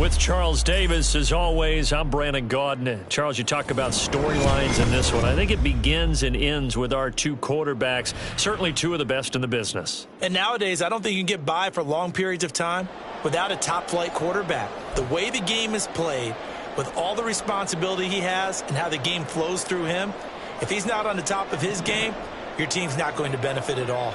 With Charles Davis, as always, I'm Brandon Gaudin. Charles, you talk about storylines in this one. I think it begins and ends with our two quarterbacks, certainly two of the best in the business. And nowadays, I don't think you can get by for long periods of time without a top-flight quarterback. The way the game is played, with all the responsibility he has and how the game flows through him, if he's not on the top of his game, your team's not going to benefit at all.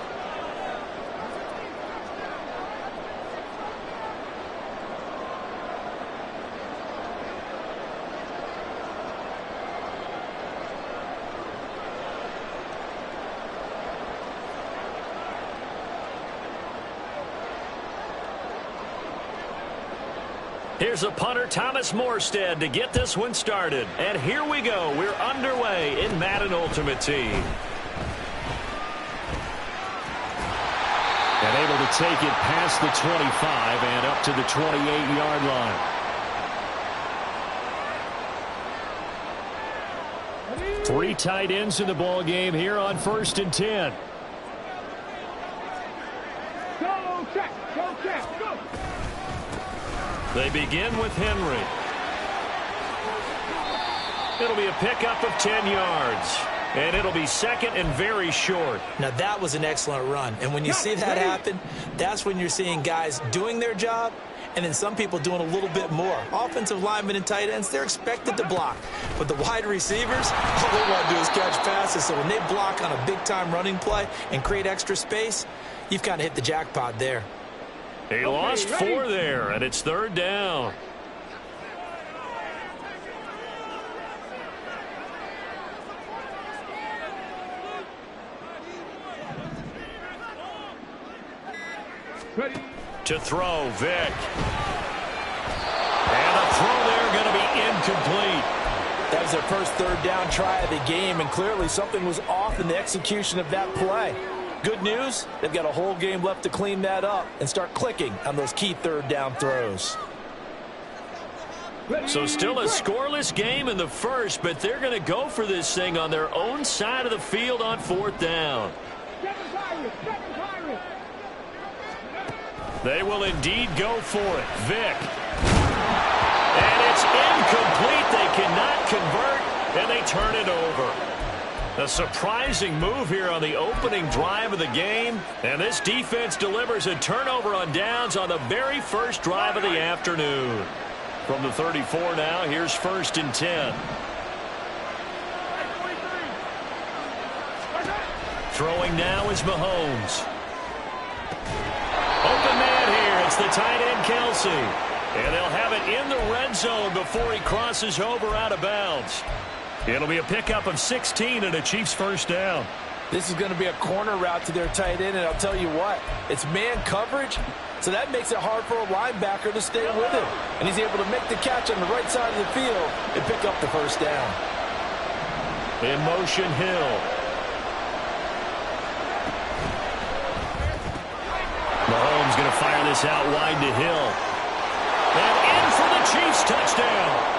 Here's a punter, Thomas Morstead, to get this one started. And here we go. We're underway in Madden Ultimate Team. And able to take it past the 25 and up to the 28-yard line. Three tight ends in the ball game here on 1st and 10. Go, check, go, check, go. They begin with Henry. It'll be a pickup of 10 yards. And it'll be second and very short. Now, that was an excellent run. And when you see that happen, that's when you're seeing guys doing their job and then some people doing a little bit more. Offensive linemen and tight ends, they're expected to block. But the wide receivers, all they want to do is catch passes. So when they block on a big-time running play and create extra space, you've kind of hit the jackpot there. He lost 4 there, and it's 3rd down. Ready. To throw, Vic. And a throw there going to be incomplete. That was their first 3rd down try of the game, and clearly something was off in the execution of that play. Good news, they've got a whole game left to clean that up and start clicking on those key 3rd down throws. So still a scoreless game in the first, but they're going to go for this thing on their own side of the field on 4th down. They will indeed go for it. Vic. And it's incomplete. They cannot convert, and they turn it over. A surprising move here on the opening drive of the game. And this defense delivers a turnover on downs on the very first drive of the afternoon. From the 34 now, here's 1st and 10. Throwing now is Mahomes. Open man here. It's the tight end, Kelsey. And they'll have it in the red zone before he crosses over out of bounds. It'll be a pickup of 16 and a Chiefs 1st down. This is going to be a corner route to their tight end, and I'll tell you what, it's man coverage, so that makes it hard for a linebacker to stay with him. And he's able to make the catch on the right side of the field and pick up the 1st down. In motion, Hill. Mahomes going to fire this out wide to Hill. And in for the Chiefs touchdown.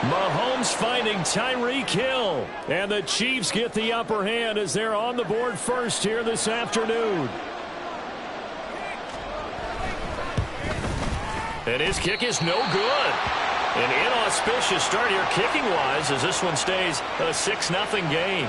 Mahomes finding Tyreek Hill. And the Chiefs get the upper hand as they're on the board first here this afternoon. And his kick is no good. An inauspicious start here kicking-wise as this one stays a 6-0 game.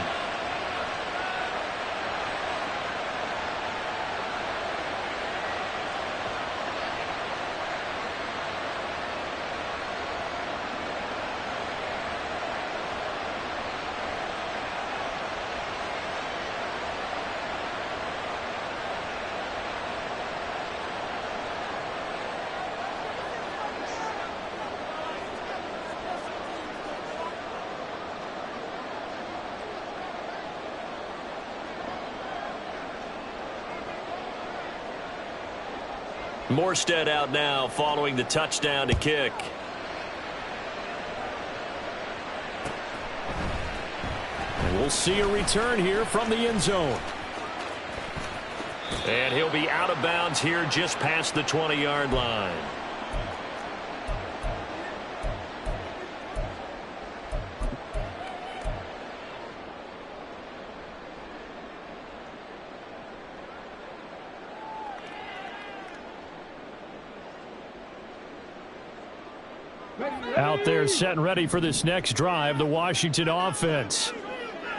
Morstead out now following the touchdown to kick. And we'll see a return here from the end zone. And he'll be out of bounds here just past the 20-yard line. Out there set and ready for this next drive, the Washington offense.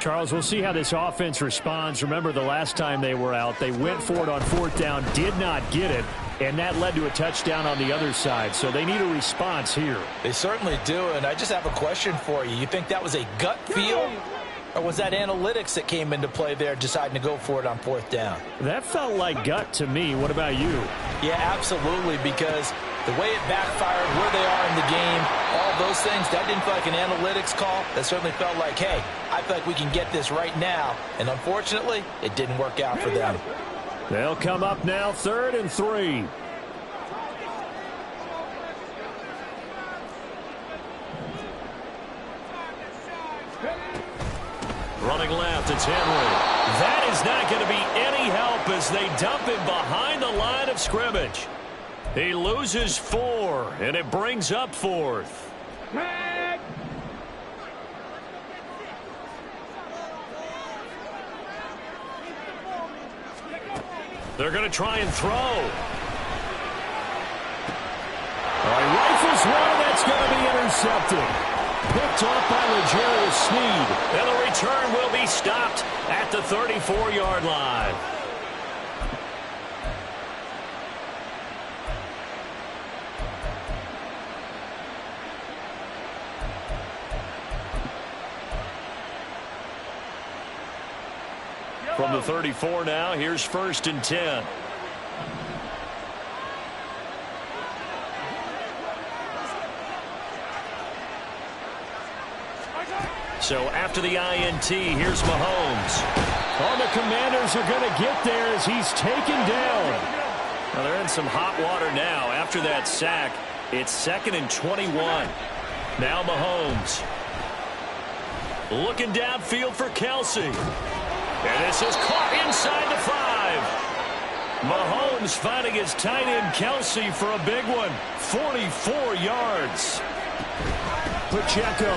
Charles, we'll see how this offense responds. Remember, the last time they were out, they went for it on 4th down, did not get it, and that led to a touchdown on the other side. So they need a response here. They certainly do, and I just have a question for you. You think that was a gut feel, or was that analytics that came into play there deciding to go for it on 4th down? That felt like gut to me. What about you? Yeah, absolutely, because the way it backfired, where they are in the game, all those things, that didn't feel like an analytics call. That certainly felt like, hey, I feel like we can get this right now. And unfortunately, it didn't work out for them. They'll come up now 3rd and 3. Running left, it's Henry. That is not going to be any help as they dump him behind the line of scrimmage. He loses 4, and it brings up 4th. They're going to try and throw. He rifles one, that's going to be intercepted. Picked off by L'Jarius Sneed. And the return will be stopped at the 34-yard line. From the 34 now, here's 1st and 10. So after the INT, here's Mahomes. Oh, the Commanders are going to get there as he's taken down. Now they're in some hot water now. After that sack, it's 2nd and 21. Now Mahomes. Looking downfield for Kelsey. And this is caught inside the 5. Mahomes finding his tight end Kelsey for a big one. 44 yards. Pacheco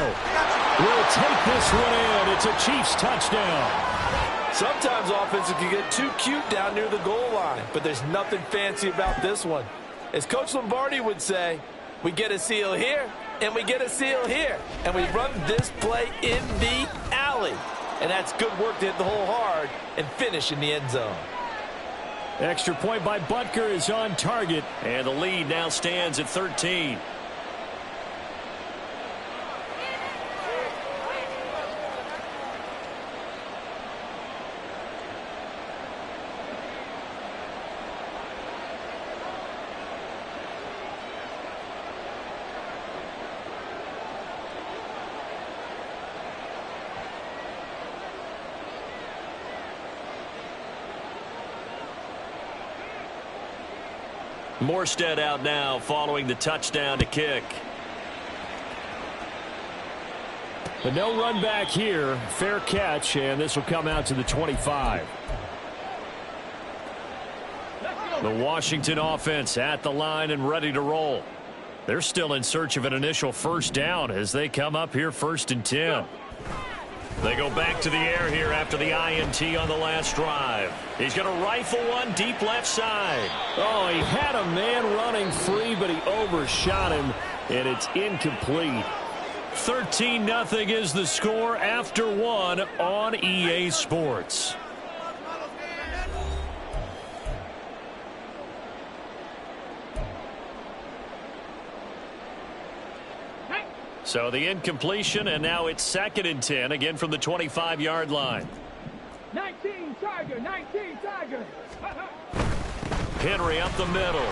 will take this one in. It's a Chiefs touchdown. Sometimes offenses can get too cute down near the goal line, but there's nothing fancy about this one. As Coach Lombardi would say, we get a seal here, and we get a seal here, and we run this play in the alley. And that's good work to hit the hole hard and finish in the end zone. Extra point by Butker is on target, and the lead now stands at 13. Morstead out now following the touchdown to kick. But no run back here. Fair catch, and this will come out to the 25. The Washington offense at the line and ready to roll. They're still in search of an initial 1st down as they come up here 1st and 10. They go back to the air here after the INT on the last drive. He's going to rifle one deep left side. Oh, he had a man running free, but he overshot him, and it's incomplete. 13-0 is the score after 1 on EA Sports. So the incompletion, and now it's 2nd and 10, again from the 25-yard line. 19 Tiger, 19 Tiger. Henry up the middle.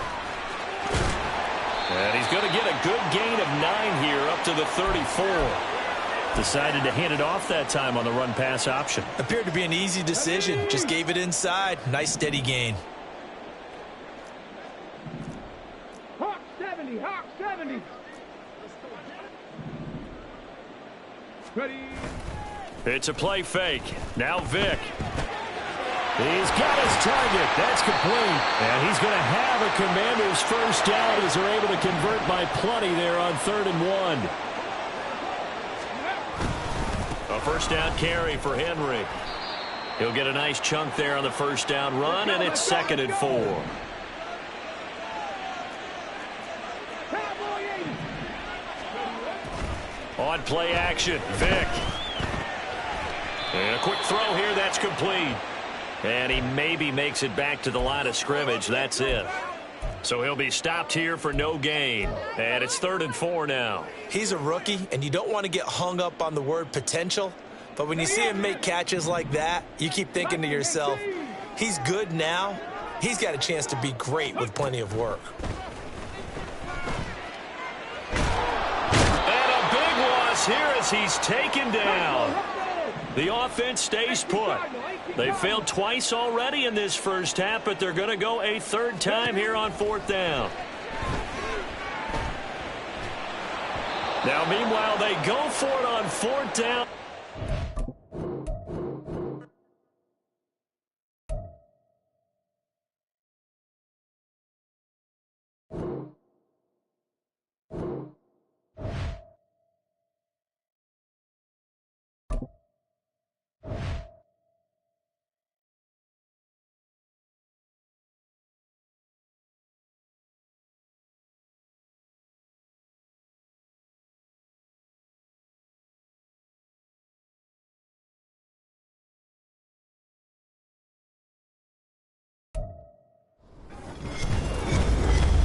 And he's going to get a good gain of 9 here up to the 34. Decided to hand it off that time on the run-pass option. Appeared to be an easy decision. Just gave it inside. Nice steady gain. Hawk 70, Hawk 70. Ready. It's a play fake. Now Vic. He's got his target. That's complete. And he's going to have a Commanders 1st down as they're able to convert by plenty there on 3rd and 1. A 1st down carry for Henry. He'll get a nice chunk there on the 1st down run, and it's 2nd and 4. On play action, Vic. And a quick throw here, that's complete. And he maybe makes it back to the line of scrimmage. That's it. So he'll be stopped here for no gain. And it's 3rd and 4 now. He's a rookie, and you don't want to get hung up on the word potential. But when you see him make catches like that, you keep thinking to yourself, he's good now. He's got a chance to be great with plenty of work. And a big loss here as he's taken down. The offense stays put. They failed twice already in this first half, but they're going to go a 3rd time here on 4th down. Now, meanwhile, they go for it on 4th down.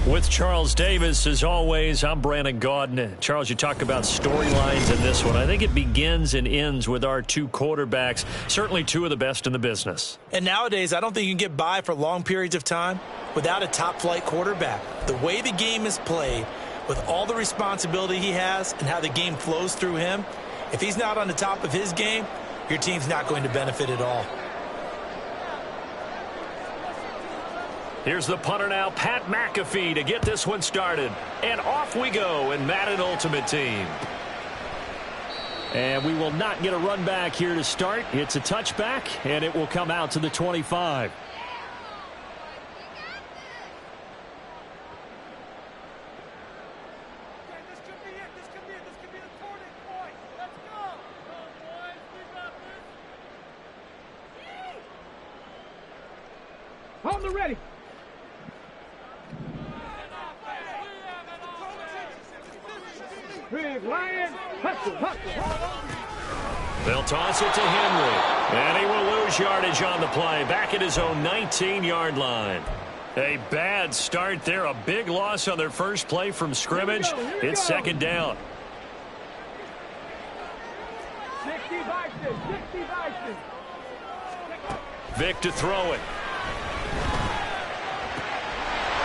With Charles Davis, as always, I'm Brandon Gaudin. Charles, you talk about storylines in this one. I think it begins and ends with our 2 quarterbacks, certainly 2 of the best in the business. And nowadays, I don't think you can get by for long periods of time without a top-flight quarterback. The way the game is played, with all the responsibility he has and how the game flows through him, if he's not on the top of his game, your team's not going to benefit at all. Here's the punter now, Pat McAfee, to get this one started. And off we go in Madden Ultimate Team. And we will not get a run back here to start. It's a touchback, and it will come out to the 25. Hold the ready. Big Lion, hustle, hustle. They'll toss it to Henry, and he will lose yardage on the play, back at his own 19-yard line. A bad start there, a big loss on their first play from scrimmage. It's 2nd down. 60 Vices, 60 Vices. Vic to throw it.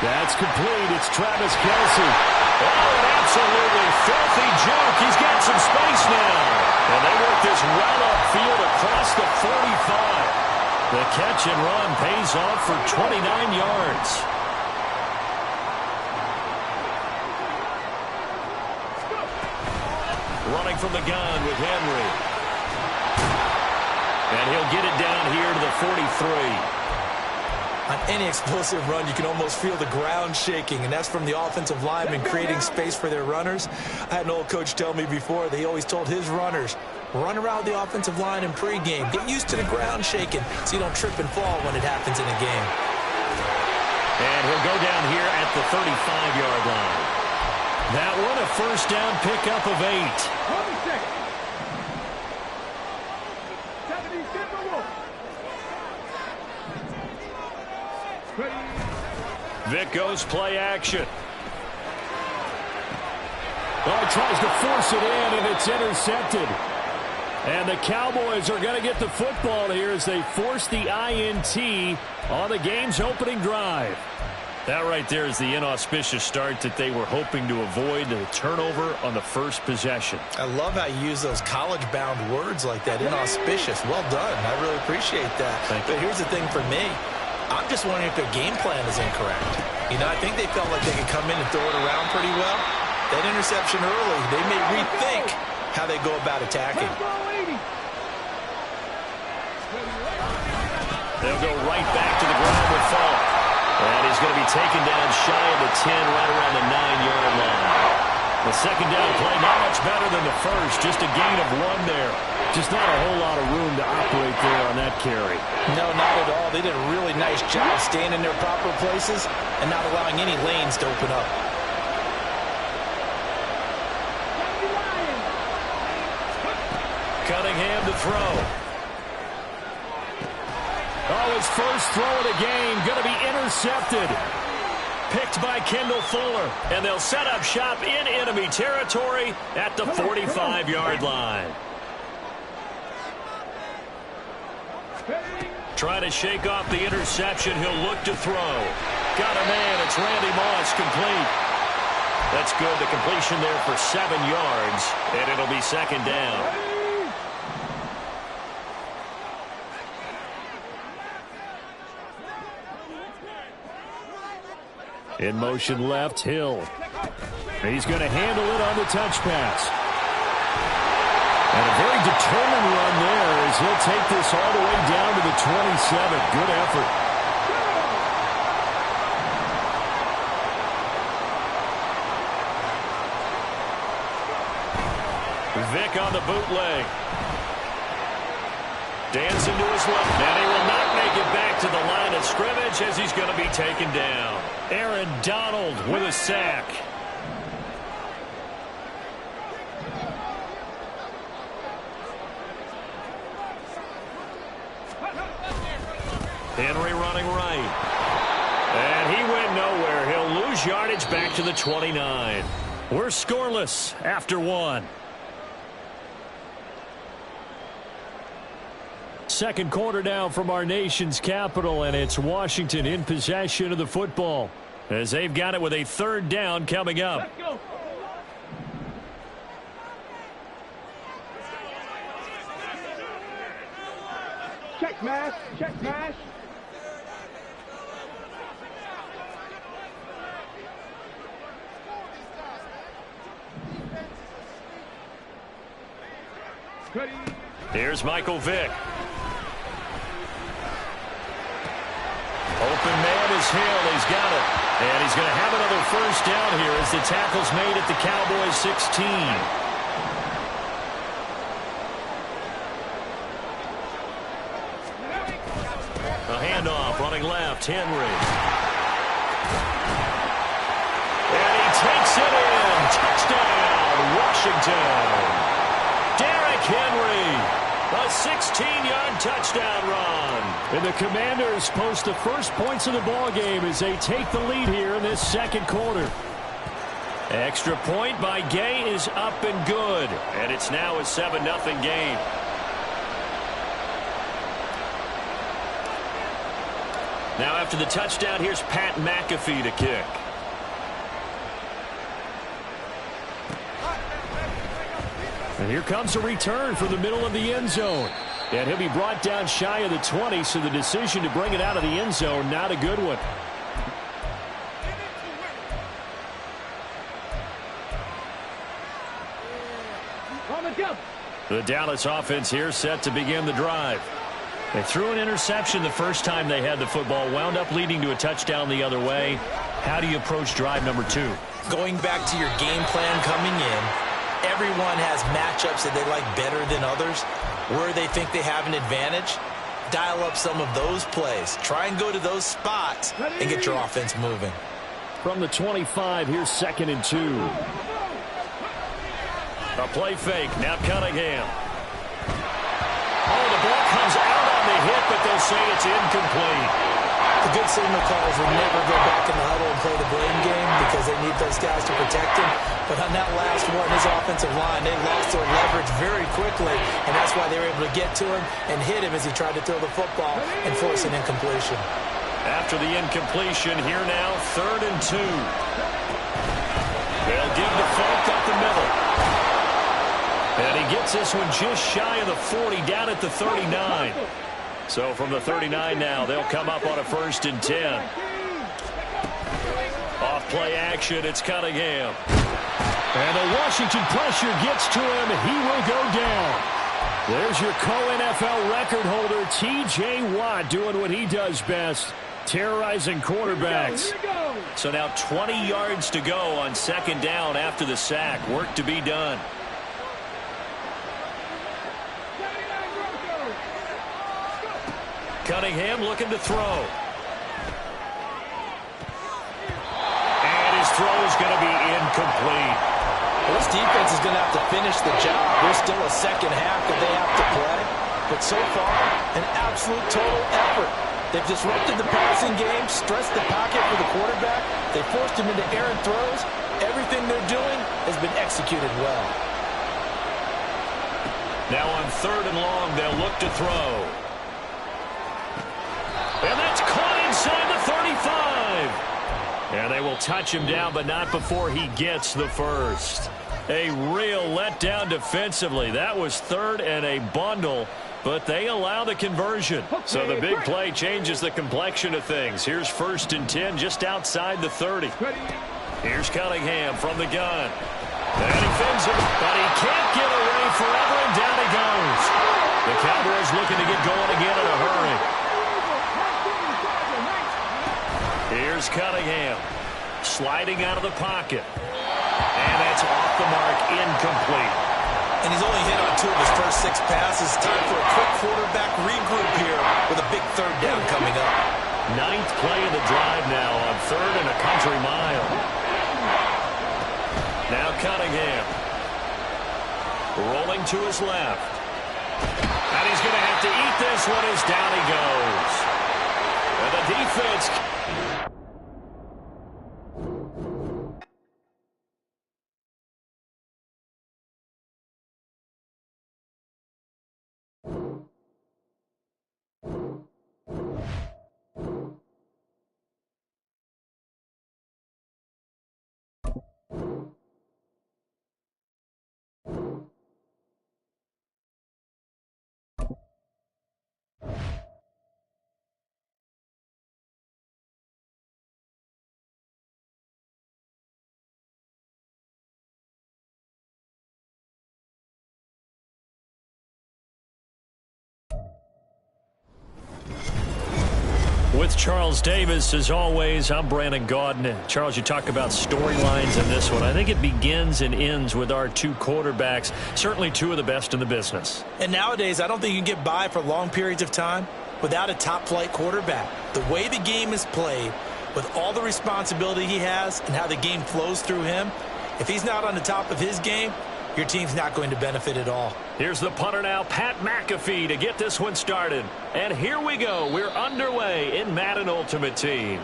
That's complete. It's Travis Kelce. Oh, an absolutely filthy juke. He's got some space now. And they work this right upfield across the 45. The catch and run pays off for 29 yards. Running from the gun with Henry. And he'll get it down here to the 43. On any explosive run, you can almost feel the ground shaking, and that's from the offensive linemen creating space for their runners. I had an old coach tell me before, they always told his runners, run around the offensive line in pregame. Get used to the ground shaking so you don't trip and fall when it happens in a game. And he'll go down here at the 35-yard line. That one a first down pickup of 8. 20 seconds. 77 more. Vic goes play action. Well, he tries to force it in, and it's intercepted. And the Cowboys are going to get the football here as they force the INT on the game's opening drive. That right there is the inauspicious start that they were hoping to avoid, the turnover on the first possession. I love how you use those college-bound words like that, inauspicious. Well done. I really appreciate that. But here's the thing for me. I'm just wondering if their game plan is incorrect. You know, I think they felt like they could come in and throw it around pretty well. That interception early, they may rethink how they go about attacking. They'll go right back to the ground with Falk. And he's going to be taken down shy of the 10, right around the 9-yard line. The second down play, not much better than the first. Just a gain of 1 there. Just not a whole lot of room to operate there on that carry. No, not at all. They did a really nice job staying in their proper places and not allowing any lanes to open up. Cunningham to throw. Oh, his first throw of the game going to be intercepted. Picked by Kendall Fuller. And they'll set up shop in enemy territory at the 45-yard line. Trying to shake off the interception. He'll look to throw. Got a man. It's Randy Moss, complete. That's good. The completion there for 7 yards. And it'll be second down. In motion left, Hill. He's going to handle it on the touch pass. And a very determined run there as he'll take this all the way down to the 27. Good effort. Vick on the bootleg. Dancing to his left. And he will not make it back to the line of scrimmage as he's going to be taken down. Aaron Donald with a sack. Henry running right. And he went nowhere. He'll lose yardage back to the 29. We're scoreless after one. Second quarter now from our nation's capital, and it's Washington in possession of the football as they've got it with a third down coming up. Let's go. Check smash. Check smash. Here's Michael Vick. Open man is Hill. He's got it. And he's going to have another first down here as the tackle's made at the Cowboys 16. A handoff running left. Henry. And he takes it in. Touchdown, Washington. Derrick Henry. A 16-yard touchdown run. And the Commanders post the first points of the ball game as they take the lead here in this second quarter. Extra point by Gay is up and good. And it's now a 7-0 game. Now after the touchdown, here's Pat McAfee to kick. And here comes a return from the middle of the end zone. And he'll be brought down shy of the 20, so the decision to bring it out of the end zone, not a good one. The Dallas offense here set to begin the drive. They threw an interception the first time they had the football, wound up leading to a touchdown the other way. How do you approach drive number 2? Going back to your game plan coming in, everyone has matchups that they like better than others. Where they think they have an advantage, dial up some of those plays. Try and go to those spots and get your offense moving. From the 25, here's 2nd and 2. A play fake. Now Cunningham. Oh, the ball comes out on the hit, but they'll say it's incomplete. The good signal calls will never go back in the huddle and play the blame game because they need those guys to protect him. But on that last one, his offensive line, they lost their leverage very quickly, and that's why they were able to get to him and hit him as he tried to throw the football and force an incompletion. After the incompletion, here now, 3rd and 2. They'll give the Falk up the middle. And he gets this one just shy of the 40, down at the 39. So from the 39 now, they'll come up on a 1st and 10. Off play action, it's Cunningham. And the Washington pressure gets to him. He will go down. There's your co-NFL record holder, T.J. Watt, doing what he does best, terrorizing quarterbacks. So now 20 yards to go on 2nd down after the sack. Work to be done. Cunningham looking to throw. And his throw is going to be incomplete. Well, this defense is going to have to finish the job. There's still a second half that they have to play. But so far, an absolute total effort. They've disrupted the passing game, stressed the pocket for the quarterback. They forced him into errant throws. Everything they're doing has been executed well. Now on 3rd and long, they'll look to throw. And that's caught inside the 35. And they will touch him down, but not before he gets the first. A real letdown defensively. That was 3rd and a bundle, but they allow the conversion. So the big play changes the complexion of things. Here's 1st and 10 just outside the 30. Here's Cunningham from the gun. And he fins it, but he can't get away forever, and down he goes. The Cowboys looking to get going again in a hurry. Here's Cunningham sliding out of the pocket. And that's off the mark, incomplete. And he's only hit on 2 of his first 6 passes. Time for a quick quarterback regroup here with a big 3rd down coming up. 9th play of the drive now on 3rd and a country mile. Now Cunningham rolling to his left. And he's going to have to eat this one as down he goes. And the defense... With Charles Davis, as always, I'm Brandon Gaudin. Charles, you talk about storylines in this one. I think it begins and ends with our 2 quarterbacks, certainly 2 of the best in the business. And nowadays, I don't think you can get by for long periods of time without a top-flight quarterback. The way the game is played, with all the responsibility he has and how the game flows through him, if he's not on the top of his game, your team's not going to benefit at all. Here's the punter now, Pat McAfee, to get this one started. And here we go. We're underway in Madden Ultimate Team.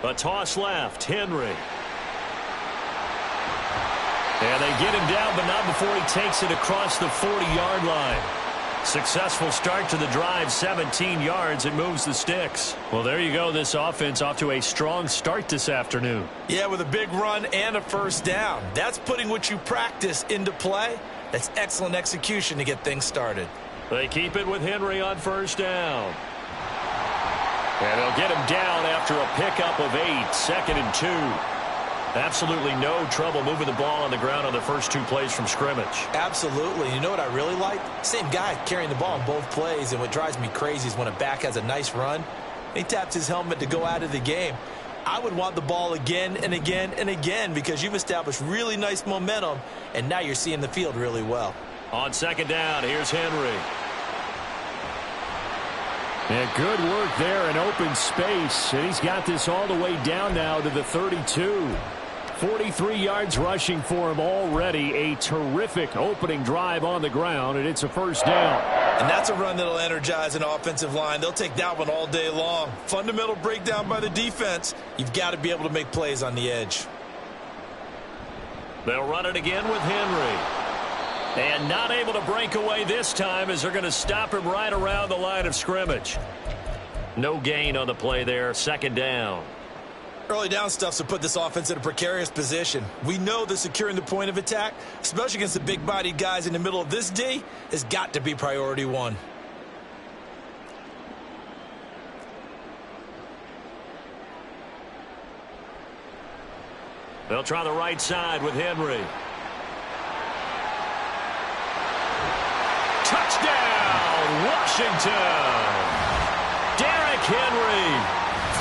A toss left, Henry. And they get him down, but not before he takes it across the 40-yard line. Successful start to the drive, 17 yards. It moves the sticks. Well, there you go. This offense off to a strong start this afternoon. Yeah, with a big run and a 1st down. That's putting what you practice into play. That's excellent execution to get things started. They keep it with Henry on 1st down. And they'll get him down after a pickup of 8, 2nd and 2. Absolutely no trouble moving the ball on the ground on the first 2 plays from scrimmage. Absolutely. You know what I really like? Same guy carrying the ball in both plays, and what drives me crazy is when a back has a nice run, he taps his helmet to go out of the game. I would want the ball again and again and again because you've established really nice momentum, and now you're seeing the field really well. On 2nd down, here's Henry. And good work there in open space. And he's got this all the way down now to the 32. 43 yards rushing for him already. A terrific opening drive on the ground, and it's a 1st down. And that's a run that'll energize an offensive line. They'll take that one all day long. Fundamental breakdown by the defense. You've got to be able to make plays on the edge. They'll run it again with Henry. And not able to break away this time as they're going to stop him right around the line of scrimmage. No gain on the play there, 2nd down. Early down stuff's to put this offense in a precarious position. We know that securing the point of attack, especially against the big-bodied guys in the middle of this D, has got to be priority 1. They'll try the right side with Henry. Touchdown! Washington. Derrick Henry,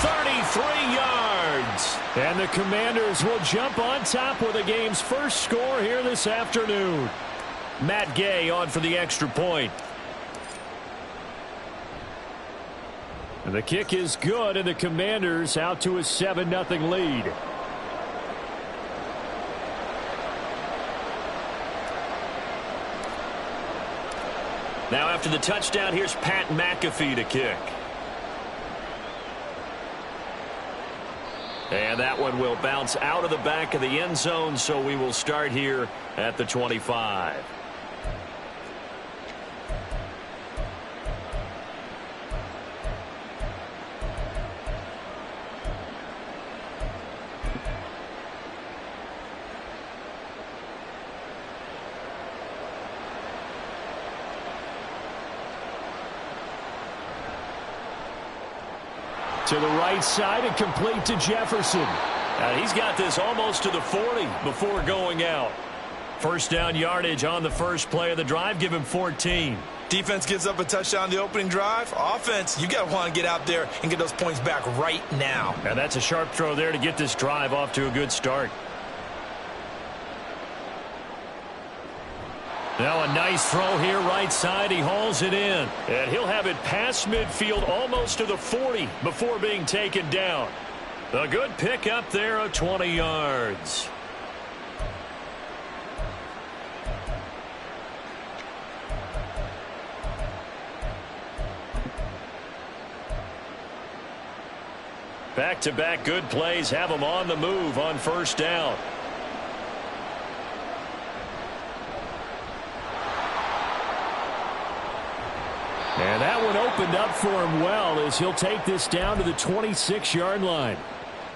33 yards. And the Commanders will jump on top with the game's first score here this afternoon. Matt Gay on for the extra point. And the kick is good, and the Commanders out to a 7-0 lead. Now after the touchdown, here's Pat McAfee to kick. And that one will bounce out of the back of the end zone, so we will start here at the 25. To the right side and complete to Jefferson. He's got this almost to the 40 before going out. First down yardage on the first play of the drive. Give him 14. Defense gives up a touchdown the opening drive. Offense, you got to want to get out there and get those points back right now. And that's a sharp throw there to get this drive off to a good start. Now a nice throw here right side. He hauls it in. And he'll have it past midfield almost to the 40 before being taken down. A good pickup there of 20 yards. Back-to-back good plays have him on the move on first down. And that one opened up for him well as he'll take this down to the 26-yard line.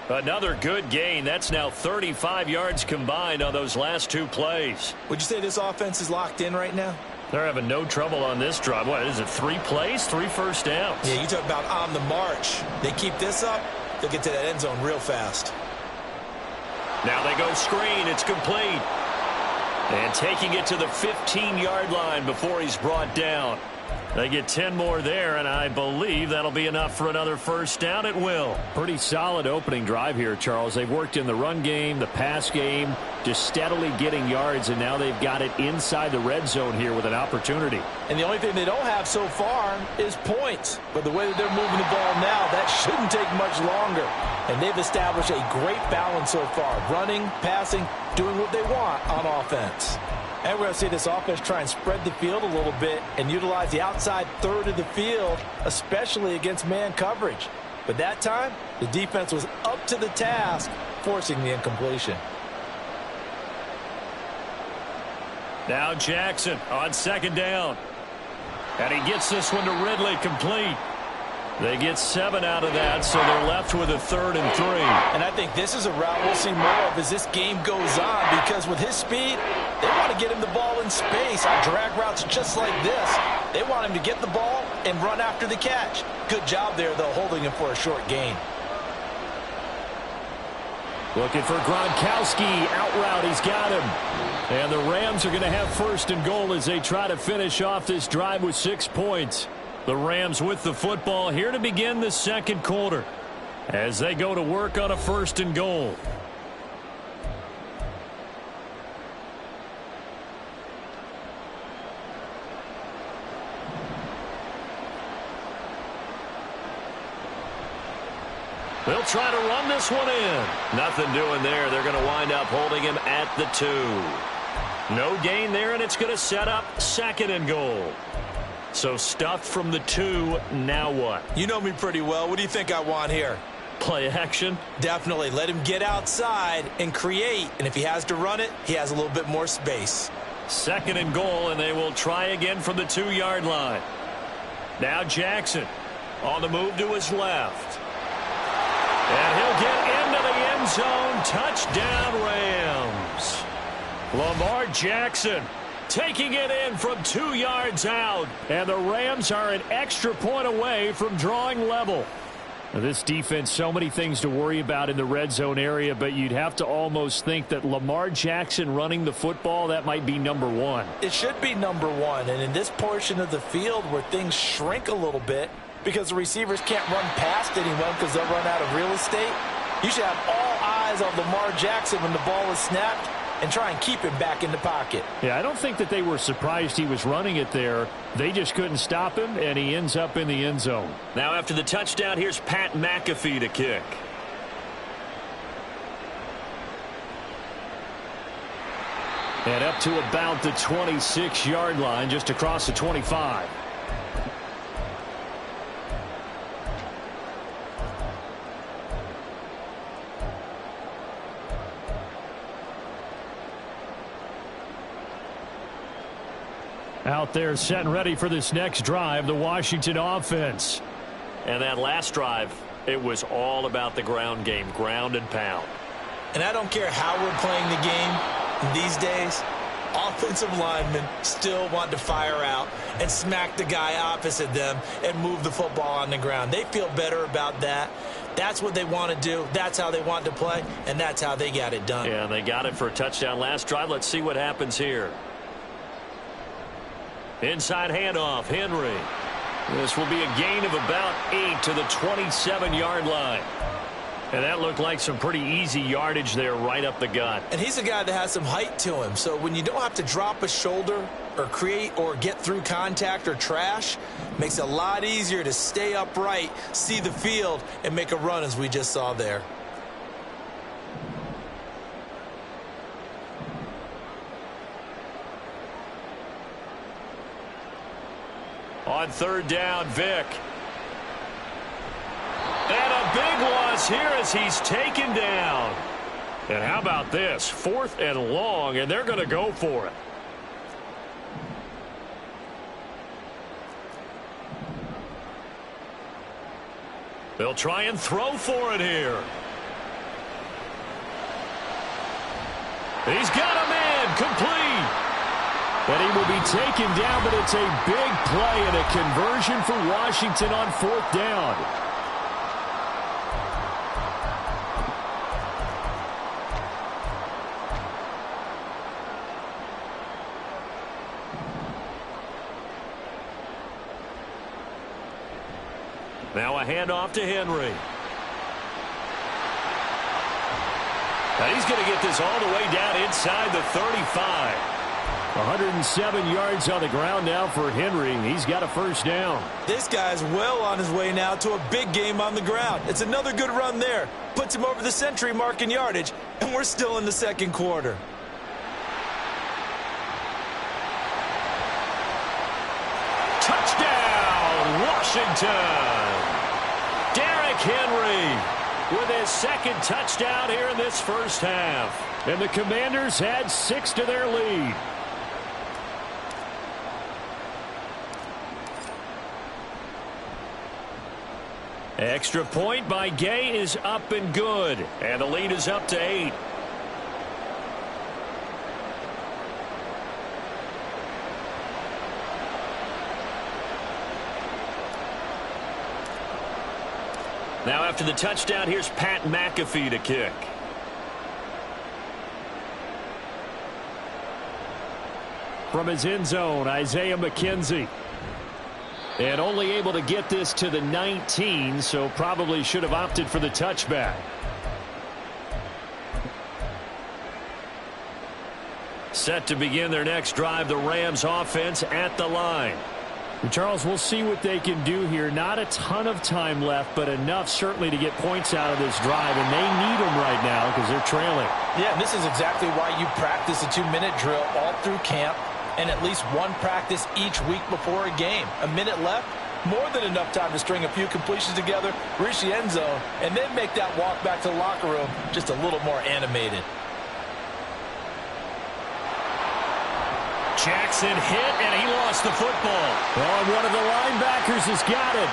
Another good gain. That's now 35 yards combined on those last two plays. Would you say this offense is locked in right now? They're having no trouble on this drive. What is it, 3 plays, 3 first downs? Yeah, you talk about on the march. They keep this up, they'll get to that end zone real fast. Now they go screen. It's complete. And taking it to the 15-yard line before he's brought down. They get 10 more there, and I believe that'll be enough for another first down. It will. Pretty solid opening drive here, Charles. They've worked in the run game, the pass game, just steadily getting yards, and now they've got it inside the red zone here with an opportunity. And the only thing they don't have so far is points. But the way that they're moving the ball now, that shouldn't take much longer. And they've established a great balance so far. Running, passing, doing what they want on offense. And we're going to see this offense try and spread the field a little bit and utilize the outside third of the field, especially against man coverage. But that time, the defense was up to the task, forcing the incompletion. Now Jackson on second down. And he gets this one to Ridley complete. They get 7 out of that, so they're left with a 3rd and 3. And I think this is a route we'll see more of as this game goes on, because with his speed, they want to get him the ball in space on drag routes just like this. They want him to get the ball and run after the catch. Good job there, though, holding him for a short gain. Looking for Gronkowski. Out route, he's got him. And the Rams are going to have 1st and goal as they try to finish off this drive with 6 points. The Rams with the football here to begin the second quarter as they go to work on a 1st and goal. They'll try to run this one in. Nothing doing there. They're going to wind up holding him at the 2. No gain there, and it's going to set up 2nd and goal. So stuffed from the 2, now what? You know me pretty well. What do you think I want here? Play action? Definitely. Let him get outside and create. And if he has to run it, he has a little bit more space. 2nd and goal, and they will try again from the 2-yard line. Now Jackson on the move to his left. And he'll get into the end zone. Touchdown, Rams. Lamar Jackson taking it in from 2 yards out. And the Rams are an extra point away from drawing level. This defense, so many things to worry about in the red zone area, but you'd have to almost think that Lamar Jackson running the football, that might be number one. It should be number one, and in this portion of the field where things shrink a little bit because the receivers can't run past anyone because they'll run out of real estate, you should have all eyes on Lamar Jackson when the ball is snapped and try and keep him back in the pocket. Yeah, I don't think that they were surprised he was running it there. They just couldn't stop him, and he ends up in the end zone. Now after the touchdown, here's Pat McAfee to kick. And up to about the 26-yard line, just across the 25. Out there set and ready for this next drive, the Washington offense. And that last drive, it was all about the ground game, ground and pound. And I don't care how we're playing the game these days, offensive linemen still want to fire out and smack the guy opposite them and move the football on the ground. They feel better about that. That's what they want to do. That's how they want to play, and that's how they got it done. Yeah, they got it for a touchdown last drive. Let's see what happens here. Inside handoff, Henry. This will be a gain of about 8 to the 27-yard line. And that looked like some pretty easy yardage there right up the gut. And he's a guy that has some height to him. So when you don't have to drop a shoulder or create or get through contact or trash, makes it a lot easier to stay upright, see the field, and make a run as we just saw there. On third down, Vick. And a big loss here as he's taken down. And how about this? 4th and long, and they're going to go for it. They'll try and throw for it here. He's got a man complete. And he will be taken down, but it's a big play and a conversion for Washington on 4th down. Now a handoff to Henry. And he's going to get this all the way down inside the 35. 107 yards on the ground now for Henry. He's got a first down. This guy's well on his way now to a big game on the ground. It's another good run there. Puts him over the century mark in yardage, and we're still in the second quarter. Touchdown, Washington! Derrick Henry with his second touchdown here in this first half. And the Commanders had 6 to their lead. Extra point by Gay is up and good. And the lead is up to 8. Now after the touchdown, here's Pat McAfee to kick. From his end zone, Isaiah McKenzie. And only able to get this to the 19, so probably should have opted for the touchback. Set to begin their next drive, the Rams offense at the line. And Charles, we'll see what they can do here. Not a ton of time left, but enough certainly to get points out of this drive, and they need them right now because they're trailing. Yeah, and this is exactly why you practice a 2-minute drill all through camp, and at least one practice each week before a game. A minute left, more than enough time to string a few completions together, reach the end zone, and then make that walk back to the locker room just a little more animated. Jackson hit, and he lost the football. Oh, and one of the linebackers has got it.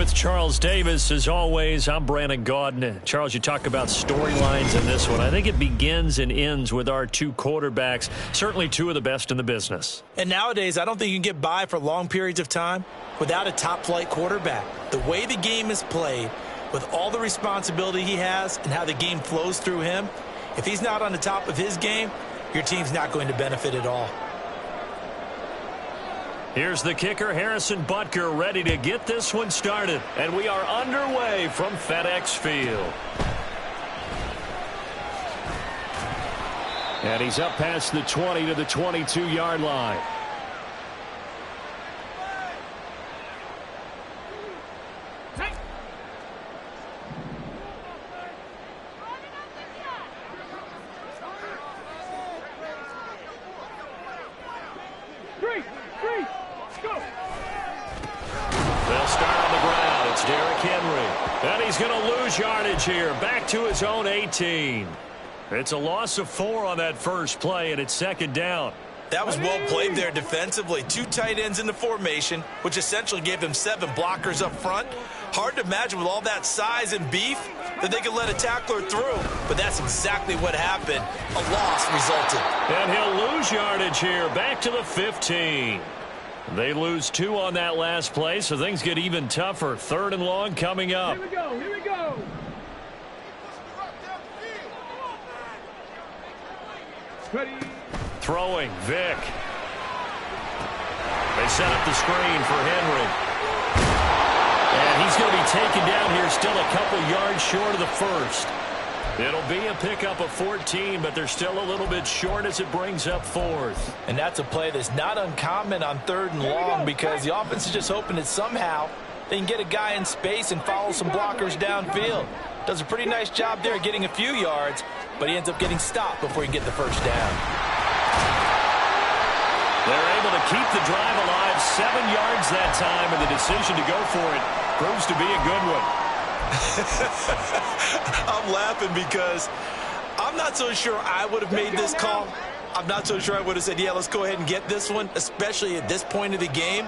With Charles Davis, as always, I'm Brandon Gaudin. Charles, you talk about storylines in this one. I think it begins and ends with our two quarterbacks, certainly two of the best in the business. And nowadays, I don't think you can get by for long periods of time without a top-flight quarterback. The way the game is played, with all the responsibility he has and how the game flows through him, if he's not on the top of his game, your team's not going to benefit at all. Here's the kicker, Harrison Butker, ready to get this one started. And we are underway from FedEx Field. And he's up past the 20 to the 22-yard line. He's going to lose yardage here. Back to his own 18. It's a loss of 4 on that first play, and it's second down. That was well played there defensively. 2 tight ends in the formation, which essentially gave him 7 blockers up front. Hard to imagine with all that size and beef that they could let a tackler through. But that's exactly what happened. A loss resulted. And he'll lose yardage here. Back to the 15. They lose 2 on that last play, so things get even tougher. 3rd and long coming up. Here we go, here we go. Ready. Throwing, Vic. They set up the screen for Henry. And he's going to be taken down here, still a couple yards short of the first. It'll be a pickup of 14, but they're still a little bit short as it brings up 4th. And that's a play that's not uncommon on 3rd and long because the offense is just hoping that somehow they can get a guy in space and follow some blockers downfield. Does a pretty nice job there getting a few yards, but he ends up getting stopped before he can get the first down. They're able to keep the drive alive, 7 yards that time, and the decision to go for it proves to be a good one. I'm laughing because I'm not so sure I would have made this call. I'm not so sure I would have said, yeah, let's go ahead and get this one, especially at this point of the game.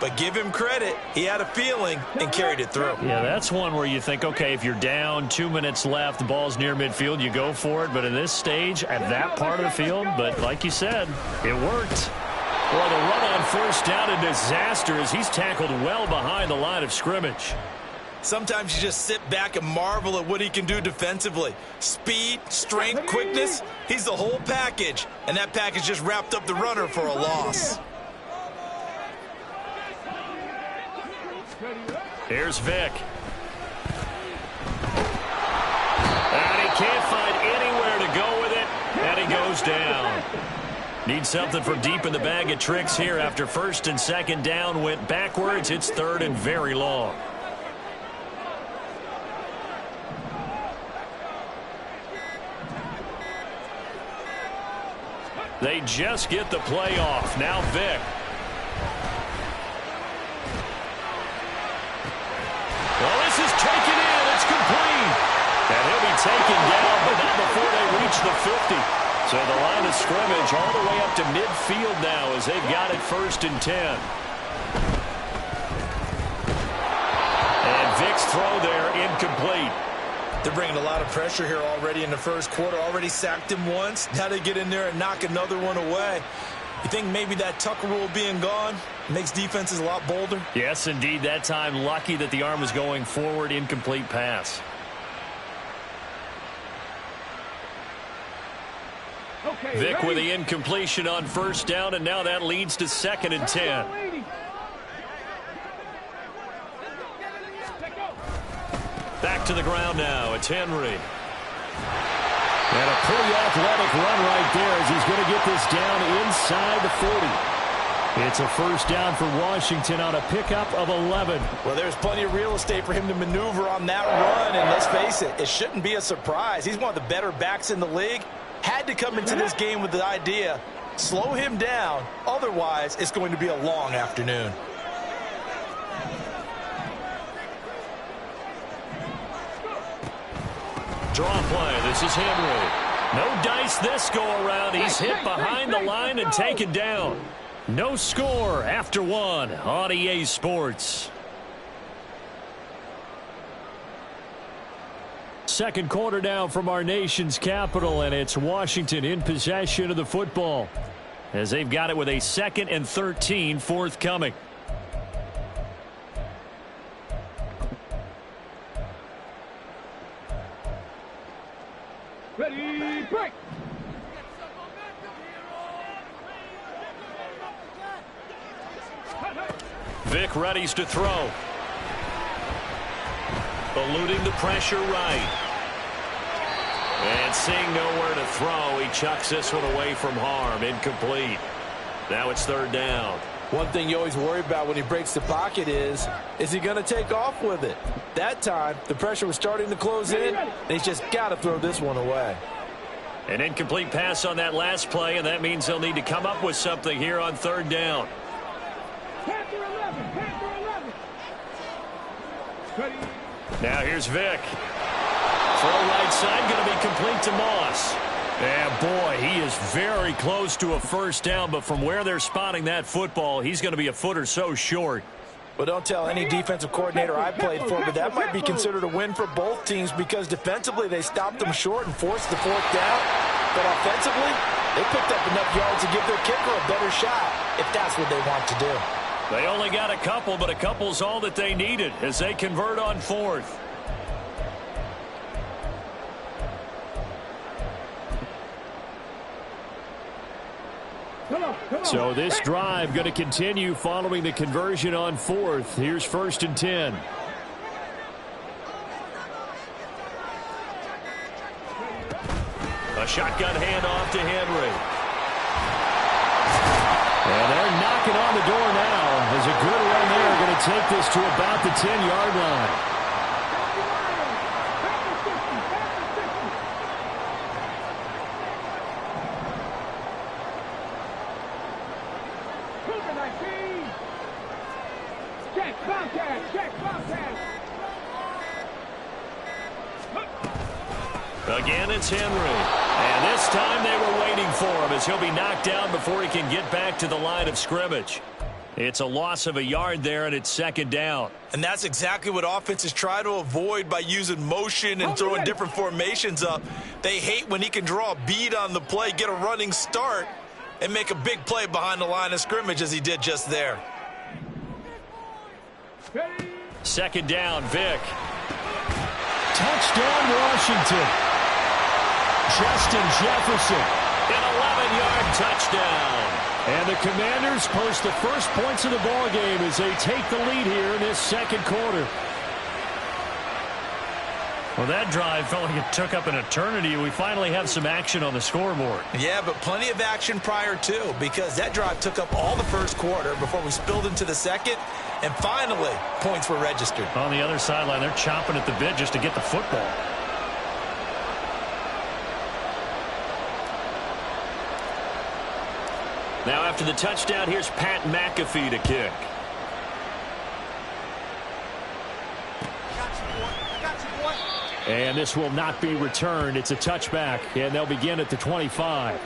But give him credit. He had a feeling and carried it through. Yeah, that's one where you think, okay, if you're down, 2 minutes left, the ball's near midfield, you go for it. But in this stage, at that part of the field, but like you said, it worked. Well, the run on 1st down, a disaster as he's tackled well behind the line of scrimmage. Sometimes you just sit back and marvel at what he can do defensively. Speed, strength, quickness, he's the whole package. And that package just wrapped up the runner for a loss. Here's Vic. And he can't find anywhere to go with it, and he goes down. Needs something from deep in the bag of tricks here after 1st and 2nd down went backwards. It's 3rd and very long. They just get the play off. Now Vic. Well, this is taken in. It's complete. And he'll be taken down, but not before they reach the 50. So the line of scrimmage all the way up to midfield now as they've got it 1st and 10. And Vic's throw there incomplete. They're bringing a lot of pressure here already in the first quarter. Already sacked him once. Now they get in there and knock another one away. You think maybe that Tucker rule being gone makes defenses a lot bolder? Yes, indeed. That time, lucky that the arm was going forward. Incomplete pass. Okay, Vic ready? with the incompletion on 1st down, and now that leads to 2nd and 10. Back to the ground now. It's Henry. And a pretty athletic run right there as he's going to get this down inside the 40. It's a 1st down for Washington on a pickup of 11. Well, there's plenty of real estate for him to maneuver on that run, and let's face it, it shouldn't be a surprise. He's one of the better backs in the league. Had to come into this game with the idea, slow him down, otherwise it's going to be a long afternoon. Draw play. This is Henry. No dice this go-around. He's hit behind the line and taken down. No score after 1 on EA Sports. Second quarter now from our nation's capital, and it's Washington in possession of the football as they've got it with a 2nd and 13 forthcoming. Ready, break. Vic readies to throw. Eluding the pressure right. And seeing nowhere to throw, he chucks this one away from harm. Incomplete. Now it's 3rd down. One thing you always worry about when he breaks the pocket is he going to take off with it? That time, the pressure was starting to close in, and he's just got to throw this one away. An incomplete pass on that last play, and that means they'll need to come up with something here on 3rd down. Panther 11, Panther 11. Ready. Now here's Vic. Throw right side, going to be complete to Moss. And boy, he is very close to a 1st down, but from where they're spotting that football, he's going to be a foot or so short. Well, don't tell any defensive coordinator I played for, but that might be considered a win for both teams because defensively they stopped them short and forced the 4th down. But offensively, they picked up enough yards to give their kicker a better shot if that's what they want to do. They only got a couple, but a couple's all that they needed as they convert on 4th. So this drive going to continue following the conversion on 4th. Here's 1st and 10. A shotgun handoff to Henry. And they're knocking on the door now. There's a good run there. Going to take this to about the 10-yard line. Again, it's Henry. And this time they were waiting for him as he'll be knocked down before he can get back to the line of scrimmage. It's a loss of a yard there, and it's 2nd down. And that's exactly what offenses try to avoid by using motion and throwing different formations up. They hate when he can draw a bead on the play, get a running start, and make a big play behind the line of scrimmage as he did just there. 2nd down, Vic. Touchdown, Washington. Justin Jefferson. An 11-yard touchdown. And the Commanders post the first points of the ball game as they take the lead here in this 2nd quarter. Well, that drive felt like it took up an eternity. We finally have some action on the scoreboard. Yeah, but plenty of action prior to, because that drive took up all the 1st quarter before we spilled into the 2nd, and finally, points were registered. On the other sideline, they're chomping at the bit just to get the football. Now after the touchdown, here's Pat McAfee to kick. And this will not be returned. It's a touchback, and they'll begin at the 25.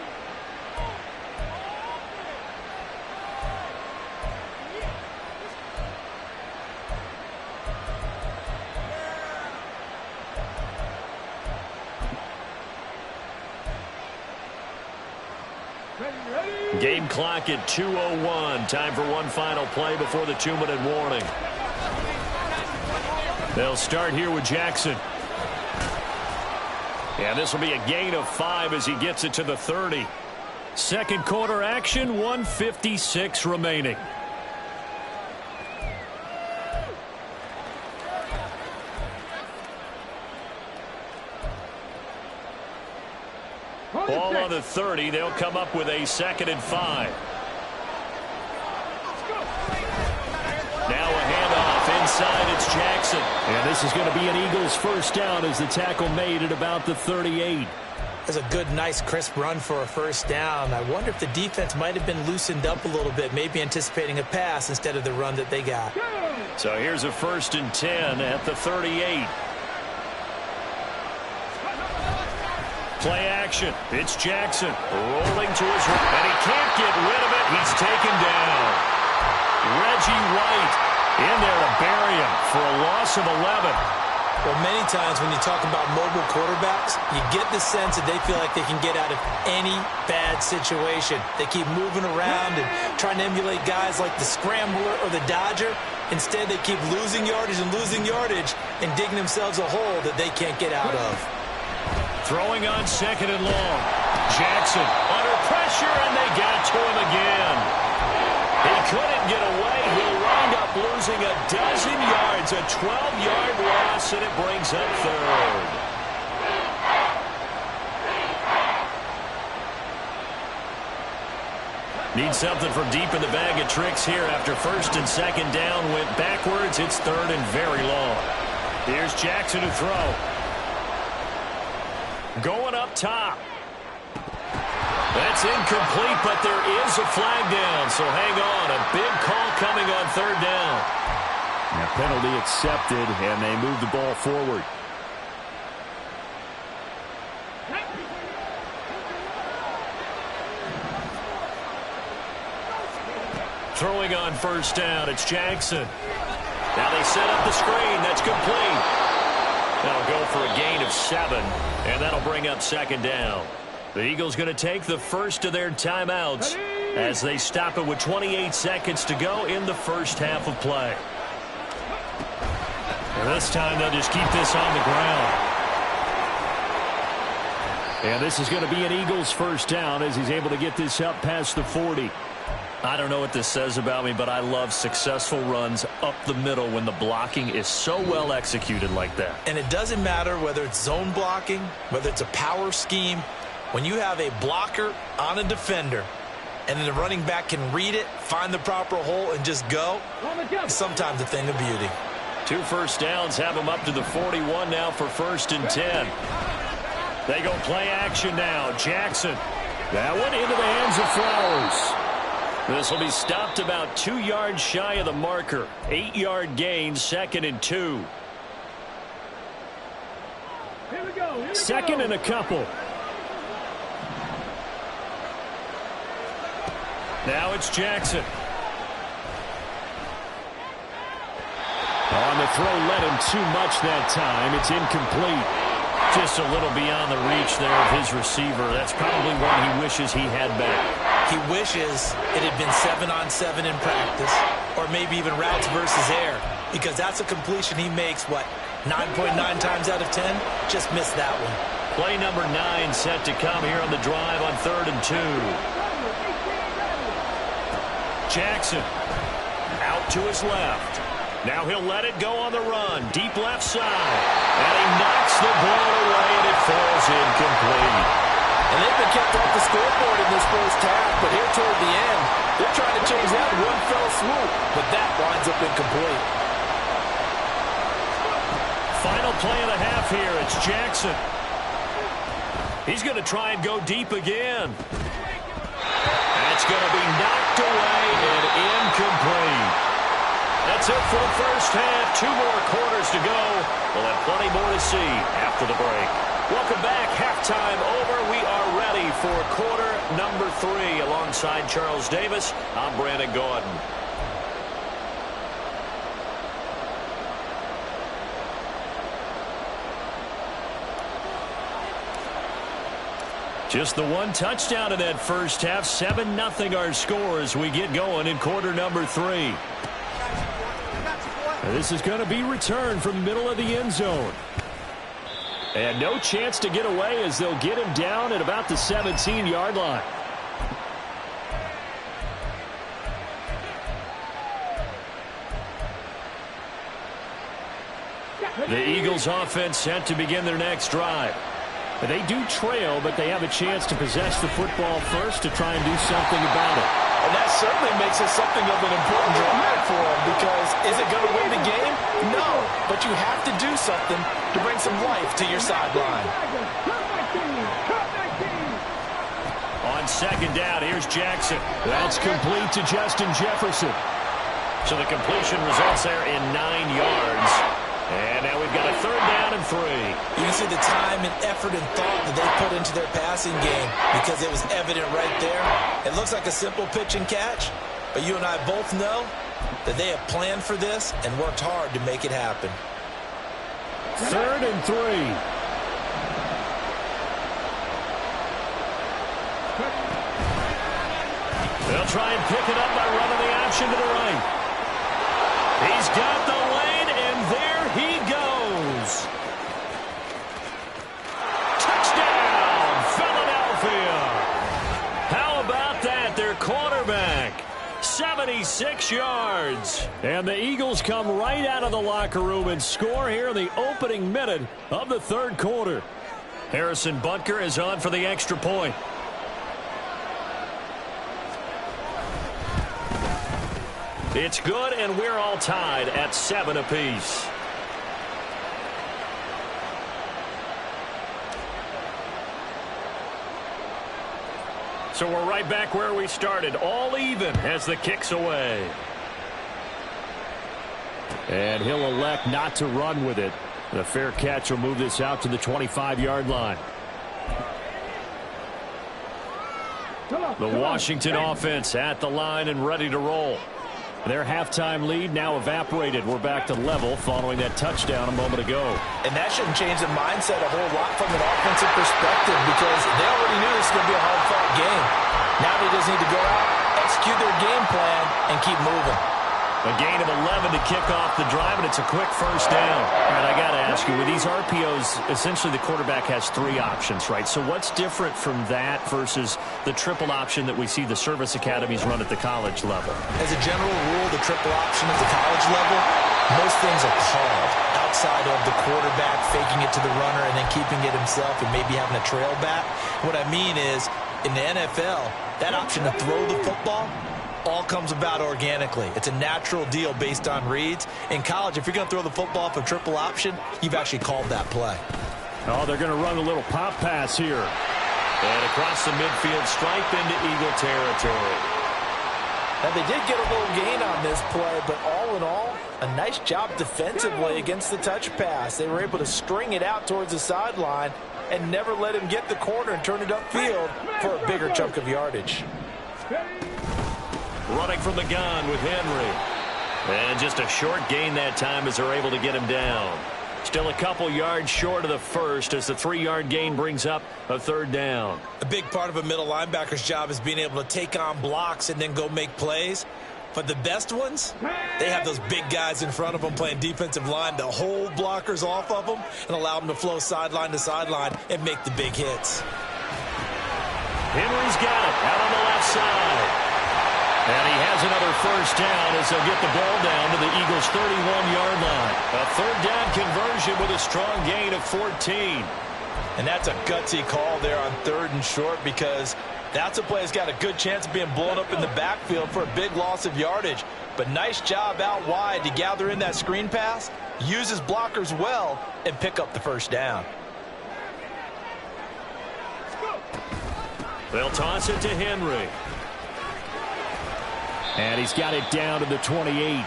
Game clock at 2:01. Time for one final play before the 2-minute warning. They'll start here with Jackson. And this will be a gain of 5 as he gets it to the 30. 2nd quarter action, 1:56 remaining. Ball on the 30. They'll come up with a 2nd and 5. Now a handoff inside. It's Jackson. And this is going to be an Eagles 1st down as the tackle made at about the 38. That's a good, nice, crisp run for a 1st down. I wonder if the defense might have been loosened up a little bit, maybe anticipating a pass instead of the run that they got. So here's a 1st and 10 at the 38. Play action. It's Jackson rolling to his right, and he can't get rid of it. He's taken down. Reggie White in there to bury him for a loss of 11. Well, many times when you talk about mobile quarterbacks, you get the sense that they feel like they can get out of any bad situation. They keep moving around and trying to emulate guys like the scrambler or the dodger. Instead, they keep losing yardage and digging themselves a hole that they can't get out of. Throwing on 2nd and long. Jackson under pressure, and they got to him again. He couldn't get away. He'll wind up losing a dozen yards, a 12-yard loss, and it brings up 3rd. Need something from deep in the bag of tricks here after 1st and 2nd down went backwards. It's 3rd and very long. Here's Jackson to throw. Going up top. That's incomplete, but there is a flag down, so hang on. A big call coming on 3rd down. Now penalty accepted, and they move the ball forward. Throwing on 1st down, it's Jackson. Now they set up the screen. That's complete. That'll go for a gain of 7, and that'll bring up 2nd down. The Eagles going to take the first of their timeouts as they stop it with 28 seconds to go in the first half of play. And this time they'll just keep this on the ground. And this is going to be an Eagles 1st down as he's able to get this up past the 40. I don't know what this says about me, but I love successful runs up the middle when the blocking is so well executed like that. And it doesn't matter whether it's zone blocking, whether it's a power scheme. When you have a blocker on a defender and then the running back can read it, find the proper hole, and just go, it's sometimes a thing of beauty. 2 first downs have them up to the 41 now for 1st and 10. They go play action now. Jackson. That one into the hands of Flowers. This will be stopped about 2 yards shy of the marker. 8-yard gain, 2nd and 2. Here we go. 2nd and a couple. Now it's Jackson. On the throw, led him too much that time. It's incomplete. Just a little beyond the reach there of his receiver. That's probably one he wishes he had back. He wishes it had been 7-on-7 in practice, or maybe even routes versus air, because that's a completion he makes, 9.9 times out of 10? Just missed that one. Play number 9 set to come here on the drive on 3rd and 2. Jackson out to his left. Now he'll let it go on the run. Deep left side. And he knocks the ball away, and it falls incomplete. And they've been kept off the scoreboard in this first half, but here toward the end, they're trying to change that one fell swoop, but that winds up incomplete. Final play of the half here. It's Jackson. He's going to try and go deep again. That's going to be knocked away and incomplete. That's it for the first half. 2 more quarters to go. We'll have plenty more to see after the break. Welcome back. Halftime over. We are ready for quarter number 3. Alongside Charles Davis, I'm Brandon Gordon. Just the one touchdown in that first half. 7-0 our score as we get going in quarter number 3. This is going to be returned from the middle of the end zone. And no chance to get away as they'll get him down at about the 17-yard line. The Eagles offense set to begin their next drive. They do trail, but they have a chance to possess the football first to try and do something about it. And that certainly makes it something of an important drive for them, because is it going to win the game? No, but you have to do something to bring some life to your sideline. On 2nd down, here's Jackson. That's complete to Justin Jefferson. So the completion results there in 9 yards. And now we've got a 3rd down and 3. You can see the time and effort and thought that they put into their passing game, because it was evident right there. It looks like a simple pitch and catch, but you and I both know that they have planned for this and worked hard to make it happen. 3rd and 3. They'll try and pick it up by running the option to the right. He's got the lane, and there he goes. Touchdown, Philadelphia. How about that? Their quarterback, 76 yards. And the Eagles come right out of the locker room and score here in the opening minute of the 3rd quarter. Harrison Butker is on for the extra point. It's good, and we're all tied at 7 apiece. So we're right back where we started, all even as the kick's away. And he'll elect not to run with it. The fair catch will move this out to the 25-yard line. The Washington offense at the line and ready to roll. Their halftime lead now evaporated. We're back to level following that touchdown a moment ago. And that shouldn't change the mindset a whole lot from an offensive perspective because they already knew this was going to be a hard-fought game. Now they just need to go out, execute their game plan, and keep moving. A gain of 11 to kick off the drive, and it's a quick first down. All right, I got to ask you, with these RPOs, essentially the quarterback has 3 options, right? So what's different from that versus the triple option that we see the service academies run at the college level? As a general rule, the triple option at the college level, most things are called outside of the quarterback faking it to the runner and then keeping it himself and maybe having a trail back. What I mean is, in the NFL, that option to throw the football all comes about organically. It's a natural deal based on reads. In college, if you're going to throw the football for triple option, you've actually called that play. Oh, they're going to run a little pop pass here. And across the midfield stripe into Eagle territory. Now, they did get a little gain on this play, but all in all, a nice job defensively against the touch pass. They were able to string it out towards the sideline and never let him get the corner and turn it upfield for a bigger chunk of yardage. Running from the gun with Henry. And just a short gain that time as they're able to get him down. Still a couple yards short of the first as the 3-yard gain brings up a 3rd down. A big part of a middle linebacker's job is being able to take on blocks and then go make plays. But the best ones, they have those big guys in front of them playing defensive line to hold blockers off of them and allow them to flow sideline to sideline and make the big hits. Henry's got it out on the left side. And he has another first down as they'll get the ball down to the Eagles' 31-yard line. A 3rd down conversion with a strong gain of 14. And that's a gutsy call there on 3rd and short because that's a play that's got a good chance of being blown up in the backfield for a big loss of yardage. But nice job out wide to gather in that screen pass, use his blockers well, and pick up the first down. They'll toss it to Henry. And he's got it down to the 28.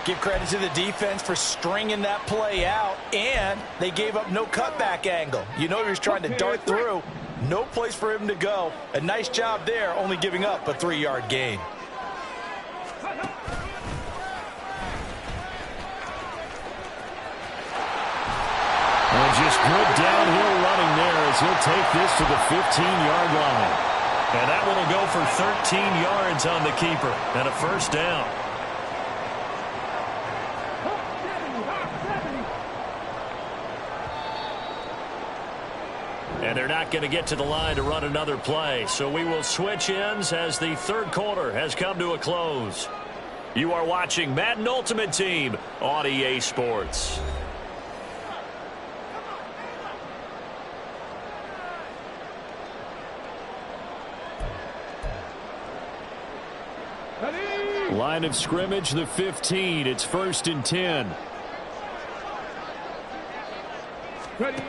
Give credit to the defense for stringing that play out, and they gave up no cutback angle. You know he was trying to dart through. No place for him to go. A nice job there, only giving up a 3-yard gain. And just good downhill running there as he'll take this to the 15-yard line. And that one will go for 13 yards on the keeper and a first down. And they're not going to get to the line to run another play. So we will switch ends as the 3rd quarter has come to a close. You are watching Madden Ultimate Team on EA Sports. Line of scrimmage, the 15. It's 1st and 10. Ready.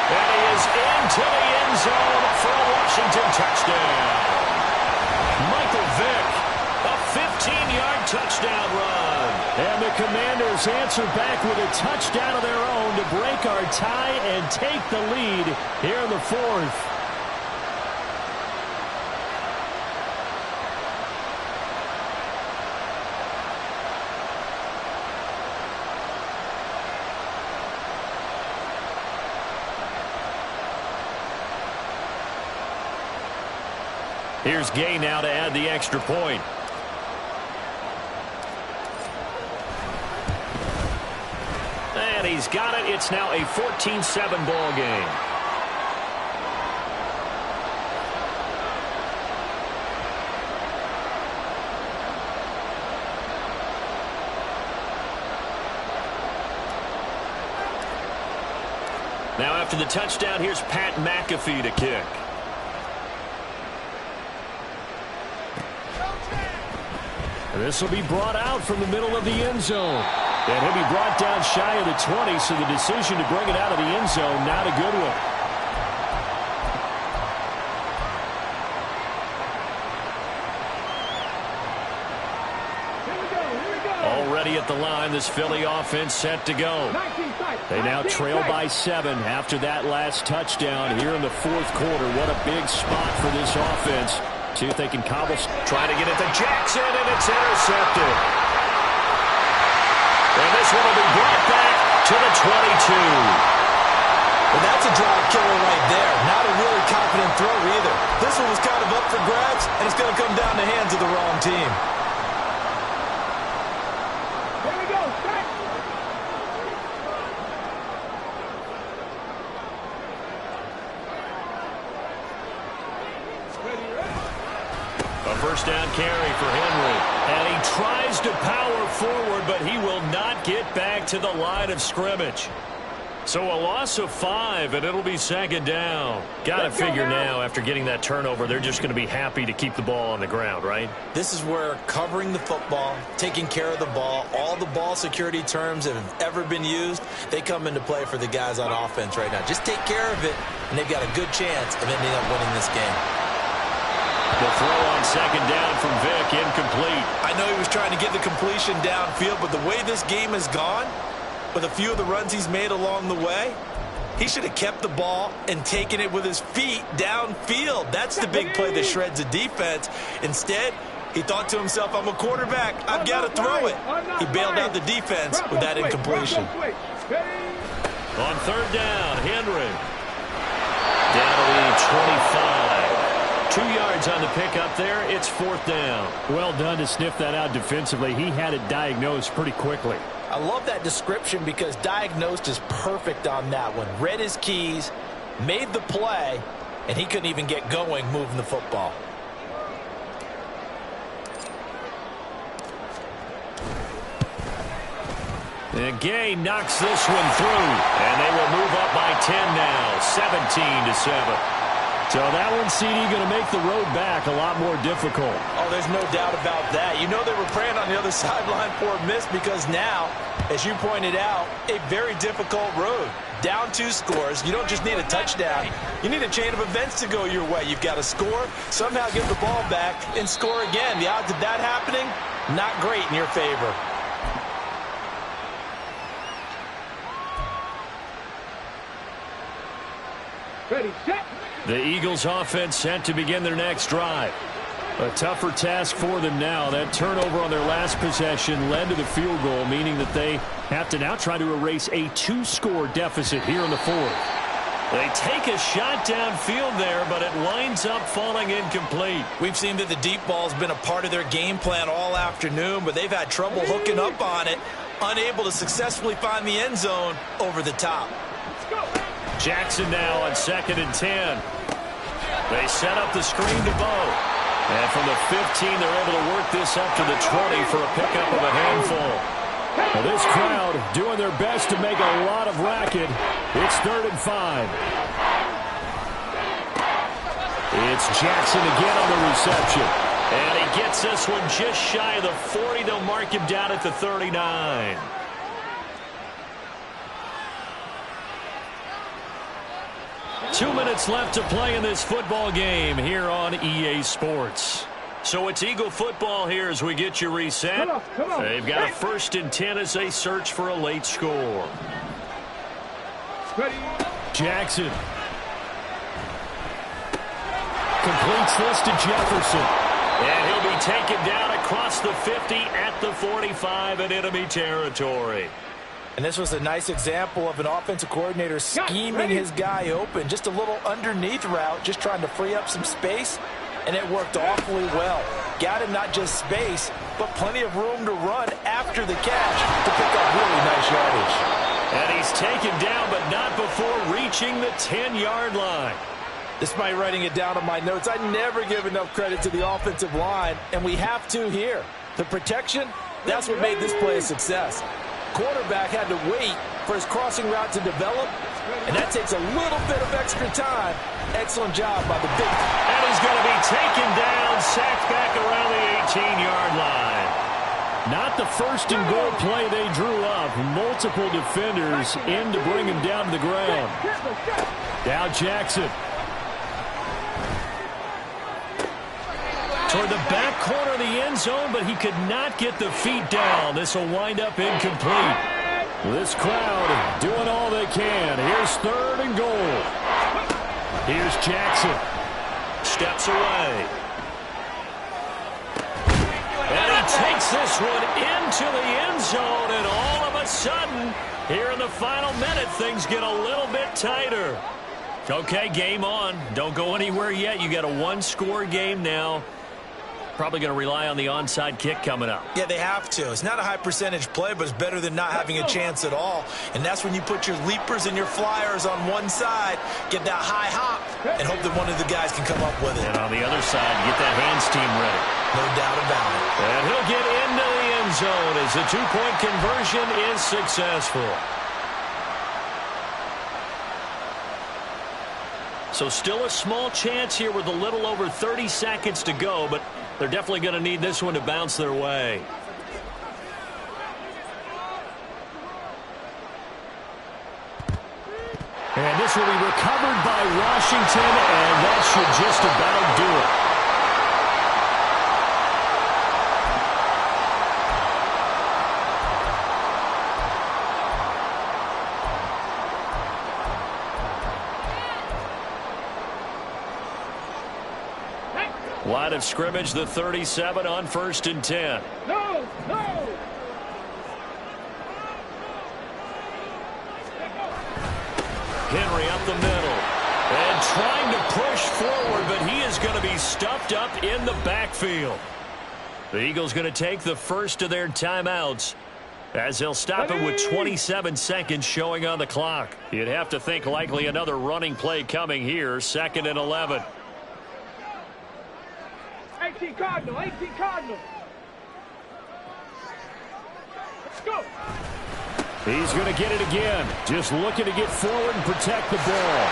And he is into the end zone for a Washington touchdown. Michael Vick, a 15-yard touchdown run. And the Commanders answer back with a touchdown of their own to break our tie and take the lead here in the 4th. Here's Gay now to add the extra point. And he's got it. It's now a 14-7 ball game. Now after the touchdown, here's Pat McAfee to kick. This will be brought out from the middle of the end zone. And he'll be brought down shy of the 20, so the decision to bring it out of the end zone, not a good one. Already at the line, this Philly offense set to go. They now trail by 7 after that last touchdown here in the fourth quarter. What a big spot for this offense. See if they can cobble. Trying to get it to Jackson, and it's intercepted. And this one will be brought back to the 22. Well, that's a drive killer right there. Not a really confident throw either. This one was kind of up for grabs, and it's going to come down the hands of the wrong team. Here we go. Back. A first down carry for Henry. And he tries to power forward, but he will not get back to the line of scrimmage. So a loss of 5, and it'll be second down. Got to figure now, after getting that turnover, they're just going to be happy to keep the ball on the ground, right? This is where covering the football, taking care of the ball, all the ball security terms that have ever been used, they come into play for the guys on offense right now. Just take care of it, and they've got a good chance of ending up winning this game. The throw on second down from Vic, incomplete. I know he was trying to get the completion downfield, but the way this game has gone, with a few of the runs he's made along the way, he should have kept the ball and taken it with his feet downfield. That's the big play that shreds the defense. Instead, he thought to himself, I'm a quarterback. I've got to throw it. He bailed out the defense with that incompletion. On third down, Henry. Down to the 25. 2 yards on the pickup there. It's fourth down. Well done to sniff that out defensively. He had it diagnosed pretty quickly. I love that description because diagnosed is perfect on that one. Read his keys, made the play, and he couldn't even get going moving the football. And Gay knocks this one through, and they will move up by 10 now, 17-7. So that one, CD, going to make the road back a lot more difficult. Oh, there's no doubt about that. You know they were praying on the other sideline for a miss because now, as you pointed out, a very difficult road. Down 2 scores. You don't just need a touchdown. You need a chain of events to go your way. You've got to score, somehow get the ball back, and score again. The odds of that happening, not great in your favor. Ready, set. The Eagles offense set to begin their next drive. A tougher task for them now. That turnover on their last possession led to the field goal, meaning that they have to now try to erase a 2-score deficit here in the fourth. They take a shot downfield there, but it winds up falling incomplete. We've seen that the deep ball has been a part of their game plan all afternoon, but they've had trouble hooking up on it, unable to successfully find the end zone over the top. Let's go. Jackson now on 2nd and 10. They set up the screen to Bo. And from the 15, they're able to work this up to the 20 for a pickup of a handful. Well, this crowd doing their best to make a lot of racket. It's 3rd and 5. It's Jackson again on the reception. And he gets this one just shy of the 40. They'll mark him down at the 39. Two minutes left to play in this football game here on EA Sports. So it's Eagle football here as we get you reset. Come on. They've got a 1st and 10 as they search for a late score. Ready. Jackson completes this to Jefferson. And he'll be taken down across the 50 at the 45 in enemy territory. And this was a nice example of an offensive coordinator scheming his guy open. Just a little underneath route, just trying to free up some space. and it worked awfully well. Got him not just space, but plenty of room to run after the catch to pick up really nice yardage. And he's taken down, but not before reaching the 10-yard line. Despite writing it down in my notes, I never give enough credit to the offensive line, and we have to here. The protection, that's what made this play a success. Quarterback had to wait for his crossing route to develop, and that takes a little bit of extra time. Excellent job by the big. And he's going to be taken down, sacked back around the 18-yard line. Not the first and goal play they drew up. Multiple defenders in to bring him down to the ground. Now Jackson. Toward the back corner of the end zone, but he could not get the feet down. This will wind up incomplete. This crowd doing all they can. Here's third and goal. Here's Jackson. Steps away. And he takes this one into the end zone, and all of a sudden, here in the final minute, things get a little bit tighter. Okay, game on. Don't go anywhere yet. You got a one-score game now. Probably going to rely on the onside kick coming up. Yeah, they have to. It's not a high percentage play, but it's better than not having a chance at all. And that's when you put your leapers and your flyers on one side, get that high hop, and hope that one of the guys can come up with it. And on the other side, get that hands team ready. No doubt about it. And he'll get into the end zone as the two-point conversion is successful. So still a small chance here with a little over 30 seconds to go, but they're definitely going to need this one to bounce their way. And this will be recovered by Washington, and that should just about do it. Line of scrimmage, the 37 on 1st and 10. No! Henry up the middle. And trying to push forward, but he is going to be stuffed up in the backfield. The Eagles going to take the first of their timeouts as they'll stop it with 27 seconds showing on the clock. You'd have to think likely another running play coming here, 2nd and 11. 18 Cardinal. Let's go. He's going to get it again. Just looking to get forward and protect the ball.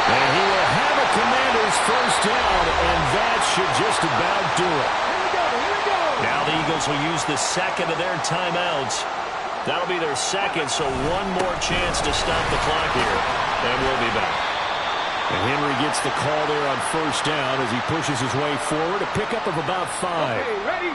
And he will have a Commander's first down, and that should just about do it. Here we go. Now the Eagles will use the second of their timeouts. That'll be their second, so one more chance to stop the clock here. And we'll be back. And Henry gets the call there on first down as he pushes his way forward. A pickup of about 5. Okay, ready?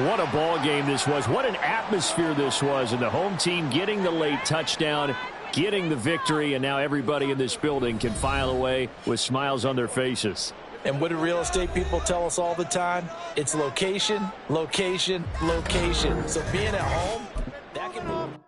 What a ball game this was. What an atmosphere this was. And the home team getting the late touchdown, getting the victory, and now everybody in this building can file away with smiles on their faces. And what do real estate people tell us all the time? It's location, location, location. So being at home, that can be...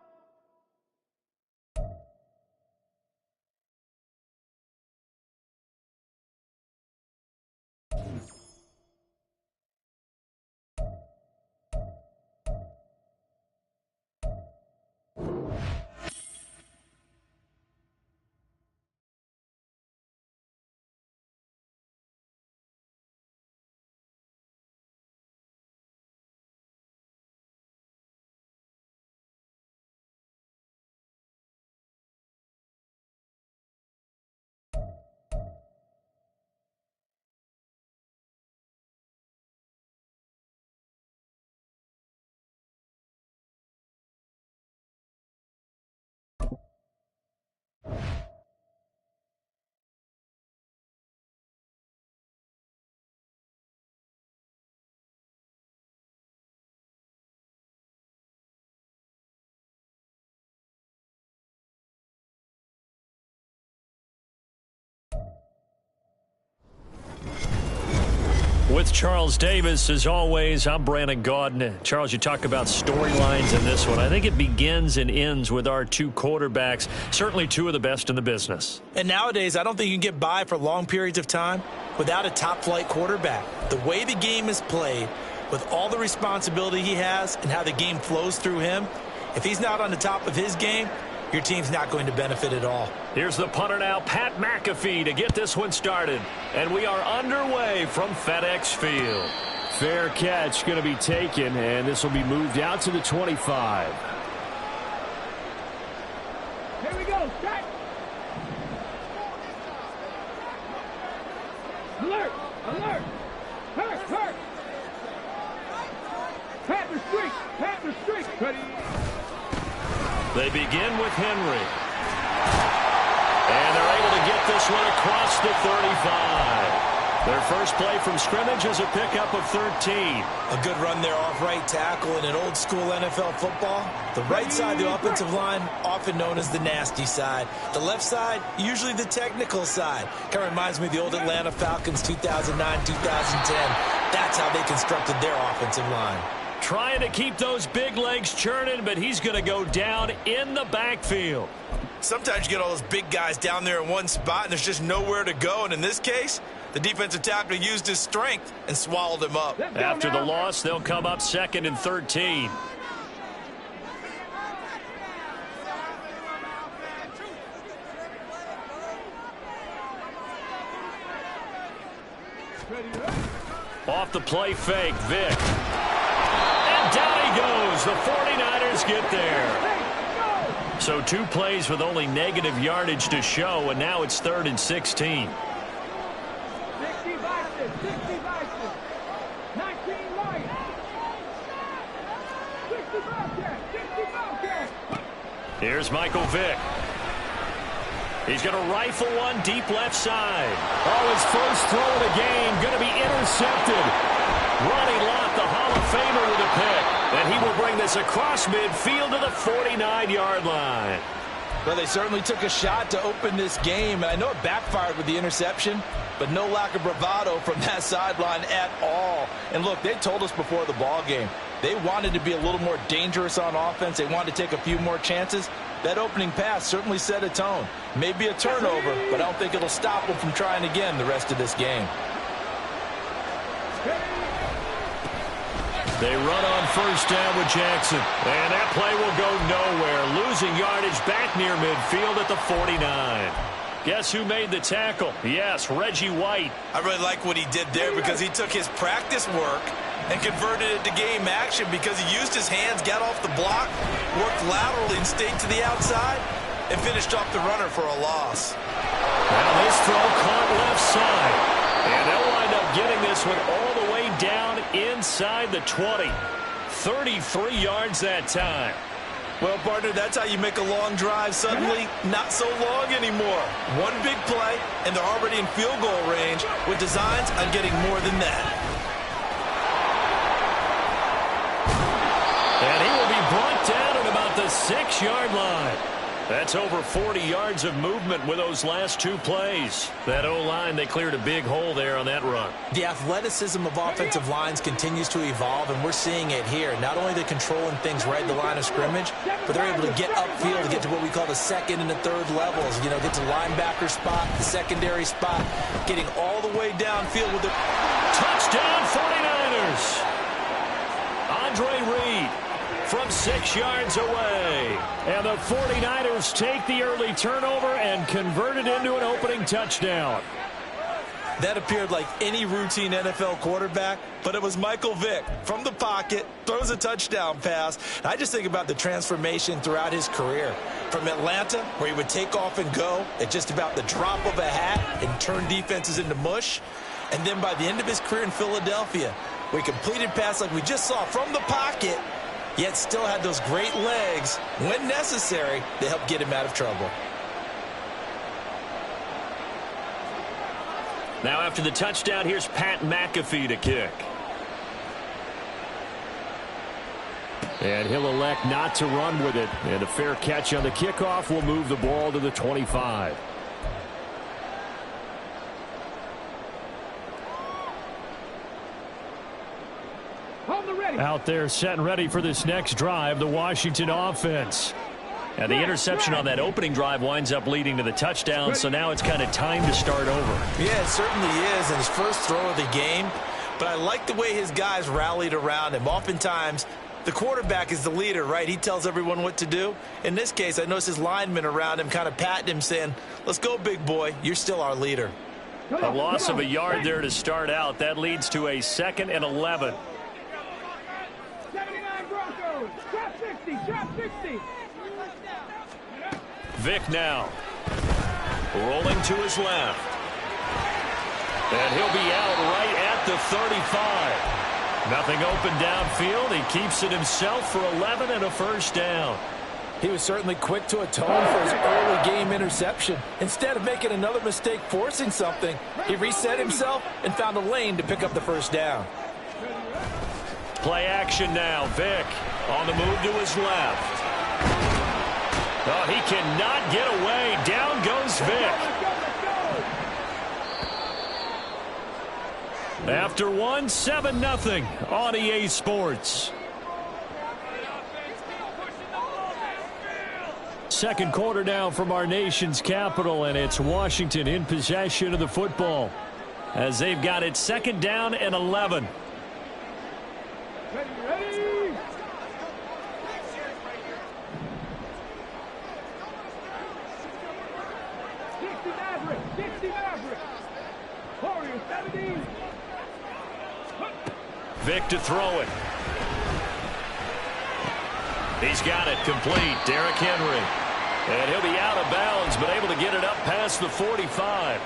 With Charles Davis, as always, I'm Brandon Gaudin. Charles, you talk about storylines in this one. I think it begins and ends with our two quarterbacks, certainly two of the best in the business. And nowadays, I don't think you can get by for long periods of time without a top-flight quarterback. The way the game is played, with all the responsibility he has and how the game flows through him, if he's not on the top of his game, your team's not going to benefit at all. Here's the punter now, Pat McAfee, to get this one started. And we are underway from FedEx Field. Fair catch going to be taken, and this will be moved out to the 25. Here we go. Set. Alert. Alert. Hurt. Hurt. Panther streak. Panther streak. Ready. They begin with Henry. And they're able to get this one across the 35. Their first play from scrimmage is a pickup of 13. A good run there off right tackle in an old-school NFL football. The right side, the offensive line, often known as the nasty side. The left side, usually the technical side. Kind of reminds me of the old Atlanta Falcons 2009, 2010. That's how they constructed their offensive line. Trying to keep those big legs churning, but he's going to go down in the backfield. Sometimes you get all those big guys down there in one spot, and there's just nowhere to go. And in this case, the defensive tackle used his strength and swallowed him up. After the loss, they'll come up 2nd and 13. Off the play fake, Vic. And down he goes. The 49ers get there. So 2 plays with only negative yardage to show, and now it's 3rd and 16. 60 Boston, 60 Boston, 19 Lions, 60 Bobcats, 60 Bobcats. Here's Michael Vick. He's going to rifle one deep left side. Oh, his first throw of the game going to be intercepted. Ronnie Lott, the Hall of Famer, with a pick. And he will bring this across midfield to the 49-yard line. Well, they certainly took a shot to open this game, and I know it backfired with the interception, but no lack of bravado from that sideline at all. And look, they told us before the ball game, they wanted to be a little more dangerous on offense. They wanted to take a few more chances. That opening pass certainly set a tone. Maybe a turnover, but I don't think it'll stop them from trying again the rest of this game. They run on first down with Jackson. And that play will go nowhere. Losing yardage back near midfield at the 49. Guess who made the tackle? Yes, Reggie White. I really like what he did there because he took his practice work and converted it to game action because he used his hands, got off the block, worked laterally and stayed to the outside, and finished off the runner for a loss. Now this throw caught left side. And they'll wind up getting this one all the way down inside the 20. 33 yards that time. Well, partner, that's how you make a long drive suddenly not so long anymore. One big play, and they're already in field goal range with designs on getting more than that. And he will be brought down at about the 6-yard line. That's over 40 yards of movement with those last 2 plays. That O-line, they cleared a big hole there on that run. The athleticism of offensive lines continues to evolve, and we're seeing it here. Not only are they controlling things right at the line of scrimmage, but they're able to get upfield to get to what we call the 2nd and the 3rd levels. You know, get to linebacker spot, the secondary spot, getting all the way downfield with the touchdown 49ers. Andre Reed from 6 yards away. And the 49ers take the early turnover and convert it into an opening touchdown. That appeared like any routine NFL quarterback, but it was Michael Vick from the pocket, throws a touchdown pass. And I just think about the transformation throughout his career. From Atlanta, where he would take off and go at just about the drop of a hat and turn defenses into mush. And then by the end of his career in Philadelphia, where he completed pass like we just saw from the pocket, yet still had those great legs, when necessary, to help get him out of trouble. Now after the touchdown, here's Pat McAfee to kick. And he'll elect not to run with it. And a fair catch on the kickoff will move the ball to the 25. Out there set and ready for this next drive, the Washington offense. And the interception on that opening drive winds up leading to the touchdown, so now it's kind of time to start over. Yeah, it certainly is, and his first throw of the game. But I like the way his guys rallied around him. Oftentimes, the quarterback is the leader, right? He tells everyone what to do. In this case, I noticed his linemen around him kind of patting him, saying, let's go, big boy. You're still our leader. A loss of a yard there to start out. That leads to a 2nd and 11. 79 Broncos. Trap 60. Trap 60. Vic now. Rolling to his left. And he'll be out right at the 35. Nothing open downfield. He keeps it himself for 11 and a first down. He was certainly quick to atone for his early game interception. Instead of making another mistake forcing something, he reset himself and found a lane to pick up the first down. Play action now. Vic on the move to his left. Oh, he cannot get away. Down goes Vic. After one, 7-0 on EA Sports. Second quarter now from our nation's capital, and it's Washington in possession of the football as they've got it 2nd down and 11. Ready. 60 Maverick. 60 Maverick. Warriors 17. Vic to throw it. He's got it complete. Derrick Henry. And he'll be out of bounds, but able to get it up past the 45.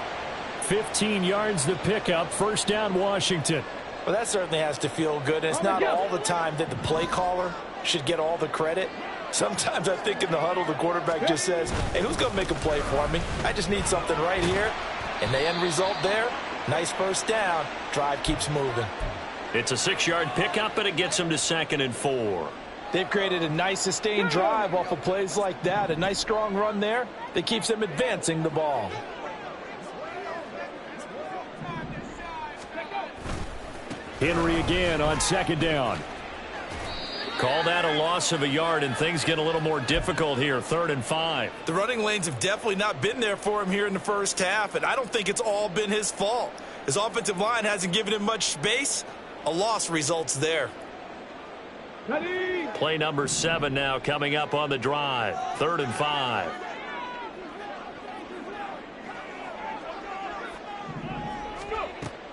15 yards the pickup. First down, Washington. Well, that certainly has to feel good. And it's not all the time that the play caller should get all the credit. Sometimes I think in the huddle, the quarterback just says, hey, who's going to make a play for me? I just need something right here. And the end result there, nice first down. Drive keeps moving. It's a 6-yard pickup, and it gets him to 2nd and 4. They've created a nice sustained drive off of plays like that. A nice strong run there that keeps them advancing the ball. Henry again on 2nd down. Call that a loss of a yard, and things get a little more difficult here. 3rd and 5. The running lanes have definitely not been there for him here in the first half, and I don't think it's all been his fault. His offensive line hasn't given him much space. A loss results there. Ready. Play number 7 now coming up on the drive. 3rd and 5.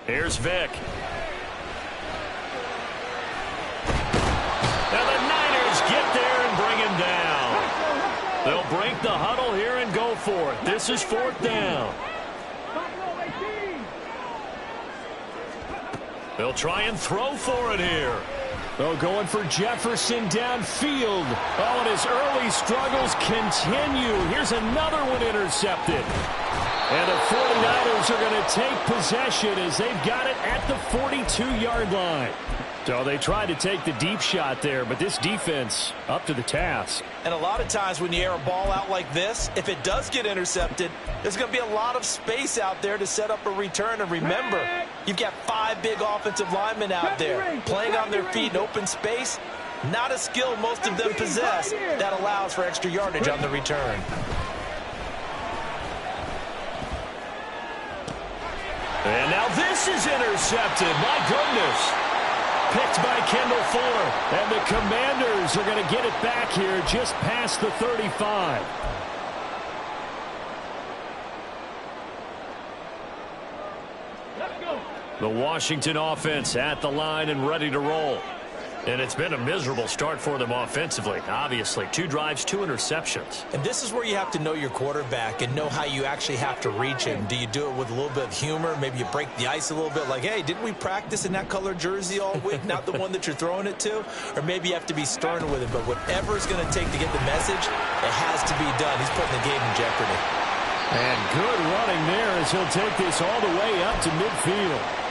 Here's Vic. And the Niners get there and bring him down. They'll break the huddle here and go for it. This is 4th down. They'll try and throw for it here. Oh, going for Jefferson downfield. Oh, and his early struggles continue. Here's another one intercepted. And the 49ers are going to take possession as they've got it at the 42-yard line. So they tried to take the deep shot there, but this defense up to the task. And a lot of times when you air a ball out like this, if it does get intercepted, there's going to be a lot of space out there to set up a return. And remember, you've got 5 big offensive linemen out there playing on their feet in open space. Not a skill most of them possess that allows for extra yardage on the return. And now this is intercepted. My goodness. Picked by Kendall Fuller. And the Commanders are going to get it back here just past the 35. Let's go. The Washington offense at the line and ready to roll. And it's been a miserable start for them offensively. Obviously, 2 drives, 2 interceptions. And this is where you have to know your quarterback and know how you actually have to reach him. Do you do it with a little bit of humor? Maybe you break the ice a little bit like, hey, didn't we practice in that color jersey all week, not the one that you're throwing it to? Or maybe you have to be stern with him. But whatever it's going to take to get the message, it has to be done. He's putting the game in jeopardy. And good running there as he'll take this all the way up to midfield.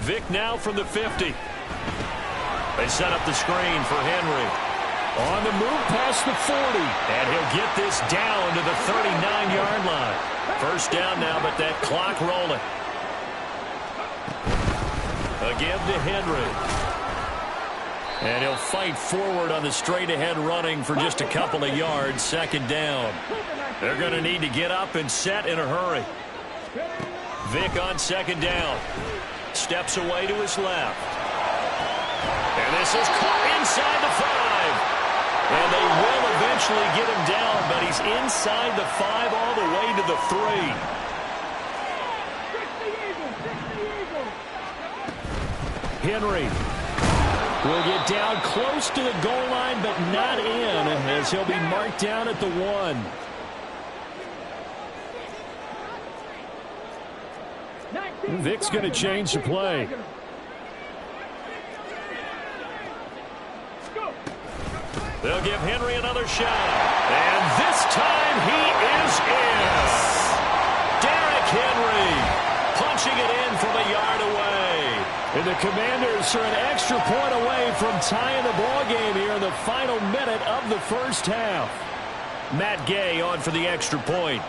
Vic now from the 50. They set up the screen for Henry. On the move past the 40. And he'll get this down to the 39-yard line. First down now, but that clock rolling. Again to Henry. And he'll fight forward on the straight-ahead running for just a couple of yards. Second down. They're going to need to get up and set in a hurry. Vick on second down. Steps away to his left. And this is caught inside the 5. And they will eventually get him down, but he's inside the 5 all the way to the 3. Henry will get down close to the goal line, but not in, as he'll be marked down at the 1. Vick's going to change the play. They'll give Henry another shot. And this time he is in. Derrick Henry punching it in from a yard away. And the Commanders are an extra point away from tying the ball game here in the final minute of the first half. Matt Gay on for the extra point.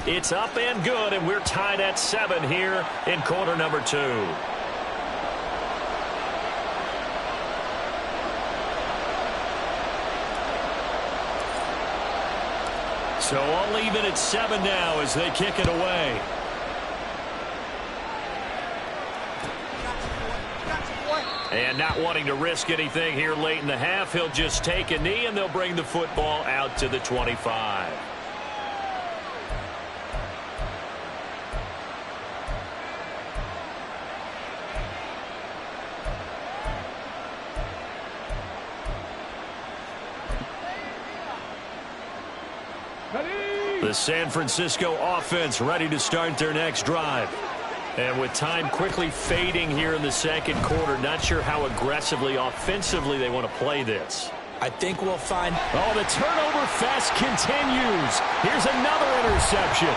It's up and good, and we're tied at 7 here in quarter number 2. So all even at 7 now as they kick it away. And not wanting to risk anything here late in the half, he'll just take a knee, and they'll bring the football out to the 25. The San Francisco offense ready to start their next drive. And with time quickly fading here in the second quarter, not sure how aggressively, offensively they want to play this. I think we'll find... Oh, the turnover fest continues. Here's another interception.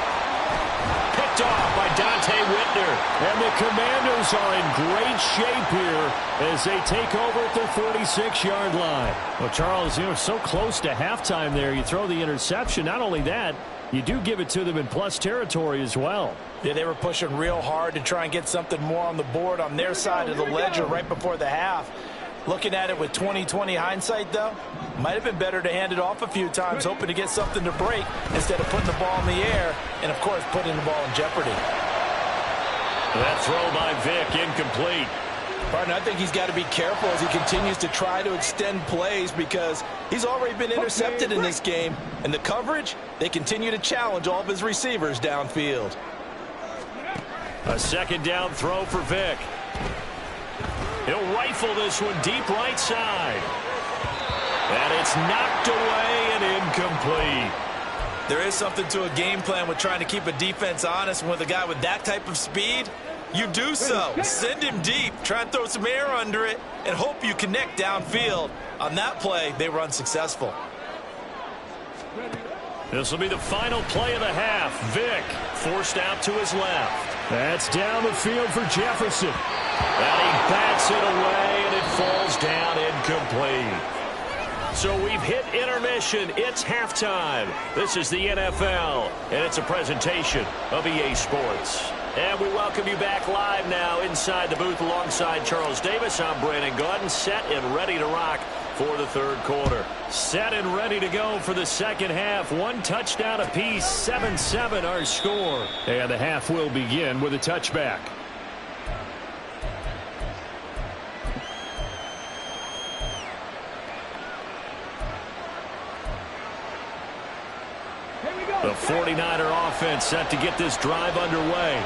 Picked off by Dante Whitner. And the Commanders are in great shape here as they take over at their 46-yard line. Well, Charles, so close to halftime there. You throw the interception. Not only that, you do give it to them in plus territory as well. Yeah, they were pushing real hard to try and get something more on the board on their side of the ledger right before the half. Looking at it with 20/20 hindsight, though, might have been better to hand it off a few times, hoping to get something to break instead of putting the ball in the air and, of course, putting the ball in jeopardy. That throw by Vick incomplete. Partner, I think he's got to be careful as he continues to try to extend plays because he's already been intercepted in this game. And the coverage, they continue to challenge all of his receivers downfield. A second down throw for Vick. He'll rifle this one deep right side. And it's knocked away and incomplete. There is something to a game plan with trying to keep a defense honest. And with a guy with that type of speed, you do so. Send him deep, try and throw some air under it, and hope you connect downfield. On that play, they were unsuccessful. This will be the final play of the half. Vick forced out to his left. That's down the field for Jefferson. And he bats it away, and it falls down incomplete. So we've hit intermission. It's halftime. This is the NFL, and it's a presentation of EA Sports. And we welcome you back live now inside the booth alongside Charles Davis. I'm Brandon Gaudin, set and ready to rock for the third quarter. Set and ready to go for the second half. One touchdown apiece, 7-7 our score. And the half will begin with a touchback. The 49er offense set to get this drive underway.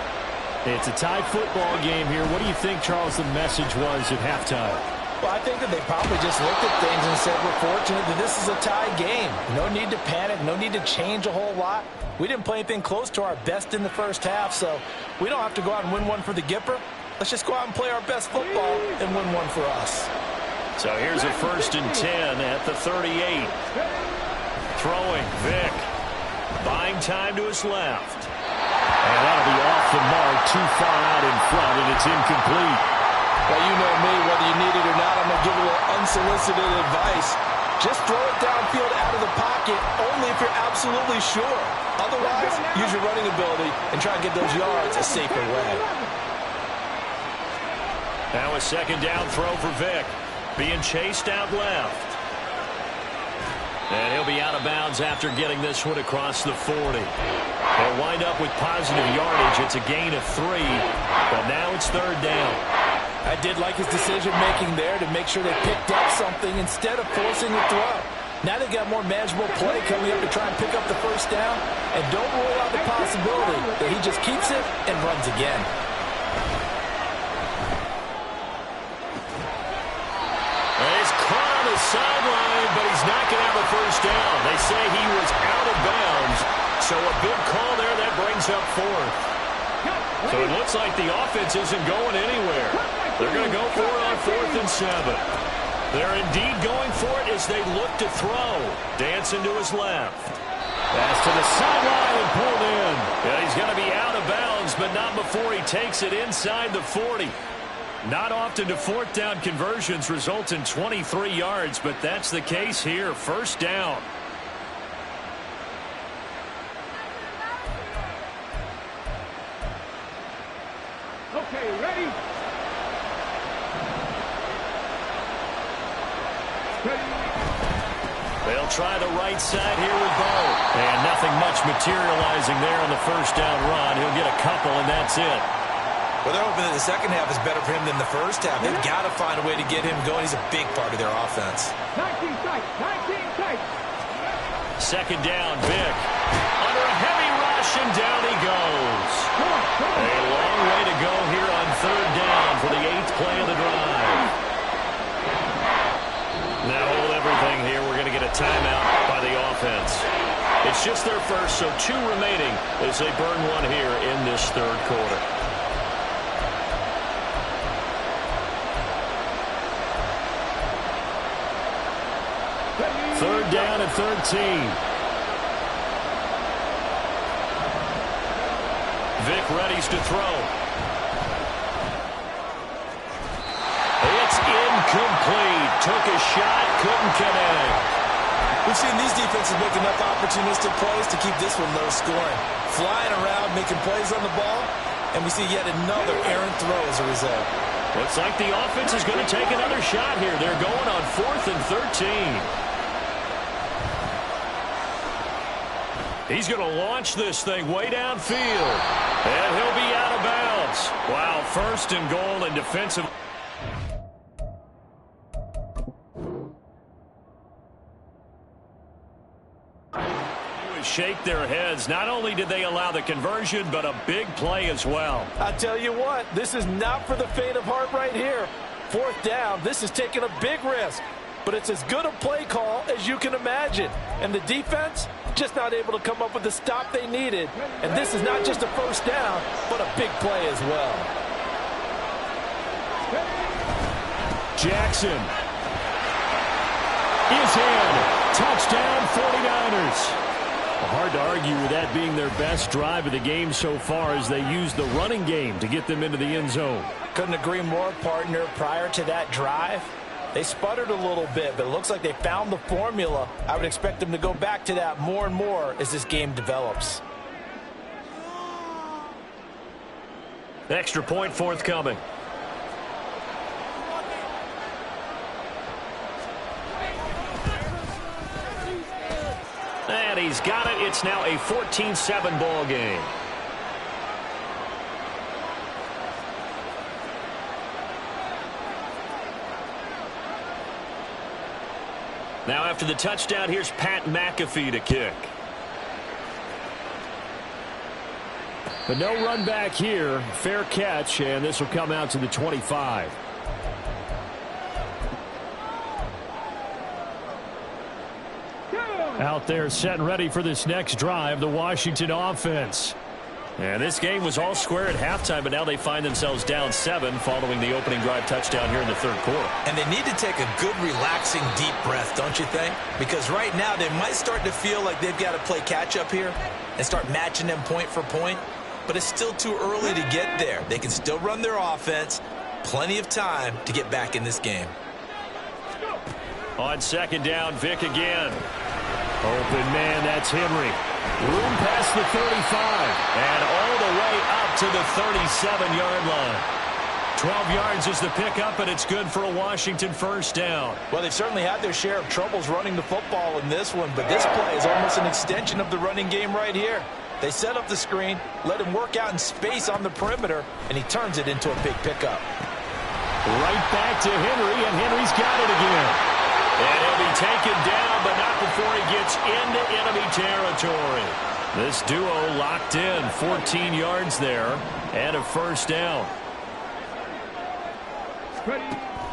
It's a tie football game here. What do you think, Charles, the message was at halftime? Well, I think that they probably just looked at things and said, we're fortunate that this is a tie game. No need to panic, no need to change a whole lot. We didn't play anything close to our best in the first half, so we don't have to go out and win one for the Gipper. Let's just go out and play our best football and win one for us. So here's a 1st and 10 at the 38. Throwing, Vick. Buying time to his left. And that'll be off the mark, too far out in front, and it's incomplete. Well, you know me, whether you need it or not, I'm going to give a little unsolicited advice. Just throw it downfield out of the pocket, only if you're absolutely sure. Otherwise, use your running ability and try and get those yards a safer way. Now a second down throw for Vic. Being chased out left. And he'll be out of bounds after getting this one across the 40. They'll wind up with positive yardage. It's a gain of 3, but now it's third down. I did like his decision-making there to make sure they picked up something instead of forcing a throw. Now they've got more manageable play coming up to try and pick up the first down. And don't rule out the possibility that he just keeps it and runs again. He's caught on the sideline, but he's not going to have a first down. They say he was out of bounds, so a big call there that brings up 4th. So it looks like the offense isn't going anywhere. They're going to go for it on 4th and 7. They're indeed going for it as they look to throw. Dancing to his left. Pass to the sideline and pulled in. Yeah, he's going to be out of bounds, but not before he takes it inside the 40. Not often do 4th down conversions result in 23 yards, but that's the case here. First down. Okay, ready? They'll try the right side here with Bo. And nothing much materializing there on the first down run. He'll get a couple, and that's it. Well, they're hoping that the second half is better for him than the first half. They've got to find a way to get him going. He's a big part of their offense. 19 tight, 19 tight. Second down, Vic. Under a heavy rush, and down he goes. A long way to go here on third down for the 8th play of the drive. Now hold everything here. We're going to get a timeout by the offense. It's just their first, so 2 remaining as they burn one here in this third quarter. Third down at 13. Vic readies to throw. It's incomplete. Took a shot, couldn't connect. We've seen these defenses make enough opportunistic plays to keep this one low scoring. Flying around, making plays on the ball, and we see yet another errant throw as a result. Looks like the offense is going to take another shot here. They're going on 4th and 13. He's going to launch this thing way downfield. And he'll be out of bounds. Wow, first and goal and defensive. Shake their heads. Not only did they allow the conversion, but a big play as well. I tell you what, this is not for the faint of heart right here. 4th down, this is taking a big risk. But it's as good a play call as you can imagine. And the defense just not able to come up with the stop they needed. And this is not just a first down, but a big play as well. Jackson is in. Touchdown 49ers. Hard to argue with that being their best drive of the game so far as they use the running game to get them into the end zone. Couldn't agree more, partner. Prior to that drive, they sputtered a little bit, but it looks like they found the formula. I would expect them to go back to that more and more as this game develops. Extra point forthcoming. And he's got it. It's now a 14-7 ball game. Now after the touchdown, here's Pat McAfee to kick. But no run back here. Fair catch, and this will come out to the 25. Out there set and ready for this next drive, the Washington offense. And this game was all square at halftime, but now they find themselves down 7 following the opening drive touchdown here in the third quarter. And they need to take a good, relaxing, deep breath, don't you think? Because right now they might start to feel like they've got to play catch-up here and start matching them point for point. but it's still too early to get there. They can still run their offense. Plenty of time to get back in this game. On second down, Vic again. Open man, that's Henry. Room past the 35 and all the way up to the 37-yard line. 12 yards is the pickup, and it's good for a Washington first down. Well, they've certainly had their share of troubles running the football in this one, but this play is almost an extension of the running game right here. They set up the screen, let him work out in space on the perimeter, and he turns it into a big pickup. Right back to Henry, and Henry's got it again. And he'll be taken down, but not before he gets into enemy territory. This duo locked in, 14 yards there, and a first down.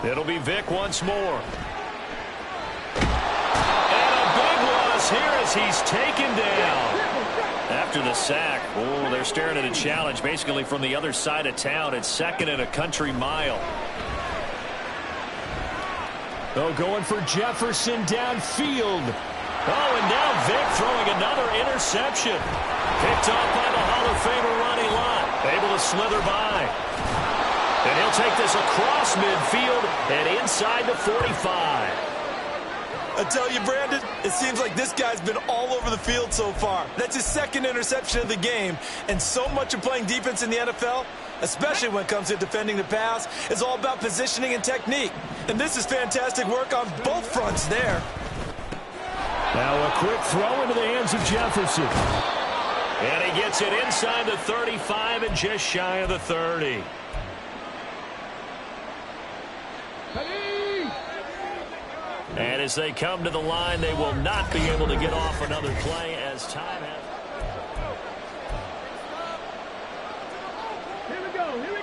It'll be Vic once more. And a big loss here as he's taken down. After the sack, oh, they're staring at a challenge basically from the other side of town. It's second and a country mile. Oh, going for Jefferson downfield. Oh, and now Vic throwing another interception. Picked off by the Hall of Famer Ronnie Lott. Able to slither by. And he'll take this across midfield and inside the 45. I tell you, Brandon, it seems like this guy's been all over the field so far. That's his second interception of the game. And so much of playing defense in the NFL, especially when it comes to defending the pass, is all about positioning and technique. And this is fantastic work on both fronts there. Now a quick throw into the hands of Jefferson. And he gets it inside the 35 and just shy of the 30. And as they come to the line, they will not be able to get off another play as time has.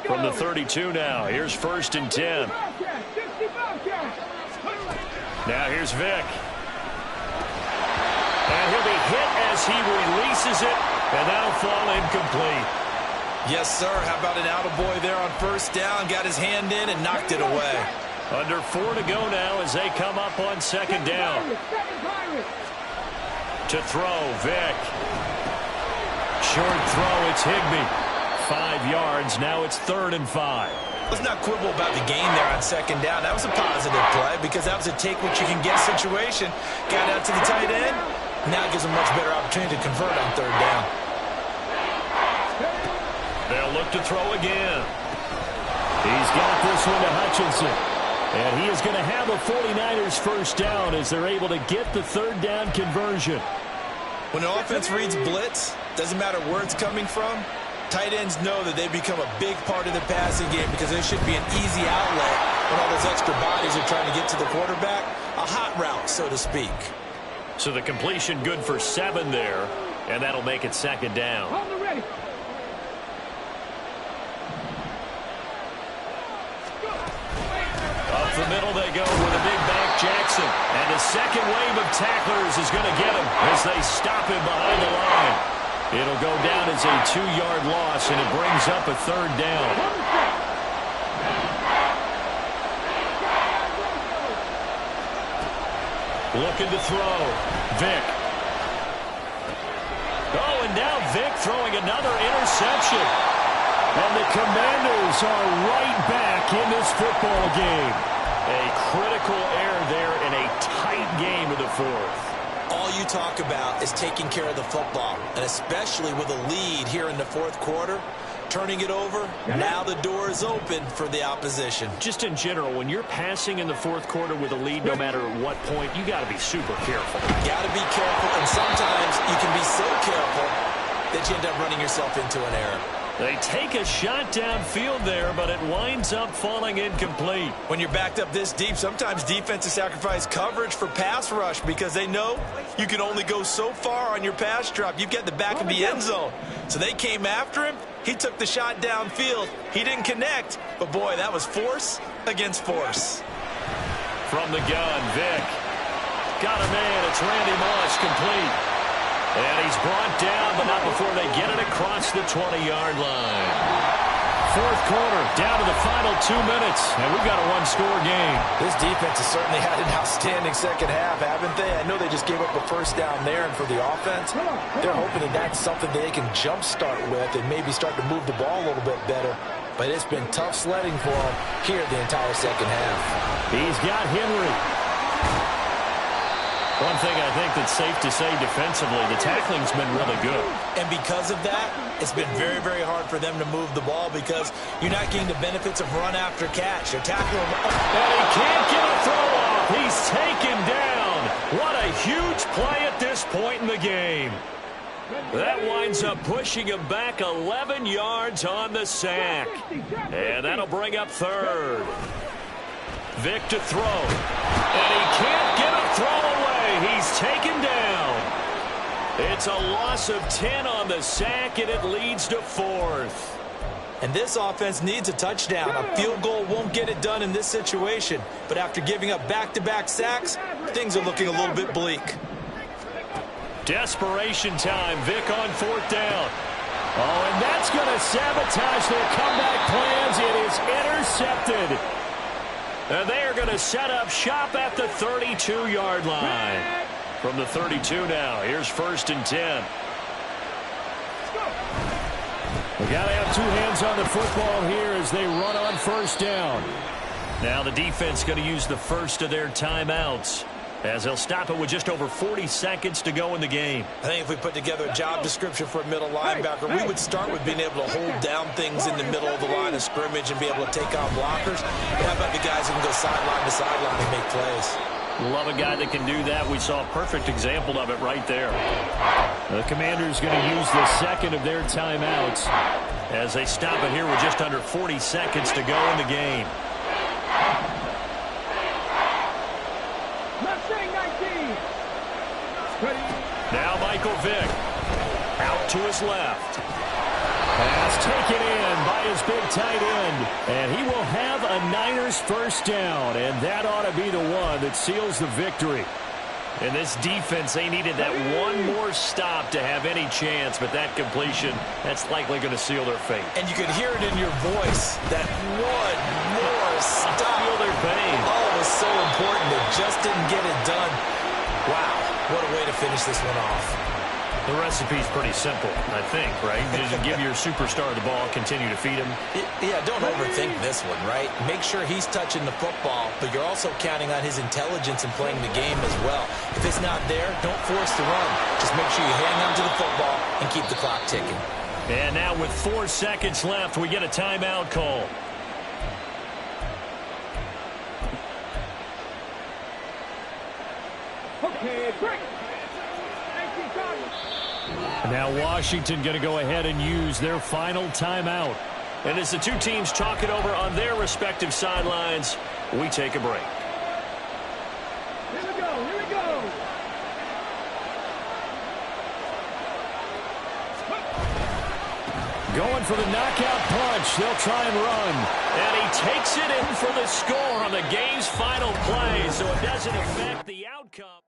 From the 32 now, here's first and 10. Now here's Vic. And he'll be hit as he releases it, and that'll fall incomplete. Yes, sir. How about an attaboy there on first down? Got his hand in and knocked it away. Under 4 to go now as they come up on second down. To throw, Vic. Short throw, it's Higbee. 5 yards, now it's 3rd and 5. Let's not quibble about the gain there on second down. That was a positive play because that was a take-what-you-can-get situation. Got out to the tight end. Now it gives him a much better opportunity to convert on third down. They'll look to throw again. He's got this one to Hutchinson. And he is going to have a 49ers first down as they're able to get the third down conversion. When the offense reads blitz, doesn't matter where it's coming from, tight ends know that they become a big part of the passing game because there should be an easy outlet when all those extra bodies are trying to get to the quarterback. A hot route, so to speak. So the completion good for 7 there, and that'll make it second down. Up the middle they go with a big back Jackson. And the second wave of tacklers is going to get him as they stop him behind the line. It'll go down as a 2-yard loss, and it brings up a third down. Looking to throw. Vic. Oh, and now Vic throwing another interception. And the Commanders are right back in this football game. A critical error there in a tight game of the fourth. All you talk about is taking care of the football, and especially with a lead here in the fourth quarter, turning it over, now the door is open for the opposition. Just in general, when you're passing in the fourth quarter with a lead, no matter what point, you got to be super careful. Got to be careful, and sometimes you can be so careful that you end up running yourself into an error. They take a shot downfield there, but it winds up falling incomplete. When you're backed up this deep, sometimes defenses sacrifice coverage for pass rush because they know you can only go so far on your pass drop. You get the back of the end zone. So they came after him. He took the shot downfield. He didn't connect, but boy, that was force against force. From the gun, Vic. Got a man. It's Randy Moss, complete. And he's brought down, but not before they get it across the 20-yard line. fourth quarter, down to the final 2 minutes, and we've got a one-score game. This defense has certainly had an outstanding second half, haven't they? I know they just gave up a first down there, and for the offense, they're hoping that that's something they can jumpstart with and maybe start to move the ball a little bit better. But it's been tough sledding for them here the entire second half. He's got Henry. One thing I think that's safe to say defensively, the tackling's been really good. And because of that, it's been very, very hard for them to move the ball because you're not getting the benefits of run after catch. They're tackling him. And he can't get a throw off. He's taken down. What a huge play at this point in the game. That winds up pushing him back 11 yards on the sack. And that'll bring up third. Vic to throw. And he can't get a throw away. He's taken down. It's a loss of 10 on the sack, and it leads to fourth. And this offense needs a touchdown. A field goal won't get it done in this situation. But after giving up back-to-back sacks, things are looking a little bit bleak. Desperation time. Vic on fourth down. Oh, and that's going to sabotage their comeback plans. It is intercepted. And they are going to set up shop at the 32-yard line. From the 32 now, here's 1st and 10. We got to have two hands on the football here as they run on first down. Now the defense going to use the first of their timeouts as they'll stop it with just over 40 seconds to go in the game. I think if we put together a job description for a middle linebacker, we would start with being able to hold down things in the middle of the line of scrimmage and be able to take out blockers. But how about the guys who can go sideline to sideline and make plays? Love a guy that can do that. We saw a perfect example of it right there. The Commanders going to use the second of their timeouts as they stop it here with just under 40 seconds to go in the game. Now Michael Vick out to his left. Pass taken in by his big tight end. And he will have a Niners first down. And that ought to be the one that seals the victory. And this defense, they needed that one more stop to have any chance. But that completion, that's likely going to seal their fate. And you could hear it in your voice, that one more stop. Feel their pain. Oh, it was so important. They just didn't get it done. Wow, what a way to finish this one off. The recipe's pretty simple, I think, right? Just give your superstar the ball, continue to feed him. Yeah, don't overthink this one, right? Make sure he's touching the football, but you're also counting on his intelligence in playing the game as well. If it's not there, don't force the run. Just make sure you hang on to the football and keep the clock ticking. And now with 4 seconds left, we get a timeout call. Okay, break. Now Washington going to go ahead and use their final timeout. And as the two teams talk it over on their respective sidelines, we take a break. Here we go, here we go. Going for the knockout punch. They'll try and run. And he takes it in for the score on the game's final play, so it doesn't affect the outcome.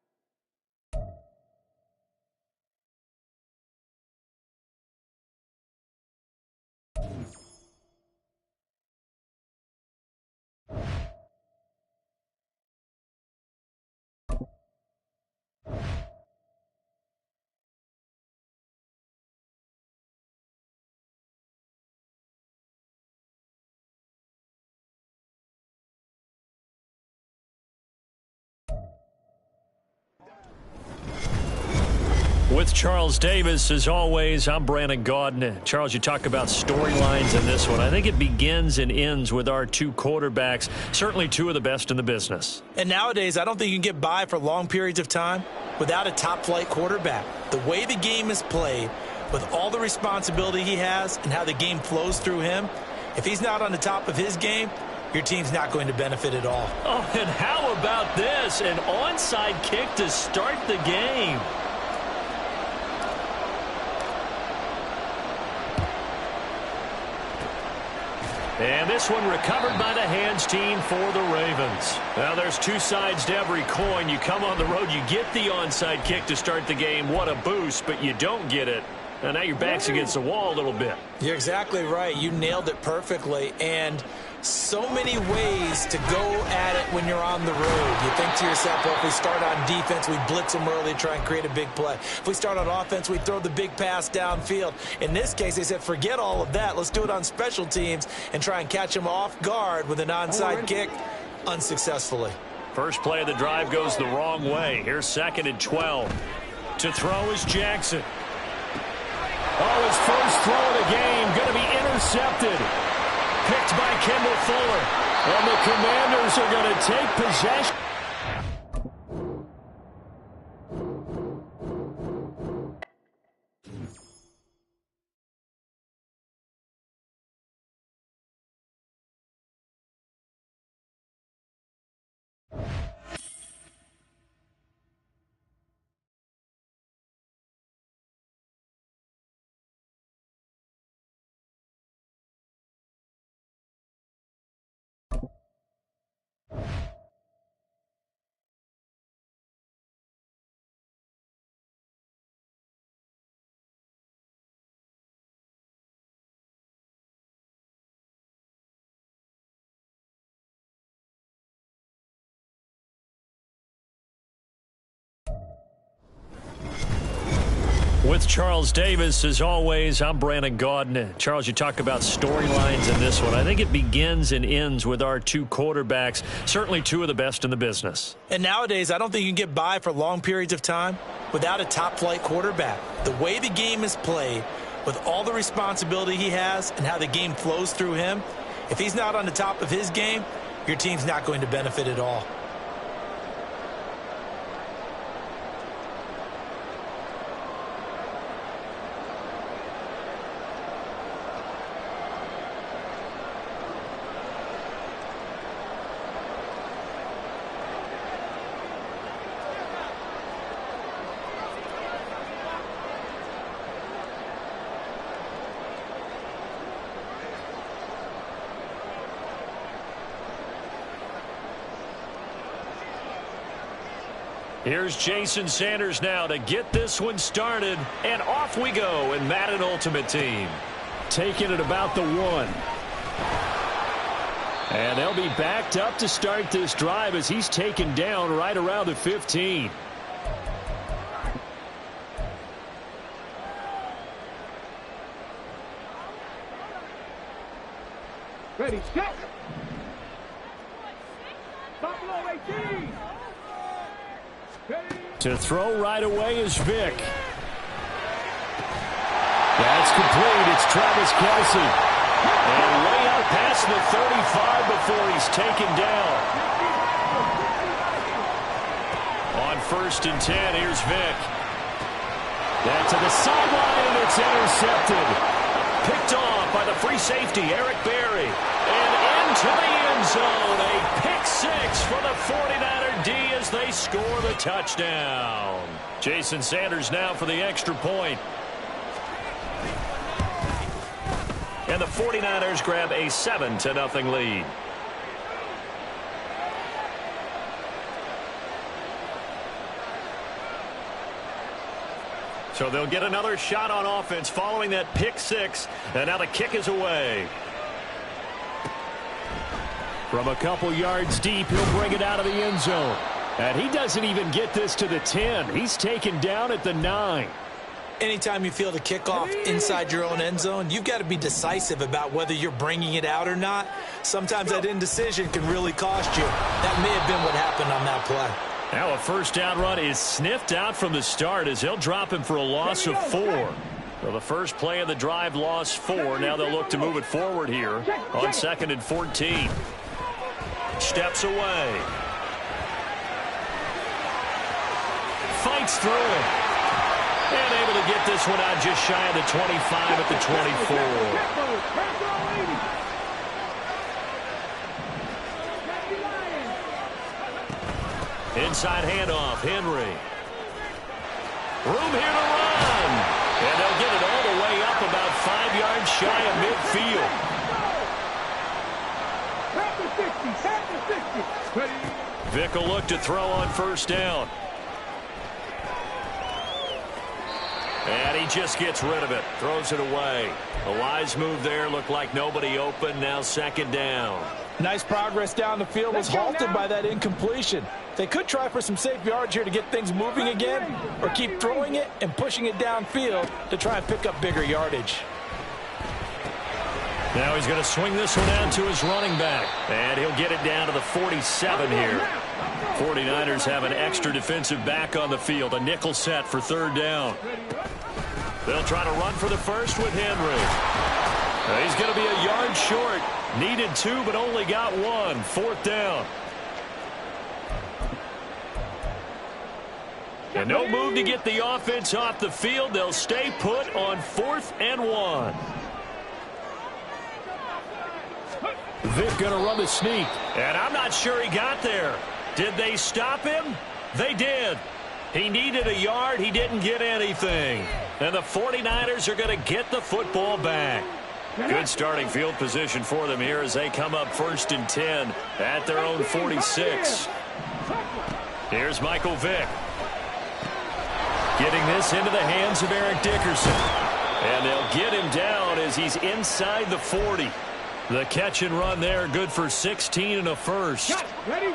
With Charles Davis, as always, I'm Brandon Gaudin. Charles, you talk about storylines in this one. I think it begins and ends with our two quarterbacks, certainly two of the best in the business. And nowadays, I don't think you can get by for long periods of time without a top-flight quarterback. The way the game is played, with all the responsibility he has and how the game flows through him, if he's not on the top of his game, your team's not going to benefit at all. Oh, and how about this? An onside kick to start the game. And this one recovered by the hands team for the Ravens. Now there's two sides to every coin. You come on the road, you get the onside kick to start the game. What a boost, but you don't get it And now your back's against the wall a little bit. You're exactly right. You nailed it perfectly. And so many ways to go at it when you're on the road. You think to yourself, well, if we start on defense, we blitz them early, try and create a big play. If we start on offense, we throw the big pass downfield. In this case, they said, forget all of that. Let's do it on special teams and try and catch them off guard with an onside kick unsuccessfully. First play of the drive goes the wrong way. Here's 2nd and 12. To throw is Jackson. Oh, his first throw of the game going to be intercepted. Picked by Kendall Fuller. And the Commanders are going to take possession. With Charles Davis, as always, I'm Brandon Gaudin. Charles, you talk about storylines in this one. I think it begins and ends with our two quarterbacks, certainly two of the best in the business. And nowadays, I don't think you can get by for long periods of time without a top-flight quarterback. The way the game is played, with all the responsibility he has and how the game flows through him, if he's not on the top of his game, your team's not going to benefit at all. Here's Jason Sanders now to get this one started. And off we go in Madden Ultimate Team. Taking it about the 1. And they'll be backed up to start this drive as he's taken down right around the 15. Ready, set. Buffalo 18. To throw right away is Vick. That's complete. It's Travis Kelce. And way out past the 35 before he's taken down. On 1st and 10, here's Vick. That to the sideline, and it's intercepted. Picked off by the free safety, Eric Berry. And into the end zone. A pick 6 for the 49er D as they score the touchdown. Jason Sanders now for the extra point. And the 49ers grab a 7-0 lead. So they'll get another shot on offense following that pick 6. And now the kick is away. From a couple yards deep, he'll bring it out of the end zone. And he doesn't even get this to the 10. He's taken down at the 9. Anytime you feel the kickoff inside your own end zone, you've got to be decisive about whether you're bringing it out or not. Sometimes that indecision can really cost you. That may have been what happened on that play. Now a first down run is sniffed out from the start as they'll drop him for a loss of 4. So the first play of the drive, lost 4. Now they'll look to move it forward here on 2nd and 14. Steps away. Fights through it. And able to get this one out just shy of the 25 at the 24. Inside handoff, Henry. Room here to run. And they'll get it all the way up about 5 yards shy of midfield. Vick will look to throw on first down. And he just gets rid of it, throws it away. A wise move there, looked like nobody open, now second down. Nice progress down the field, was halted by that incompletion. They could try for some safe yards here to get things moving again, or keep throwing it and pushing it downfield to try and pick up bigger yardage. Now he's going to swing this one out to his running back, and he'll get it down to the 47 here. 49ers have an extra defensive back on the field, a nickel set for third down. They'll try to run for the first with Henry. He's going to be a yard short. Needed 2, but only got 1. Fourth down. And no move to get the offense off the field. They'll stay put on 4th and 1. Vic going to run the sneak. And I'm not sure he got there. Did they stop him? They did. He needed a yard. He didn't get anything. And the 49ers are going to get the football back. Good starting field position for them here as they come up 1st and 10 at their own 46. Here's Michael Vick. Getting this into the hands of Eric Dickerson. And they'll get him down as he's inside the 40. The catch and run there, good for 16 and a first. Ready?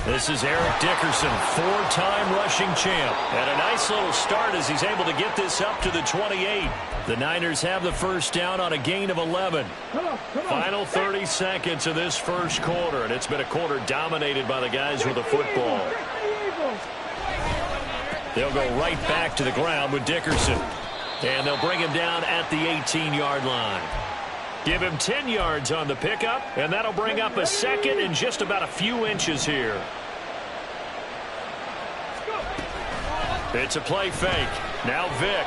This is Eric Dickerson, 4-time rushing champ. And a nice little start as he's able to get this up to the 28. The Niners have the first down on a gain of 11. Final 30 seconds of this first quarter, and it's been a quarter dominated by the guys with the football. They'll go right back to the ground with Dickerson. And they'll bring him down at the 18-yard line. Give him 10 yards on the pickup, and that'll bring up a second and just about a few inches here. It's a play fake. Now Vick.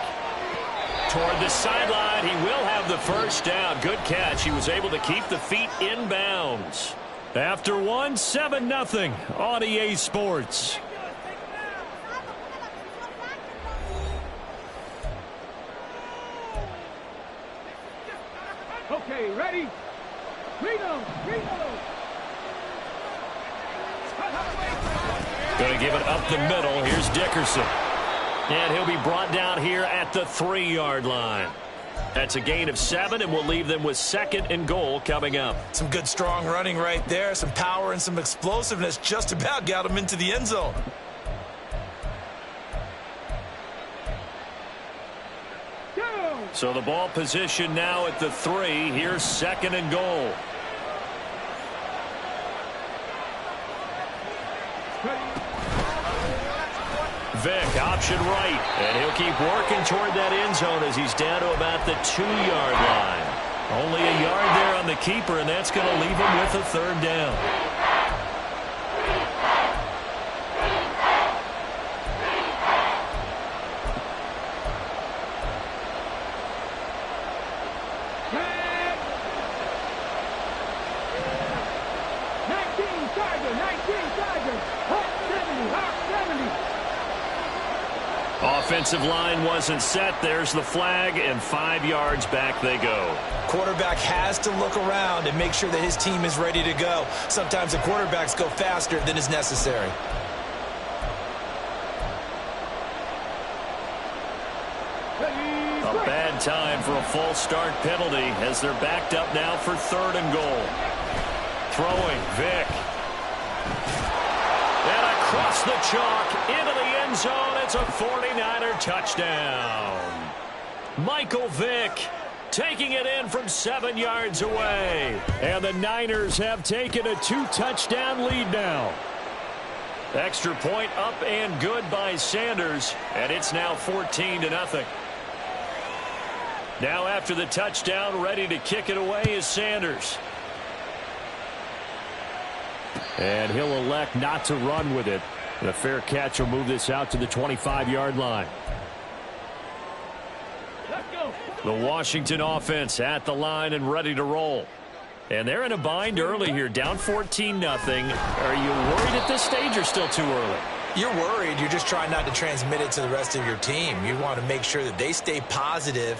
Toward the sideline, he will have the first down. Good catch. He was able to keep the feet in bounds. After one, 7-0 on EA Sports. Okay, ready? Reload, reload. Going to give it up the middle. Here's Dickerson. And he'll be brought down here at the 3-yard line. That's a gain of 7, and we'll leave them with 2nd and goal coming up. Some good strong running right there. Some power and some explosiveness just about got him into the end zone. So the ball position now at the 3. Here's 2nd and goal. Vick, option right, and he'll keep working toward that end zone as he's down to about the 2-yard line. Only a yard there on the keeper, and that's going to leave him with a 3rd down. Offensive line wasn't set. There's the flag, and 5 yards back they go. Quarterback has to look around and make sure that his team is ready to go. Sometimes the quarterbacks go faster than is necessary. A bad time for a false start penalty as they're backed up now for 3rd and goal. Throwing, Vick. And across the chalk into the end zone. It's a 49er touchdown. Michael Vick taking it in from 7 yards away. And the Niners have taken a 2-touchdown lead now. Extra point up and good by Sanders. And it's now 14-0. Now after the touchdown, ready to kick it away is Sanders. And he'll elect not to run with it. And a fair catch will move this out to the 25-yard line. The Washington offense at the line and ready to roll. And they're in a bind early here, down 14-0. Are you worried at this stage or still too early? You're worried. You're just trying not to transmit it to the rest of your team. You want to make sure that they stay positive.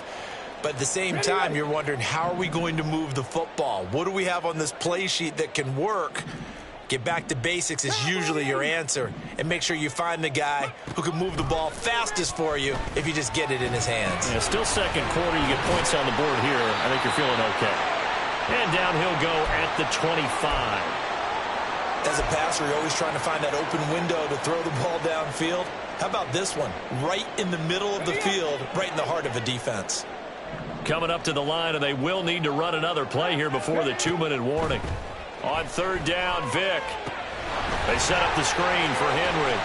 But at the same time, you're wondering, how are we going to move the football? What do we have on this play sheet that can work? Get back to basics is usually your answer. And make sure you find the guy who can move the ball fastest for you if you just get it in his hands. Yeah, still second quarter. You get points on the board here. I think you're feeling okay. And down he'll go at the 25. As a passer, you're always trying to find that open window to throw the ball downfield. How about this one? Right in the middle of the field, right in the heart of a defense. Coming up to the line, and they will need to run another play here before the 2-minute warning. On third down, Vick. They set up the screen for Henry.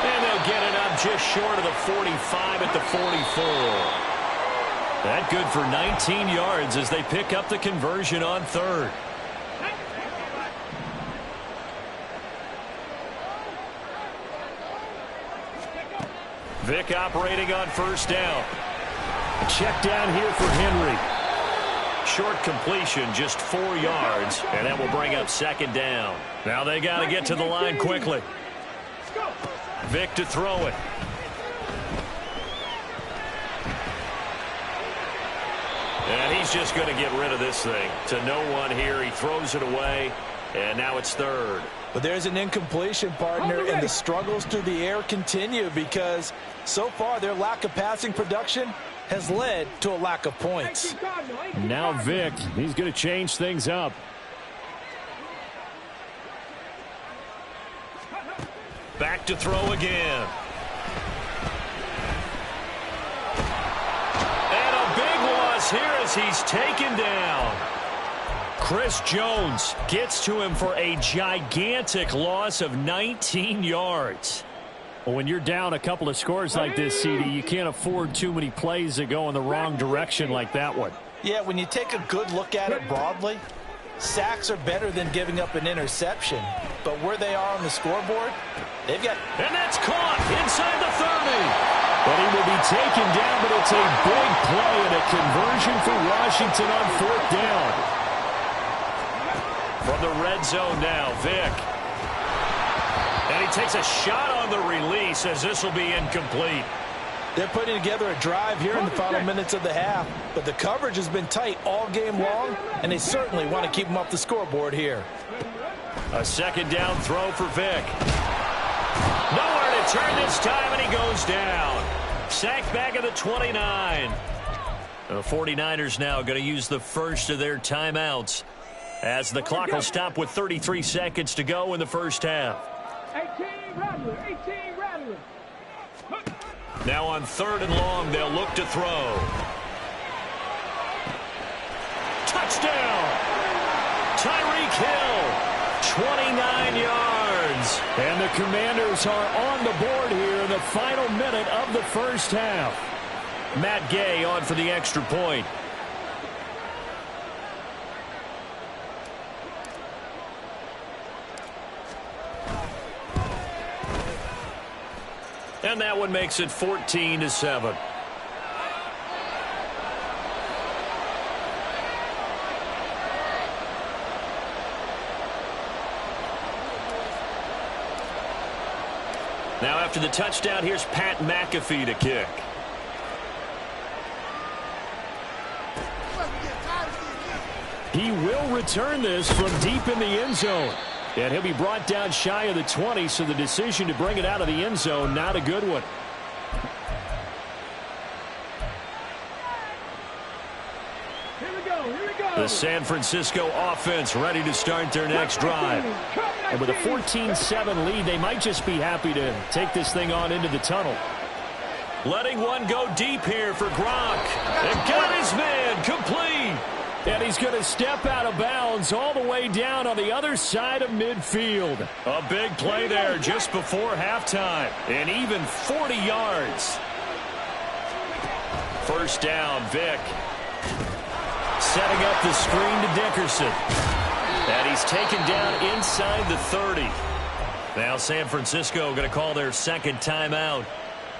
And they'll get it up just short of the 45 at the 44. That good for 19 yards as they pick up the conversion on third. Vick operating on first down. A check down here for Henry. Short completion, just 4 yards, and that will bring up second down. Now they got to get to the line quickly. Vick to throw it. And he's just going to get rid of this thing. To no one here. He throws it away, and now it's third. But there's an incompletion, partner, and the struggles through the air continue because so far their lack of passing production has led to a lack of points. Now Vick, he's going to change things up. Back to throw again. And a big loss here as he's taken down. Chris Jones gets to him for a gigantic loss of 19 yards. Well, when you're down a couple of scores like this, CD, you can't afford too many plays that go in the wrong direction like that one. Yeah, when you take a good look at it broadly, sacks are better than giving up an interception. But where they are on the scoreboard, they've got... And that's caught inside the 30. But he will be taken down, but it's a big play and a conversion for Washington on fourth down. From the red zone now, Vick. And he takes a shot on the release as this will be incomplete. They're putting together a drive here in the final minutes of the half, but the coverage has been tight all game long, and they certainly want to keep them off the scoreboard here. A second down throw for Vick. Nowhere to turn this time, and he goes down. Sacked back at the 29. The 49ers now going to use the first of their timeouts as the clock will stop with 33 seconds to go in the first half. 18 Rattler. Now on third and long, they'll look to throw. Touchdown! Tyreek Hill, 29 yards. And the Commanders are on the board here in the final minute of the first half. Matt Gay on for the extra point. And that one makes it 14-7. Now after the touchdown, here's Pat McAfee to kick. He will return this from deep in the end zone. And he'll be brought down shy of the 20, so the decision to bring it out of the end zone, not a good one. Here we go. The San Francisco offense ready to start their next drive. And with a 14-7 lead, they might just be happy to take this thing on into the tunnel. Letting one go deep here for Gronk. And got his man complete. And he's going to step out of bounds all the way down on the other side of midfield. A big play there just before halftime. And even 40 yards. First down, Vick. Setting up the screen to Dickerson. And he's taken down inside the 30. Now San Francisco going to call their second timeout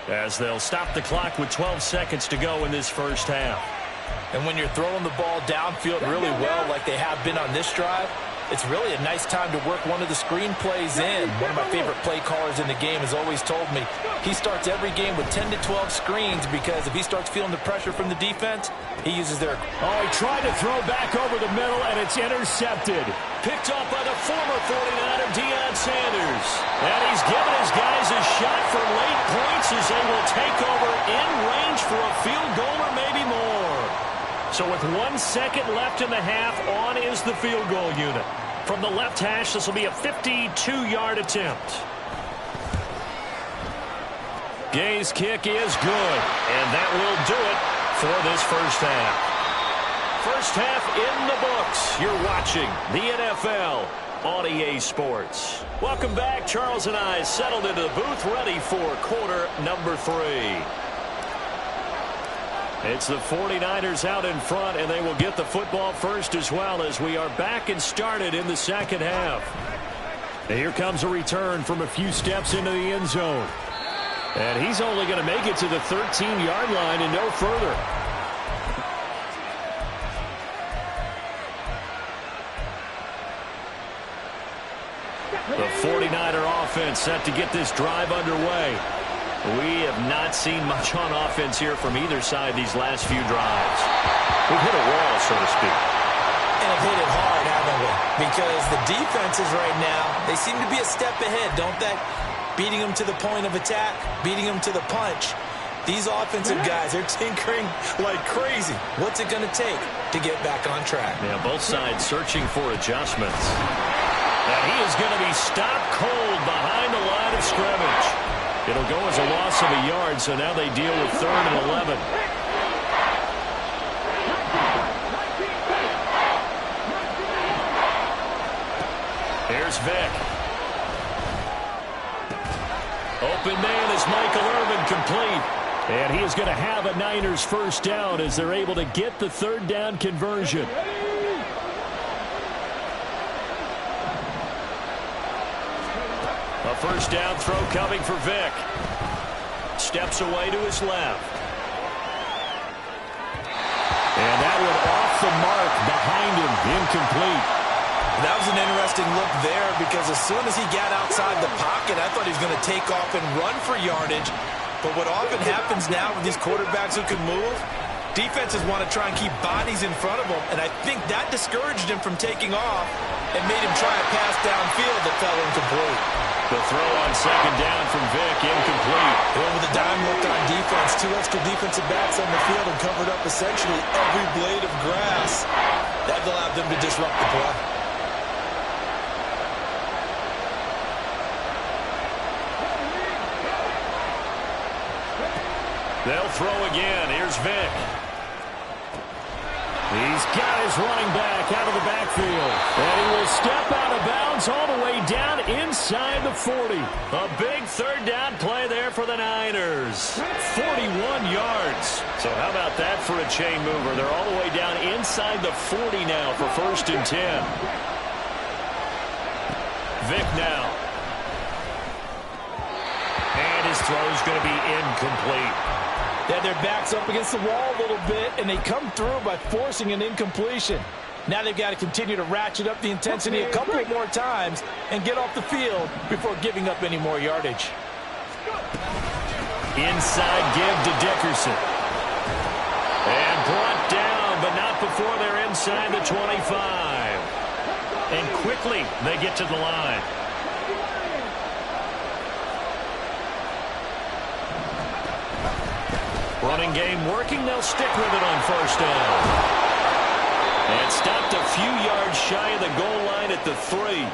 as they'll stop the clock with 12 seconds to go in this first half. And when you're throwing the ball downfield really well like they have been on this drive, it's really a nice time to work one of the screen plays in. One of my favorite play callers in the game has always told me he starts every game with 10 to 12 screens because if he starts feeling the pressure from the defense, he uses their... Oh, he tried to throw back over the middle, and it's intercepted. Picked up by the former 49er, Deion Sanders. And he's given his guys a shot for late points as they will take over in range for a field goal or maybe more. So with 1 second left in the half, on is the field goal unit. From the left hash, this will be a 52-yard attempt. Gay's kick is good, and that will do it for this first half. First half in the books. You're watching the NFL on EA Sports. Welcome back. Charles and I settled into the booth ready for quarter number 3. It's the 49ers out in front, and they will get the football first as well as we are back and started in the second half. And here comes a return from a few steps into the end zone. And he's only going to make it to the 13-yard line and no further. The 49er offense set to get this drive underway. We have not seen much on offense here from either side these last few drives. We've hit a wall, so to speak. And have hit it hard, haven't we? Because the defenses right now, they seem to be a step ahead, don't they? Beating them to the point of attack, beating them to the punch. These offensive guys, they're tinkering like crazy. What's it going to take to get back on track? Yeah, both sides searching for adjustments. And he is going to be stopped cold behind the line of scrimmage. It'll go as a loss of a yard, so now they deal with 3rd and 11. Here's Vick. Open man is Michael Irvin, complete. And he is going to have a Niners first down as they're able to get the 3rd down conversion. A first down throw coming for Vick. Steps away to his left. And that one off the mark behind him, incomplete. That was an interesting look there because as soon as he got outside the pocket, I thought he was going to take off and run for yardage. But what often happens now with these quarterbacks who can move, defenses want to try and keep bodies in front of them, and I think that discouraged him from taking off and made him try a pass downfield that fell incomplete. The throw on 2nd down from Vick, incomplete. And with a dime look on defense, 2 extra defensive backs on the field and covered up essentially every blade of grass. That allowed them to disrupt the play. They'll throw again. Here's Vick. He's got his running back out of the backfield. And he will step out of bounds all the way down inside the 40. A big 3rd down play there for the Niners. 41 yards. So how about that for a chain mover? They're all the way down inside the 40 now for 1st and 10. Vick now. And his throw's going to be incomplete. They had their backs up against the wall a little bit, and they come through by forcing an incompletion. Now they've got to continue to ratchet up the intensity a couple more times and get off the field before giving up any more yardage. Inside give to Dickerson. And brought down, but not before they're inside the 25. And quickly they get to the line. Running game working. They'll stick with it on 1st down. And stopped a few yards shy of the goal line at the 3.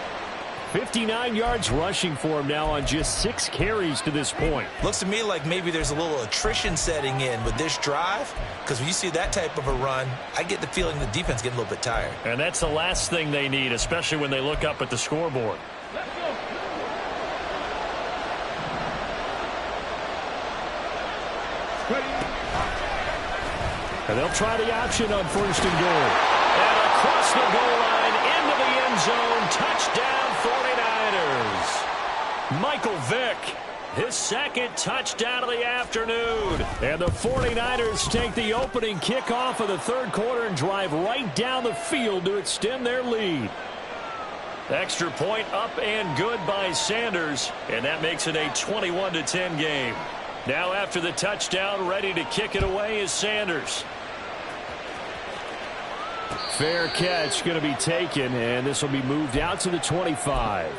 59 yards rushing for him now on just 6 carries to this point. Looks to me like maybe there's a little attrition setting in with this drive, because when you see that type of a run, I get the feeling the defense getting a little bit tired. And that's the last thing they need, especially when they look up at the scoreboard. And they'll try the option on 1st and goal. And across the goal line, into the end zone, touchdown 49ers. Michael Vick, his 2nd touchdown of the afternoon. And the 49ers take the opening kickoff of the 3rd quarter and drive right down the field to extend their lead. Extra point up and good by Sanders, and that makes it a 21-10 game. Now after the touchdown, ready to kick it away is Sanders. Fair catch going to be taken, and this will be moved out to the 25.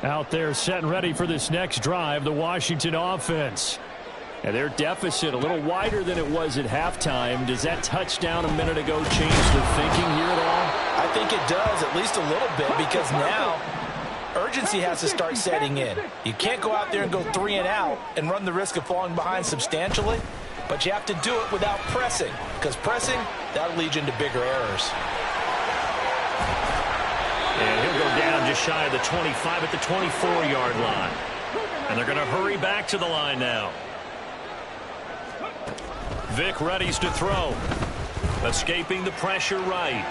Out there set and ready for this next drive, the Washington offense. And their deficit a little wider than it was at halftime. Does that touchdown a minute ago change the thinking here at all? I think it does, at least a little bit, because now urgency has to start setting in. You can't go out there and go 3 and out and run the risk of falling behind substantially, but you have to do it without pressing, because pressing, that'll lead you into bigger errors. And he'll go down just shy of the 25 at the 24-yard line. And they're going to hurry back to the line now. Vic readies to throw. Escaping the pressure right.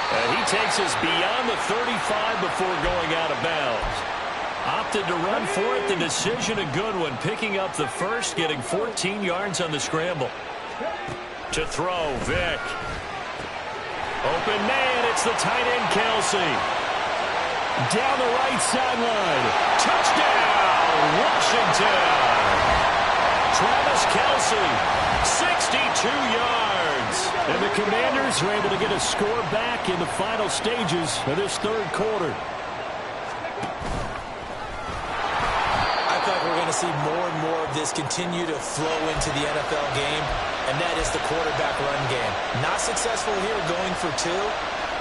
And he takes us beyond the 35 before going out of bounds. Opted to run for it. The decision a good one. Picking up the first, getting 14 yards on the scramble. To throw, Vic. Open man, it's the tight end, Kelsey. Down the right sideline. Touchdown, Washington. Travis Kelsey, 62 yards. And the Commanders are able to get a score back in the final stages of this third quarter. I feel like we're going to see more and more of this continue to flow into the NFL game, and that is the quarterback run game. Not successful here going for 2,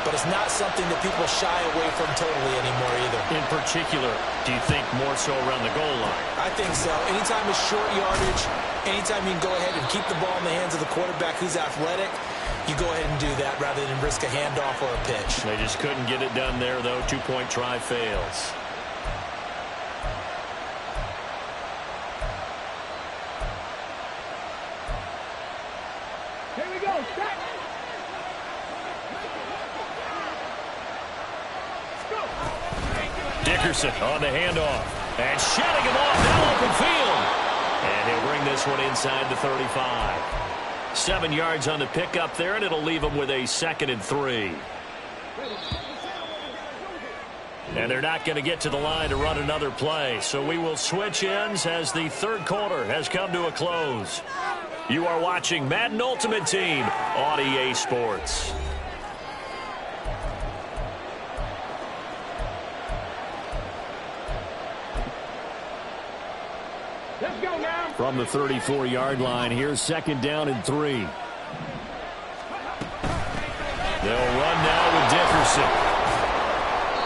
but it's not something that people shy away from totally anymore either. In particular, do you think more so around the goal line? I think so. Anytime it's short yardage, anytime you can go ahead and keep the ball in the hands of the quarterback who's athletic, you go ahead and do that rather than risk a handoff or a pitch. They just couldn't get it done there, though. 2-point try fails. Here we go. Set. Dickerson on the handoff. And shutting him off now open field. And he'll bring this one inside the 35. 7 yards on the pickup there, and it'll leave him with a 2nd and 3. And they're not going to get to the line to run another play. So we will switch ends as the third quarter has come to a close. You are watching Madden Ultimate Team on EA Sports. Let's go now. From the 34-yard line, here's 2nd down and 3. They'll run now with Dickerson.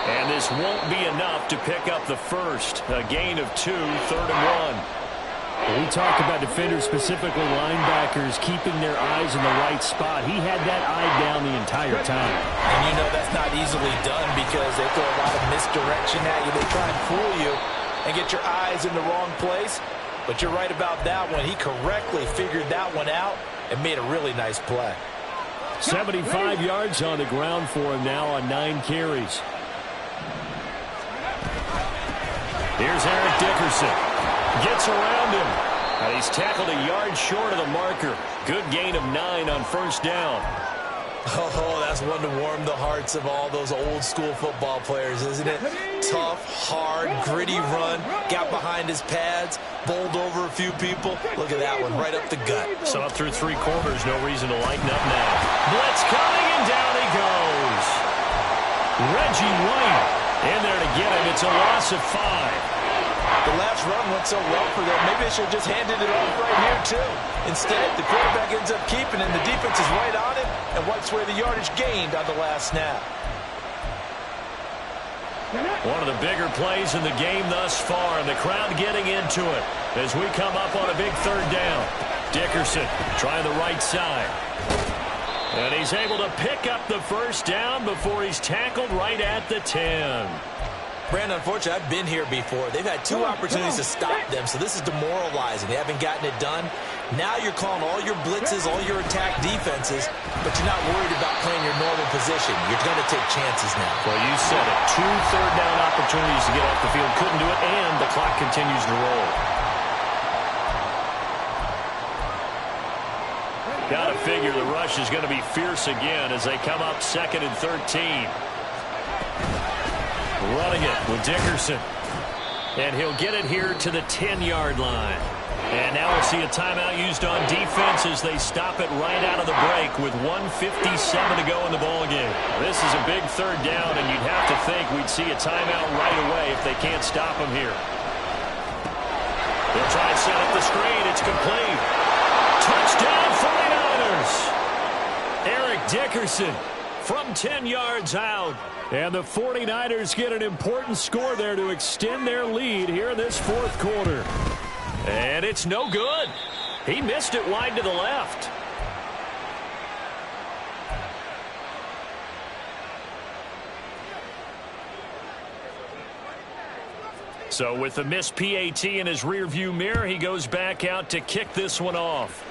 And this won't be enough to pick up the first. A gain of 2, 3rd and 1. We talk about defenders, specifically linebackers, keeping their eyes in the right spot. He had that eye down the entire time. And you know that's not easily done because they throw a lot of misdirection at you. They try and fool you and get your eyes in the wrong place. But you're right about that one. He correctly figured that one out and made a really nice play. 75 yards on the ground for him now on 9 carries. Here's Eric Dickerson. Gets around him. And he's tackled a yard short of the marker. Good gain of 9 on 1st down. Oh, that's one to warm the hearts of all those old school football players, isn't it? Tough, hard, gritty run. Got behind his pads. Bowled over a few people. Look at that one, right up the gut. Saw it through 3 quarters. No reason to lighten up now. Blitz coming, and down he goes. Reggie White in there to get him. It's a loss of 5. The last run went so well for them. Maybe they should have just handed it off right here, too. Instead, the quarterback ends up keeping it, and the defense is right on it and wipes away the yardage gained on the last snap. One of the bigger plays in the game thus far, and the crowd getting into it as we come up on a big 3rd down. Dickerson trying the right side. And he's able to pick up the 1st down before he's tackled right at the 10. Brandon, unfortunately, I've been here before. They've had 2 opportunities to stop them, so this is demoralizing. They haven't gotten it done. Now you're calling all your blitzes, all your attack defenses, but you're not worried about playing your normal position. You're going to take chances now. Well, you said it. 2 third-down opportunities to get off the field. Couldn't do it, and the clock continues to roll. Got to figure the rush is going to be fierce again as they come up 2nd and 13. Running it with Dickerson. And he'll get it here to the 10-yard line. And now we'll see a timeout used on defense as they stop it right out of the break with 1:57 to go in the ballgame. This is a big 3rd down, and you'd have to think we'd see a timeout right away if they can't stop him here. They'll try and set up the screen. It's complete. Touchdown 49ers. Eric Dickerson from 10 yards out. And the 49ers get an important score there to extend their lead here in this 4th quarter. And it's no good. He missed it wide to the left. So with the missed PAT in his rearview mirror, he goes back out to kick this one off.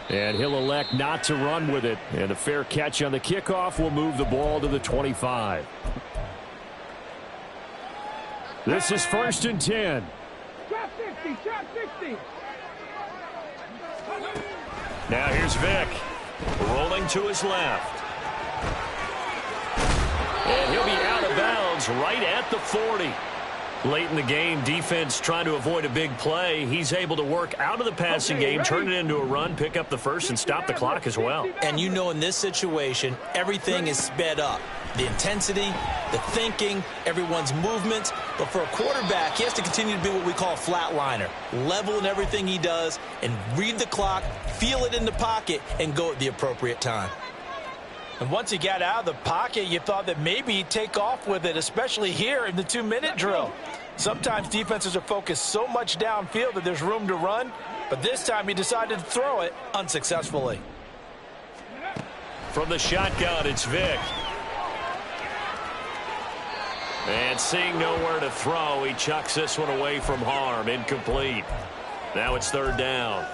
And he'll elect not to run with it. And a fair catch on the kickoff will move the ball to the 25. This is 1st and 10. Trap 50, trap 50. Now here's Vick. Rolling to his left. And he'll be out of bounds right at the 40. Late in the game, defense trying to avoid a big play. He's able to work out of the passing game, turn it into a run, pick up the first, and stop the clock as well. And you know in this situation, everything is sped up. The intensity, the thinking, everyone's movements. But for a quarterback, he has to continue to be what we call a flatliner. Level in everything he does and read the clock, feel it in the pocket, and go at the appropriate time. And once he got out of the pocket, you thought that maybe he'd take off with it, especially here in the 2-minute drill. Sometimes defenses are focused so much downfield that there's room to run, but this time he decided to throw it unsuccessfully. From the shotgun, it's Vick. And seeing nowhere to throw, he chucks this one away from harm. Incomplete. Now it's 3rd down.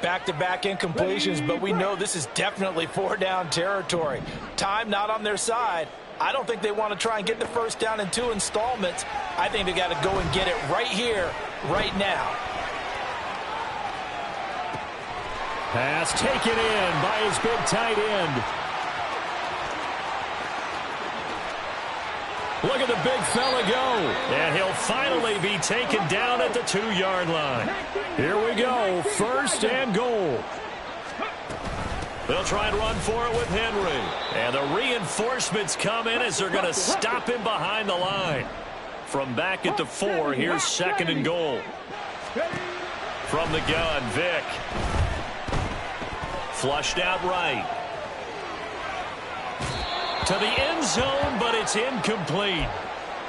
Back-to-back incompletions, but we know this is definitely 4-down territory. Time not on their side. I don't think they want to try and get the 1st down in 2 installments. I think they got to go and get it right here, right now. Pass taken in by his big tight end. Look at the big fella go. And he'll finally be taken down at the 2-yard line. Here we go. 1st and goal. They'll try and run for it with Henry. And the reinforcements come in as they're going to stop him behind the line. From back at the 4, here's 2nd and goal. From the gun, Vick. Flushed out right. To the end zone, but it's incomplete.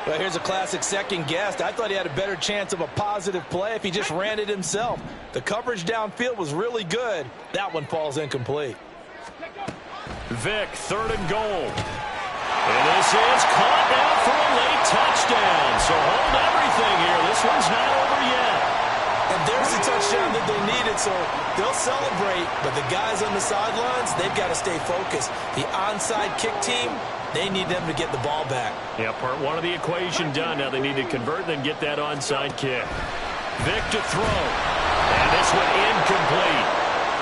Well, here's a classic second guess. I thought he had a better chance of a positive play if he just ran it himself. The coverage downfield was really good. That one falls incomplete. Vick, 3rd and goal. And this is caught now for a late touchdown. So hold everything here. This one's not over yet. And there's the touchdown that they needed, so they'll celebrate. But the guys on the sidelines, they've got to stay focused. The onside kick team, they need them to get the ball back. Yeah, part 1 of the equation done. Now they need to convert and then get that onside kick. Vick to throw. And this one incomplete.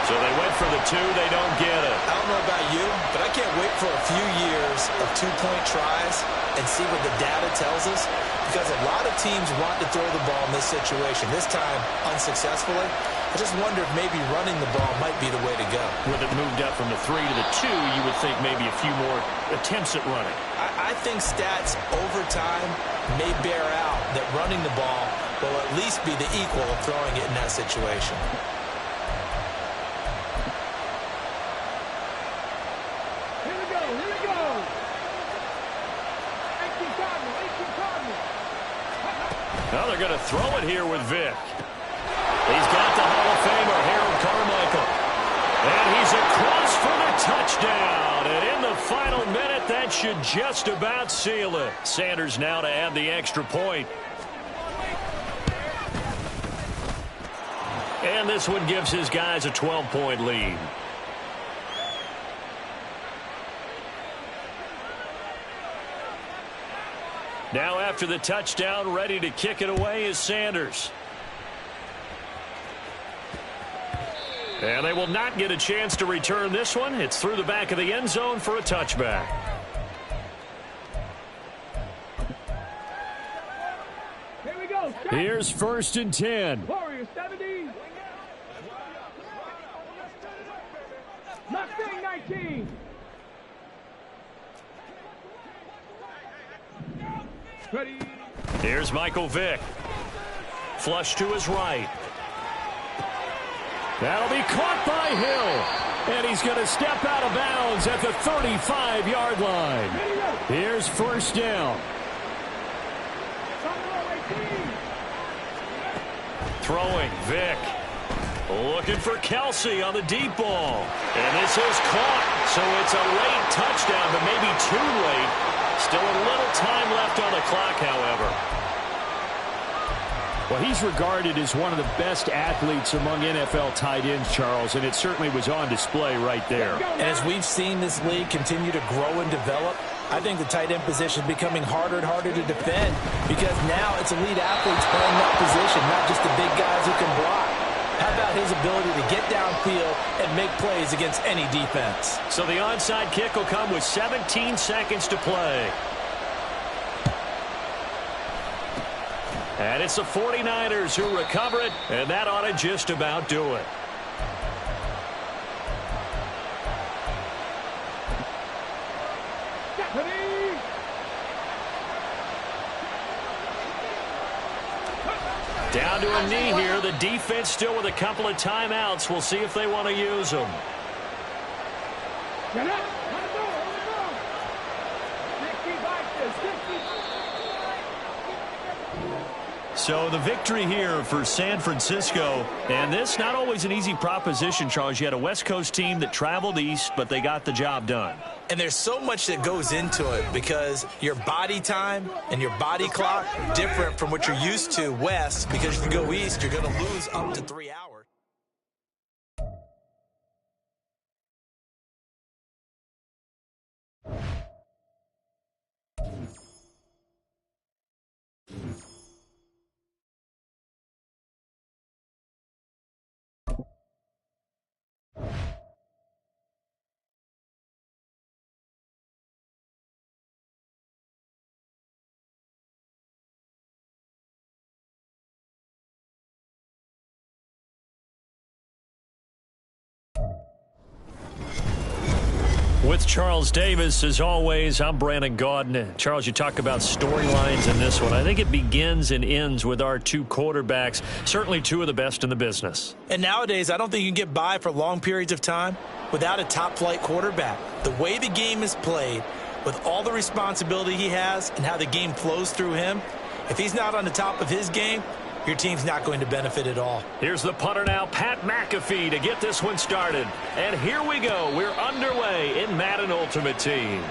So they went for the 2. They don't get it. I don't know about you, but I can't wait for a few years of 2-point tries and see what the data tells us. Because a lot of teams want to throw the ball in this situation. This time, unsuccessfully. I just wonder if maybe running the ball might be the way to go. With it moved up from the 3 to the 2, you would think maybe a few more attempts at running. I think stats over time may bear out that running the ball will at least be the equal of throwing it in that situation. Here we go, here we go. 18 Cardinal, 18 Cardinal. Now they're going to throw it here with Vick. He's got the Hall of Famer, Harold Carmichael. And he's across for the touchdown. And in the final minute, that should just about seal it. Sanders now to add the extra point. And this one gives his guys a 12-point lead. Now after the touchdown, ready to kick it away is Sanders. And they will not get a chance to return this one. It's through the back of the end zone for a touchback. Here we go. Here's 1st and 10. Warriors 70. Mustang 19. Ready. Here's Michael Vick. Flush to his right. That'll be caught by Hill. And he's going to step out of bounds at the 35-yard line. Here's 1st down. Throwing, Vick. Looking for Kelsey on the deep ball. And this is caught. So it's a late touchdown, but maybe too late. Still a little time left on the clock, however. Well, he's regarded as one of the best athletes among NFL tight ends, Charles, and it certainly was on display right there. And as we've seen this league continue to grow and develop, I think the tight end position is becoming harder and harder to defend because now it's elite athletes playing that position, not just the big guys who can block. How about his ability to get downfield and make plays against any defense? So the onside kick will come with 17 seconds to play. And it's the 49ers who recover it, and that ought to just about do it. Down to a knee here. The defense still with a couple of timeouts. We'll see if they want to use them. Get up. On the ball. 60 boxes. 60. So the victory here for San Francisco, and this not always an easy proposition, Charles. You had a West Coast team that traveled east, but they got the job done. And there's so much that goes into it because your body time and your body clock are different from what you're used to west, because if you go east, you're going to lose up to 3 hours. With Charles Davis, as always, I'm Brandon Gaudin. Charles, you talk about storylines in this one. I think it begins and ends with our two quarterbacks, certainly two of the best in the business. And nowadays, I don't think you can get by for long periods of time without a top-flight quarterback. The way the game is played, with all the responsibility he has and how the game flows through him, if he's not on the top of his game, your team's not going to benefit at all. Here's the punter now, Pat McAfee, to get this one started. And here we go. We're underway in Madden Ultimate Team.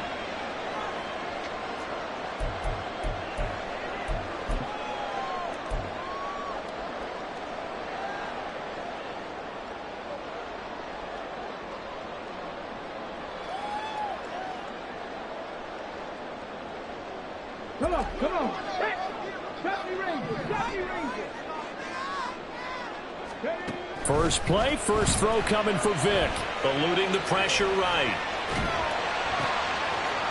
Come on, come on. Hey, stop me, Rangers. Stop me, Rangers. First play, first throw coming for Vick. Eluding the pressure right.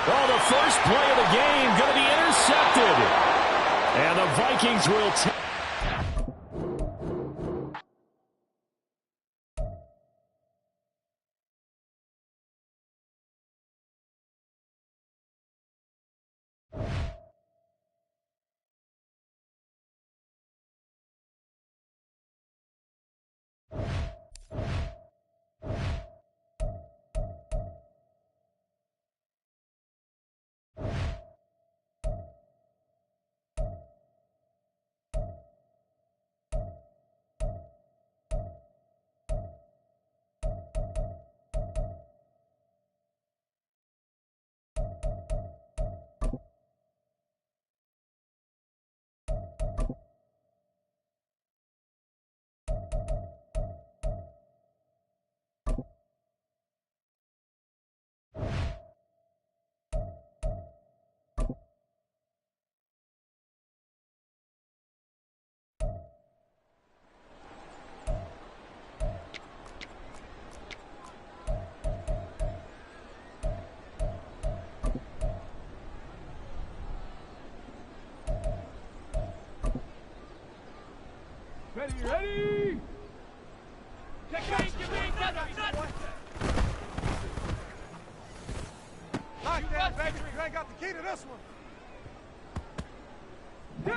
Oh, the first play of the game going to be intercepted. And the Vikings will take. Ready. Check out. Knockdown, baby. You ain't got the key to this one. Go.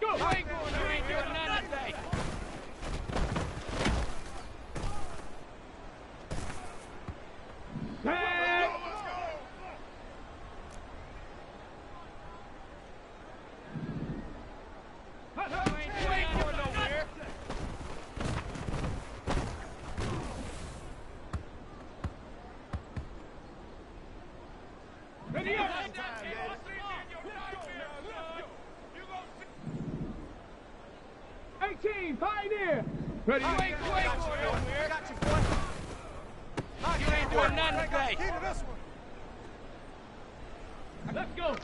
Go. You ain't doing nothing today. Tag. You ain't going nowhere. Ready up. 18, Pioneer. Ready. You ain't going nowhere. Got you, boy. You ain't doing nothing today. Key to this one. Let's go.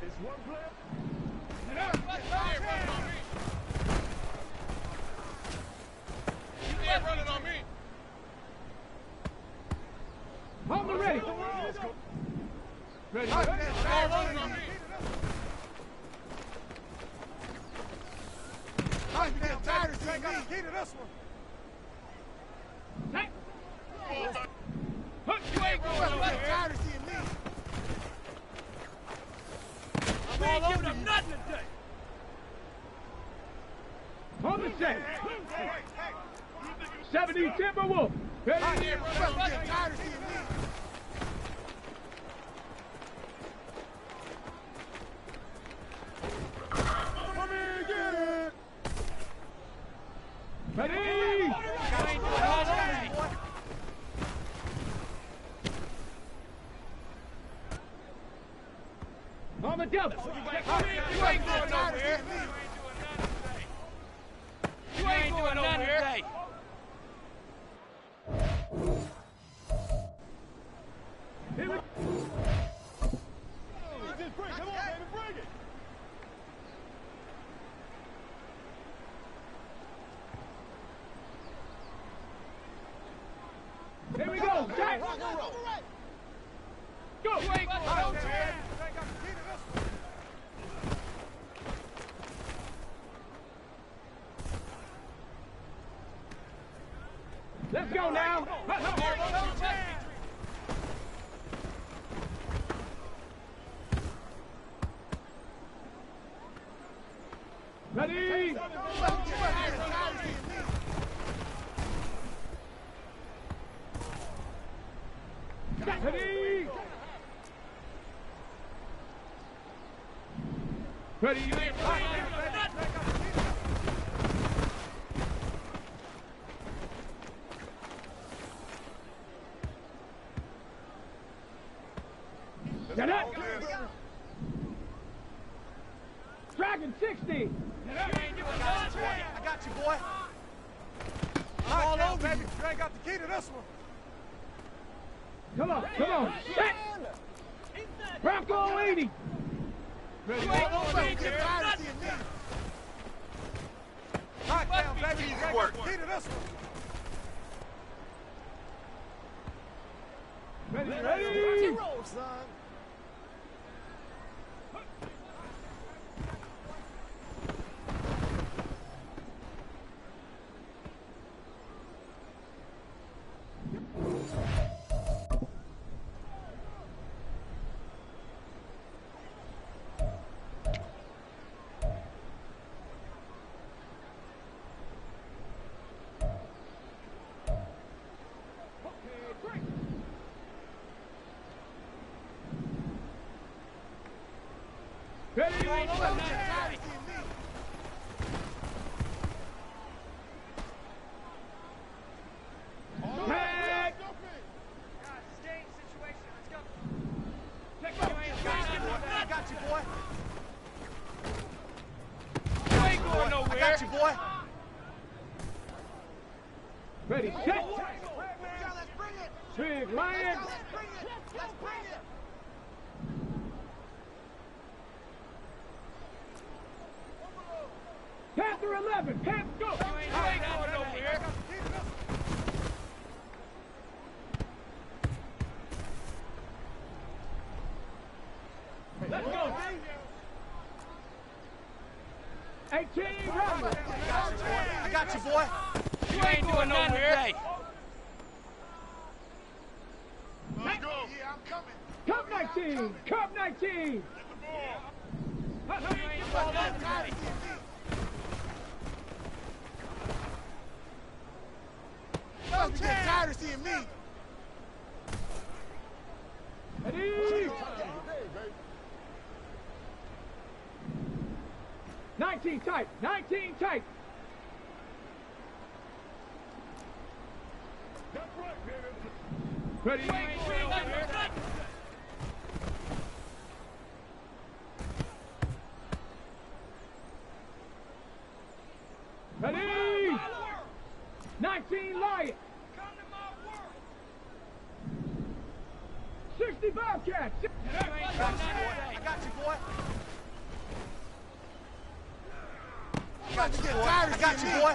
It's one player. You ain't running on me. On the ready. Ready. You ain't running on me. You getting tired of seeing me. Key to this one. Tag. You ain't going nowhere. Tired of seeing me. I'm all over you. Nothing today. On the set. 70 Timberwolf. Ready. I'm getting tired of seeing me. Come here, get it. Ready. You ain't doing nothing today. On the double. You ain't going nowhere. You ain't doing nothing today. Here we go. Come on, baby, bring it. Here we go. Jack. Go. You ain't going nowhere. You ain't got the key to this one. Let's go now. Ready. Ready. Ready. Get up. Dragon 60. I got you, boy. I'm all over you. You ain't got the key to this one. Come on. Set. Bronco 80. Ready. You ain't going nowhere. Knockdown, baby. You ain't got the key to this one. Ready. Roll, son. Ready. Tag. I got you, boy. You ain't going nowhere. I got you, boy. Ready. Set. Big Lion. Let's bring it. Panther 11. Panther, go. You ain't going nowhere. Let's go. 18, Rattler. I got you, boy. You ain't doing nothing today. Let's go. Yeah, I'm coming. Cup 19, Cup 19. Must be getting tired of seeing me. Ready? 19 tight, 19 tight. Ready? Ready? 19 Lion. 60 Bobcats. I got you, boy. I got you, boy.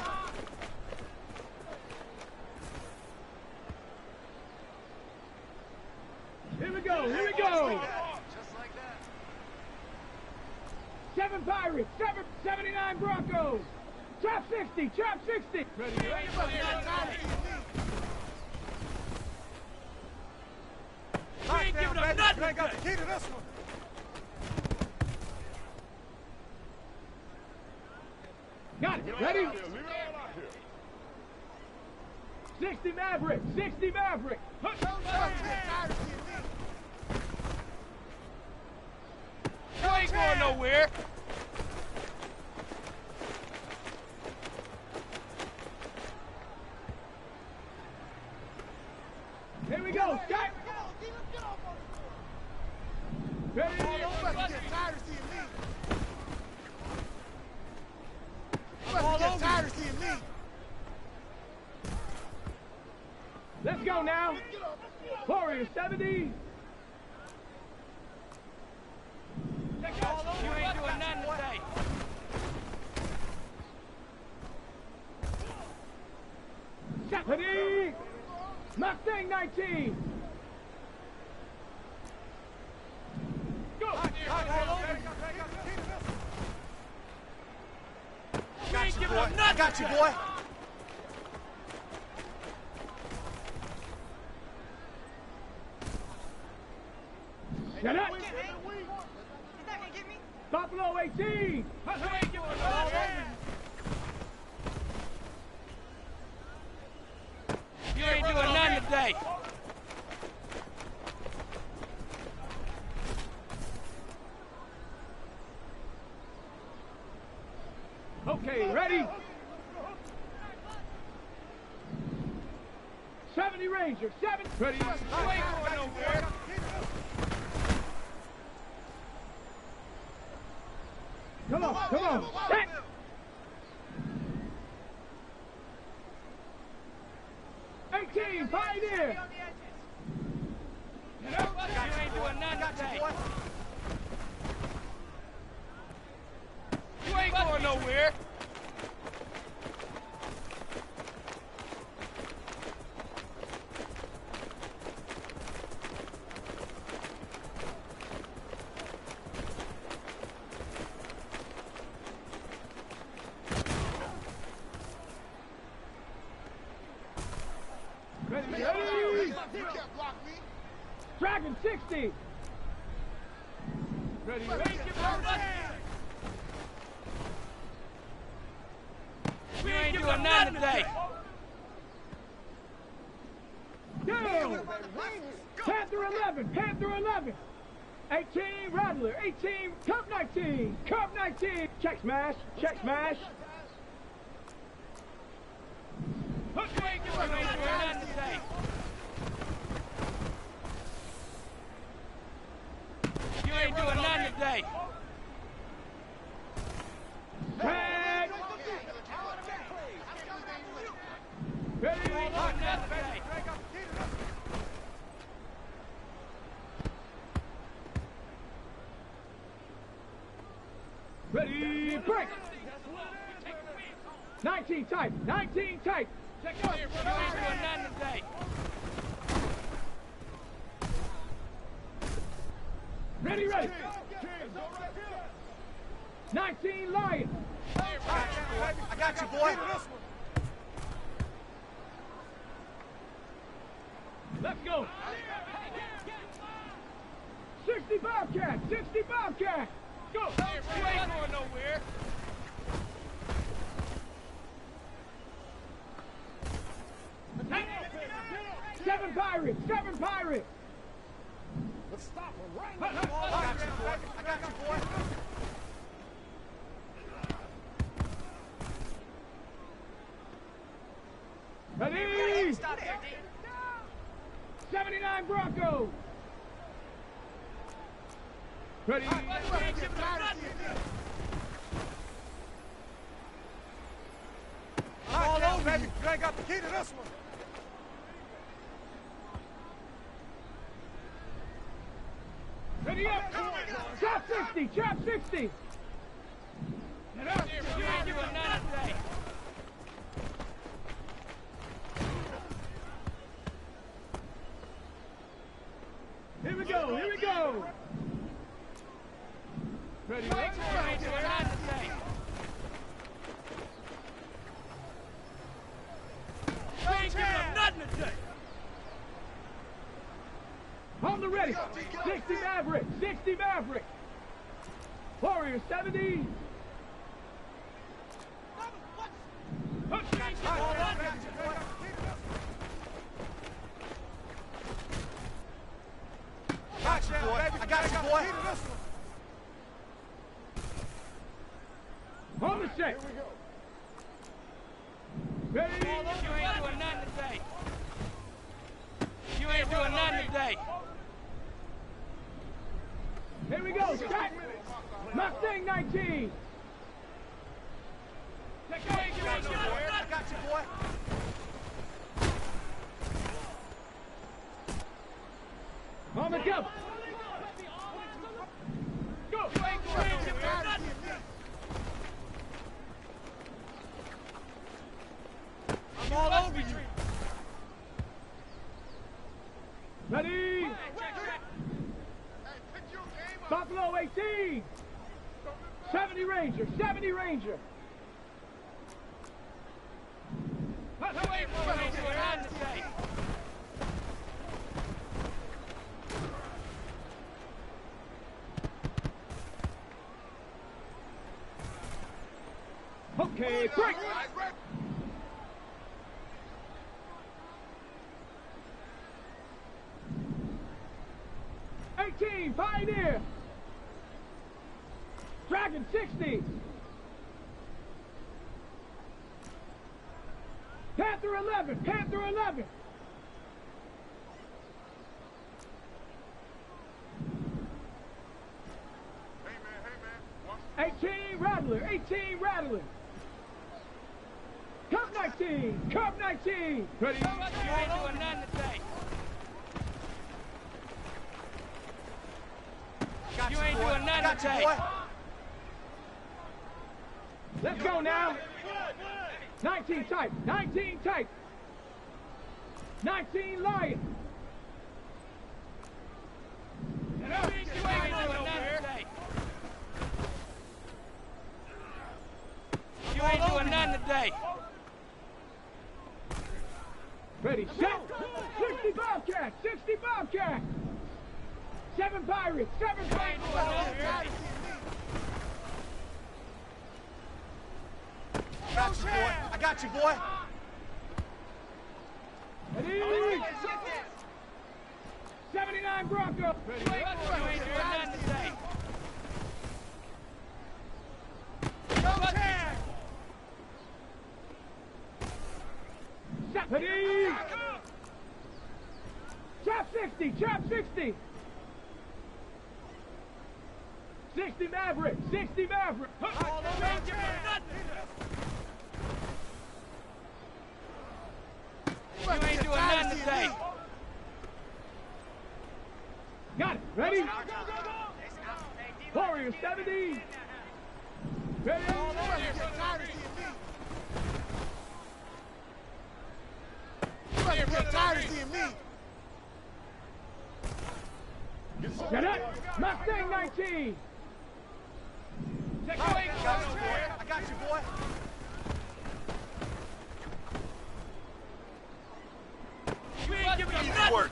Here we go, here we go. Just like that. 7 Pirates, 79 Broncos. Trap 60, trap 60. Ready? We ain't giving up nothing. You ain't got the key to this one. Got it, ready? 60 Maverick, 60 Maverick. You ain't going nowhere. Here we go, Scott. Ready? Tired of seeing me. I'm getting tired of seeing me. Let's go now. Warrior 70. You ain't doing nothing today. Ready? Mustang 19. Go. You ain't giving up I nothing. got you, boy. Shut up. Is that gonna get me? Buffalo 18. You ain't giving up nothing. You ain't doing nothing today. Okay, ready? 70 Rangers, 7. Ready? You ain't going nowhere. Come on, come on. Set. Pioneer. You ain't doing nothing today. You ain't going nowhere. Ready? You can't block me. Dragon 60. Ready? You ain't giving up nothing. You ain't doing nothing today. Go. Panther 11. Panther 11. 18 Rattler. 18 Cup 19. Cup 19. Check smash. Check smash. You ain't doing nothing today. You ain't doing nothing today. Tag. Ready? You ain't doing nothing today. Ready? Break. 19 tight. 19 tight. Check You ain't doing nothing today. Ready, ready. 19 Lions. I got you, boy. Let's go. 60 Bobcat. 60 Bobcat. Go. You ain't going nowhere. Seven Pirates. 7 Pirates. Let's stop him right now. I got you, boy. I got you, boy. Ready. Stop there, D. 79 Broncos. Ready. All over, baby. You ain't got the key to this one. Ready up. Chop 60. Chop 60. You ain't doing nothing today. Here we go. Here we go. Ready up. You ain't doing nothing today. You ain't giving them nothing today. On the ready. 60 Maverick. 60 Maverick. Warriors 70. Got you, boy. I got you, boy. On the set. Ready. You ain't doing nothing today. You ain't doing nothing today. Here we go. Set. Mustang 19. You ain't doing nothing. I got you, boy. On the jump. Go. You ain't doing nothing. I'm all over you. Ready. Buffalo 18. 70 Ranger. 70 Ranger. You ain't doing nothing today. Okay, break. Pioneer. Dragon 60. Panther 11. Panther 11. Hey, man. 18 Rattler. 18 Rattler. Cup 19. Cup 19. Ready? You ain't doing nothing today. You ain't doing nothing today. Let's go now. 19 type. 19 type. 19 Lion. You ain't doing nothing today. You ain't doing nothing today. Ready, set. 60 Bobcat. 60 Bobcat. 7 Pirates. 7 Pirates. Got you, boy. I got you, boy. Ready? 79 Broncos. Ready. You ain't doing nothing today. Set. Ready? Chop 60. Chop 60. 60 Maverick. 60 Maverick. You ain't doing nothing. You ain't doing nothing today. Got it. Ready? Warriors 70. Ready? You better get tired of seeing me. Get up. Mustang 19. I got you, boy. You ain't giving me nothing. Work.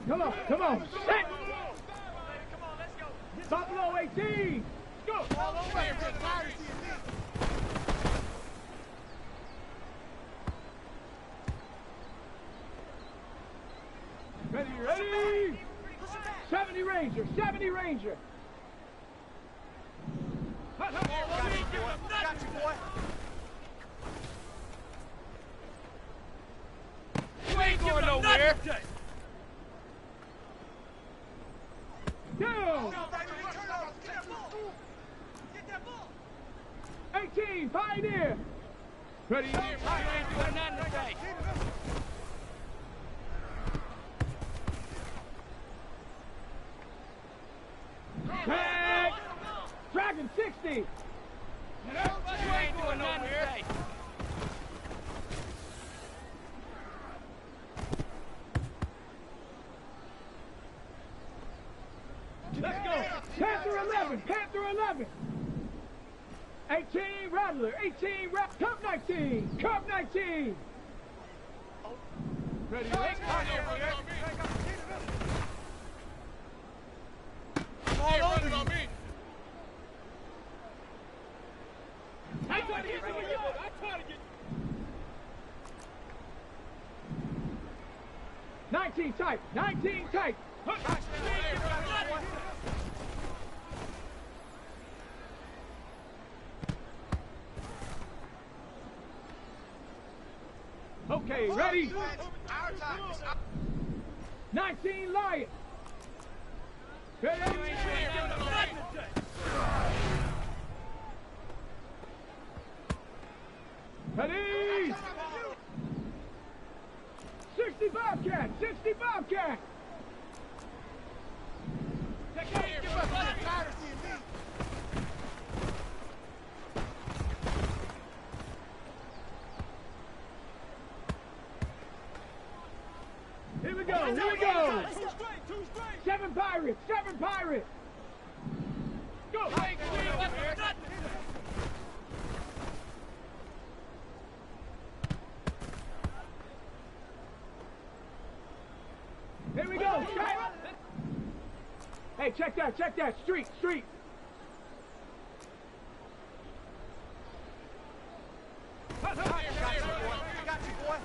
Come on, come on. Set. Come on, let's go. Buffalo 18. Go. All over here, brother. Tired of seeing me. Ready. 70 Ranger, 70 Ranger. Got you, boy. You ain't going nowhere. Down. Get that ball. 18, Pioneer. Ready. You ain't doing nothing today. Tag. Dragon 60. You ain't doing nothing today. Let's go. Panther 11, Panther 11. 18, Rattler, 18, Cup 19, Cup 19. Ready, All over you. I'm trying to get to you. I'm trying to get 19 tight, 19 tight. Okay, ready? 19 Lion. Ready? Ready? 60 Bobcat, 60 Bobcat. Tired of seeing me. Here we go, here we go. 7 Pirates, 7 Pirates. Go. Here we go. Hey, check that, check that. Street, street. Got you, boy.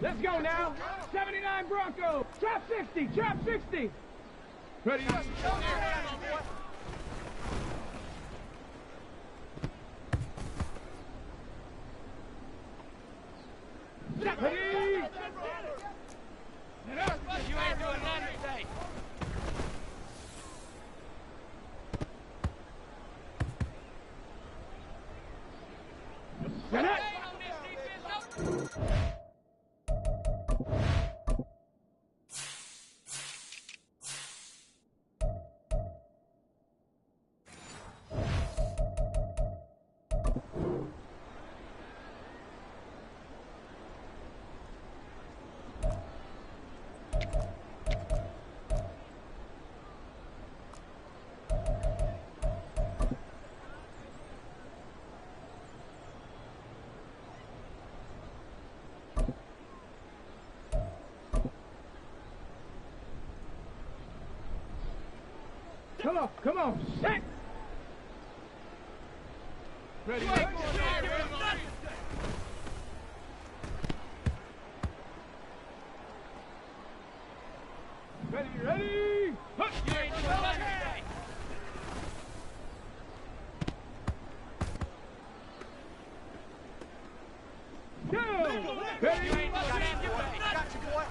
Let's go now. 79 Bronco. Trap 60, trap 60. Ready? Ready? You ain't doing nothing today. Set it. Come on, set! Ready? Ready? Hup. You ain't doing nothing today. Down! Ready? You ain't doing nothing today. Got you, boy.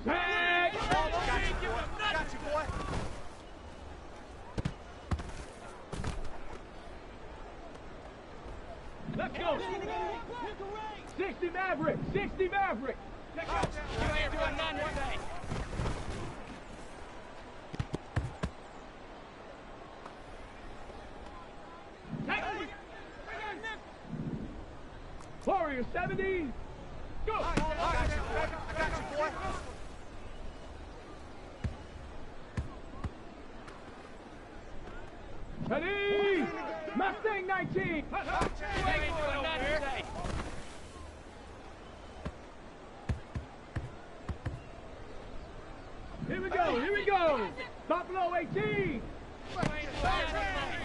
Set! Got you, boy. Let's go! 60 Maverick! 60 Maverick! You ain't doing nothing today. Warrior 70. Go. I got you, boy. Ready. Mustang 19. You ain't doing nothing today. Here we go. Here we go. Buffalo 18. You ain't doing nothing today.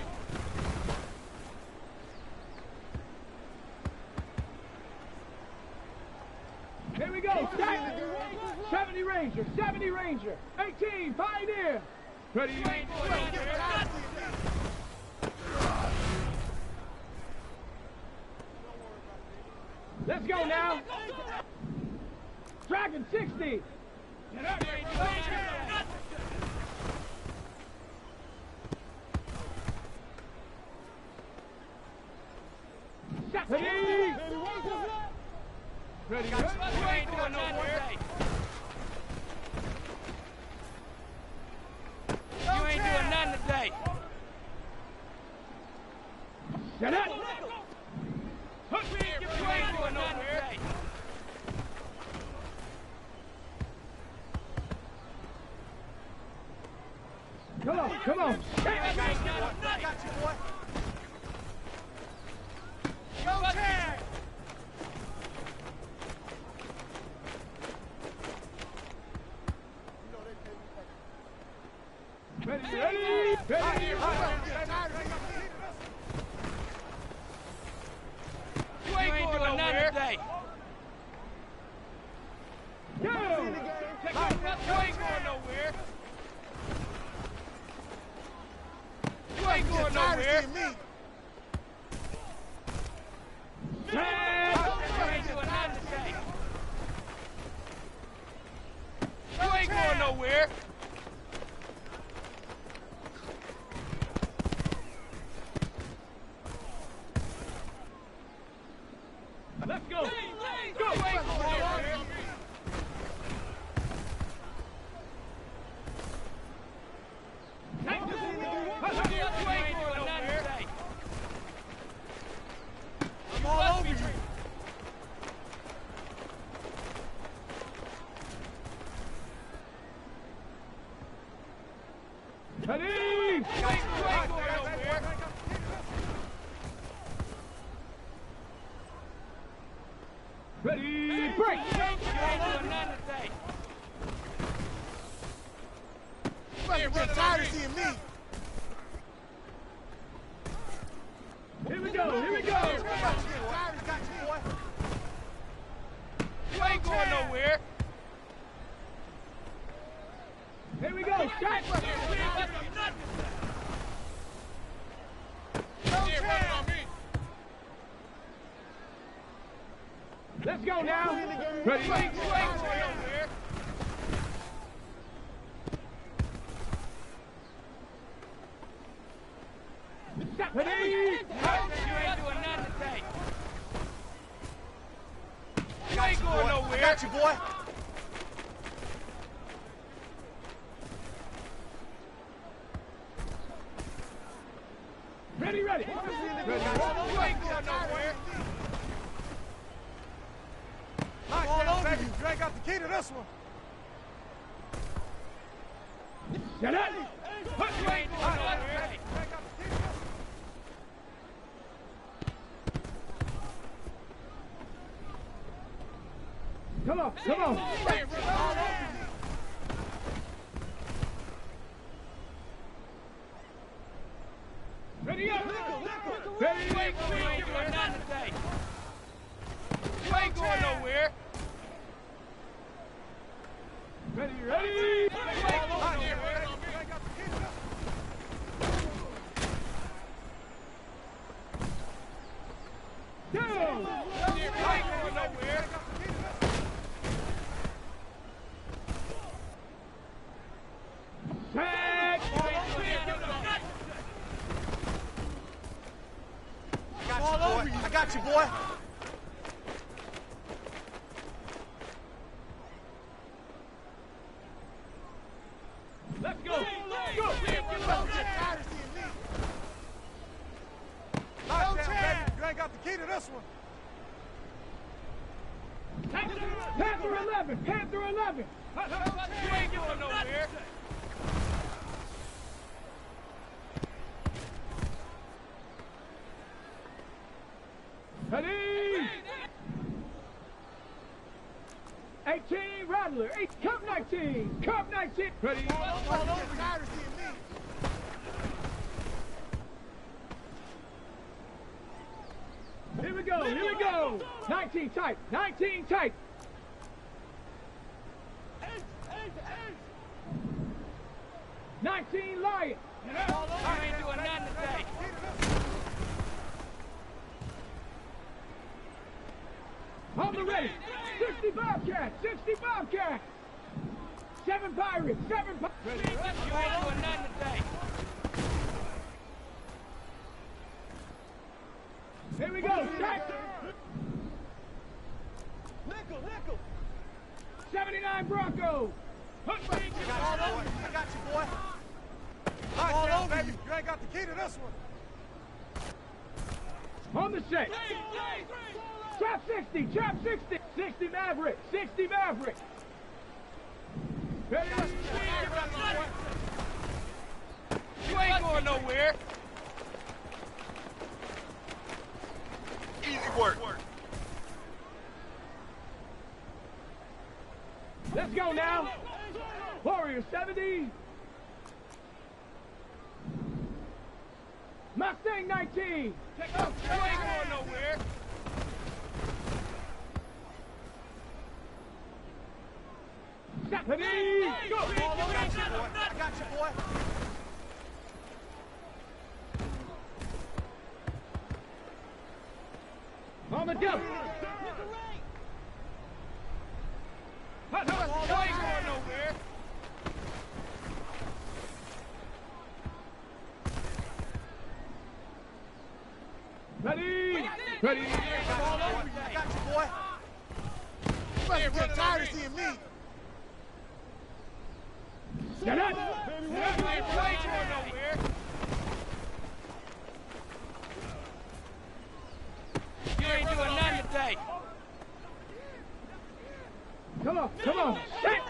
Here we go. 70 Ranger. 70 Ranger. 18 Pioneer. Ready. You ain't doing nothing. Let's go now. Dragon 60. Ready. Ready. You ain't doing nothing today. You ain't doing nothing today. Get it. You ain't doing nothing today. Come on. Come on. You ain't doing nothing I today. got you, boy. Go, Chad! Ready. Ready. Ready. You ain't doing nothing today. Go. You ain't going nowhere. You ain't going nowhere. You ain't doing nothing today. You ain't going nowhere. Let's go. You ain't going nowhere. You ain't doing nothing today. I'm all over you. Ready. You ain't going nowhere. Ready. Break. You ain't doing nothing today. You get tired of seeing me. Here we go. Here we go. Got you, boy. You ain't going nowhere. Here we go. Shot. Let's go now. Ready. You ain't going nowhere. Ready. You ain't doing nothing today. You ain't going nowhere. I got you, boy. Ready. Ready. You ain't going nowhere. I'm all over you. You ain't got the key to this one. Get it. You ain't doing nothing today. Come on. Come on. Ready up. Ready. You ain't doing nothing today. You ain't going nowhere. Ready. Ready. You ain't going nowhere. Go. You ain't going nowhere. Tag. I got you, boy. Let's go. Go. Baby. You ain't got the key to this one. Panther 11. Panther 11. You ain't going nowhere. Ready? 18, Rattler. 8, Cup 19. Cup 19. Ready? Here we go. Here we go. 19 tight. 19 tight. 19 Lion. You ain't doing nothing today. On the ready. 60 Bobcat. 60 Bobcat. 7 Pirates. 7 Pirates. You ain't doing nothing today. Here we go. Tight. Nickel. 79 Bronco. I got you, boy. All over baby. You ain't got the key to this one. On the set. Trap 60. Trap 60. 60 Maverick. 60 Maverick. Ready? You ain't going nowhere. Easy work. Let's go now. Warrior 70. Mustang 19. You ain't going nowhere. Ready? Go. I got you, boy. On the jump. You ain't going nowhere. Ready? All over you. I got you, boy. You must get tired of seeing me. Get up. You ain't going nowhere. You ain't doing nothing today. Come on. Set.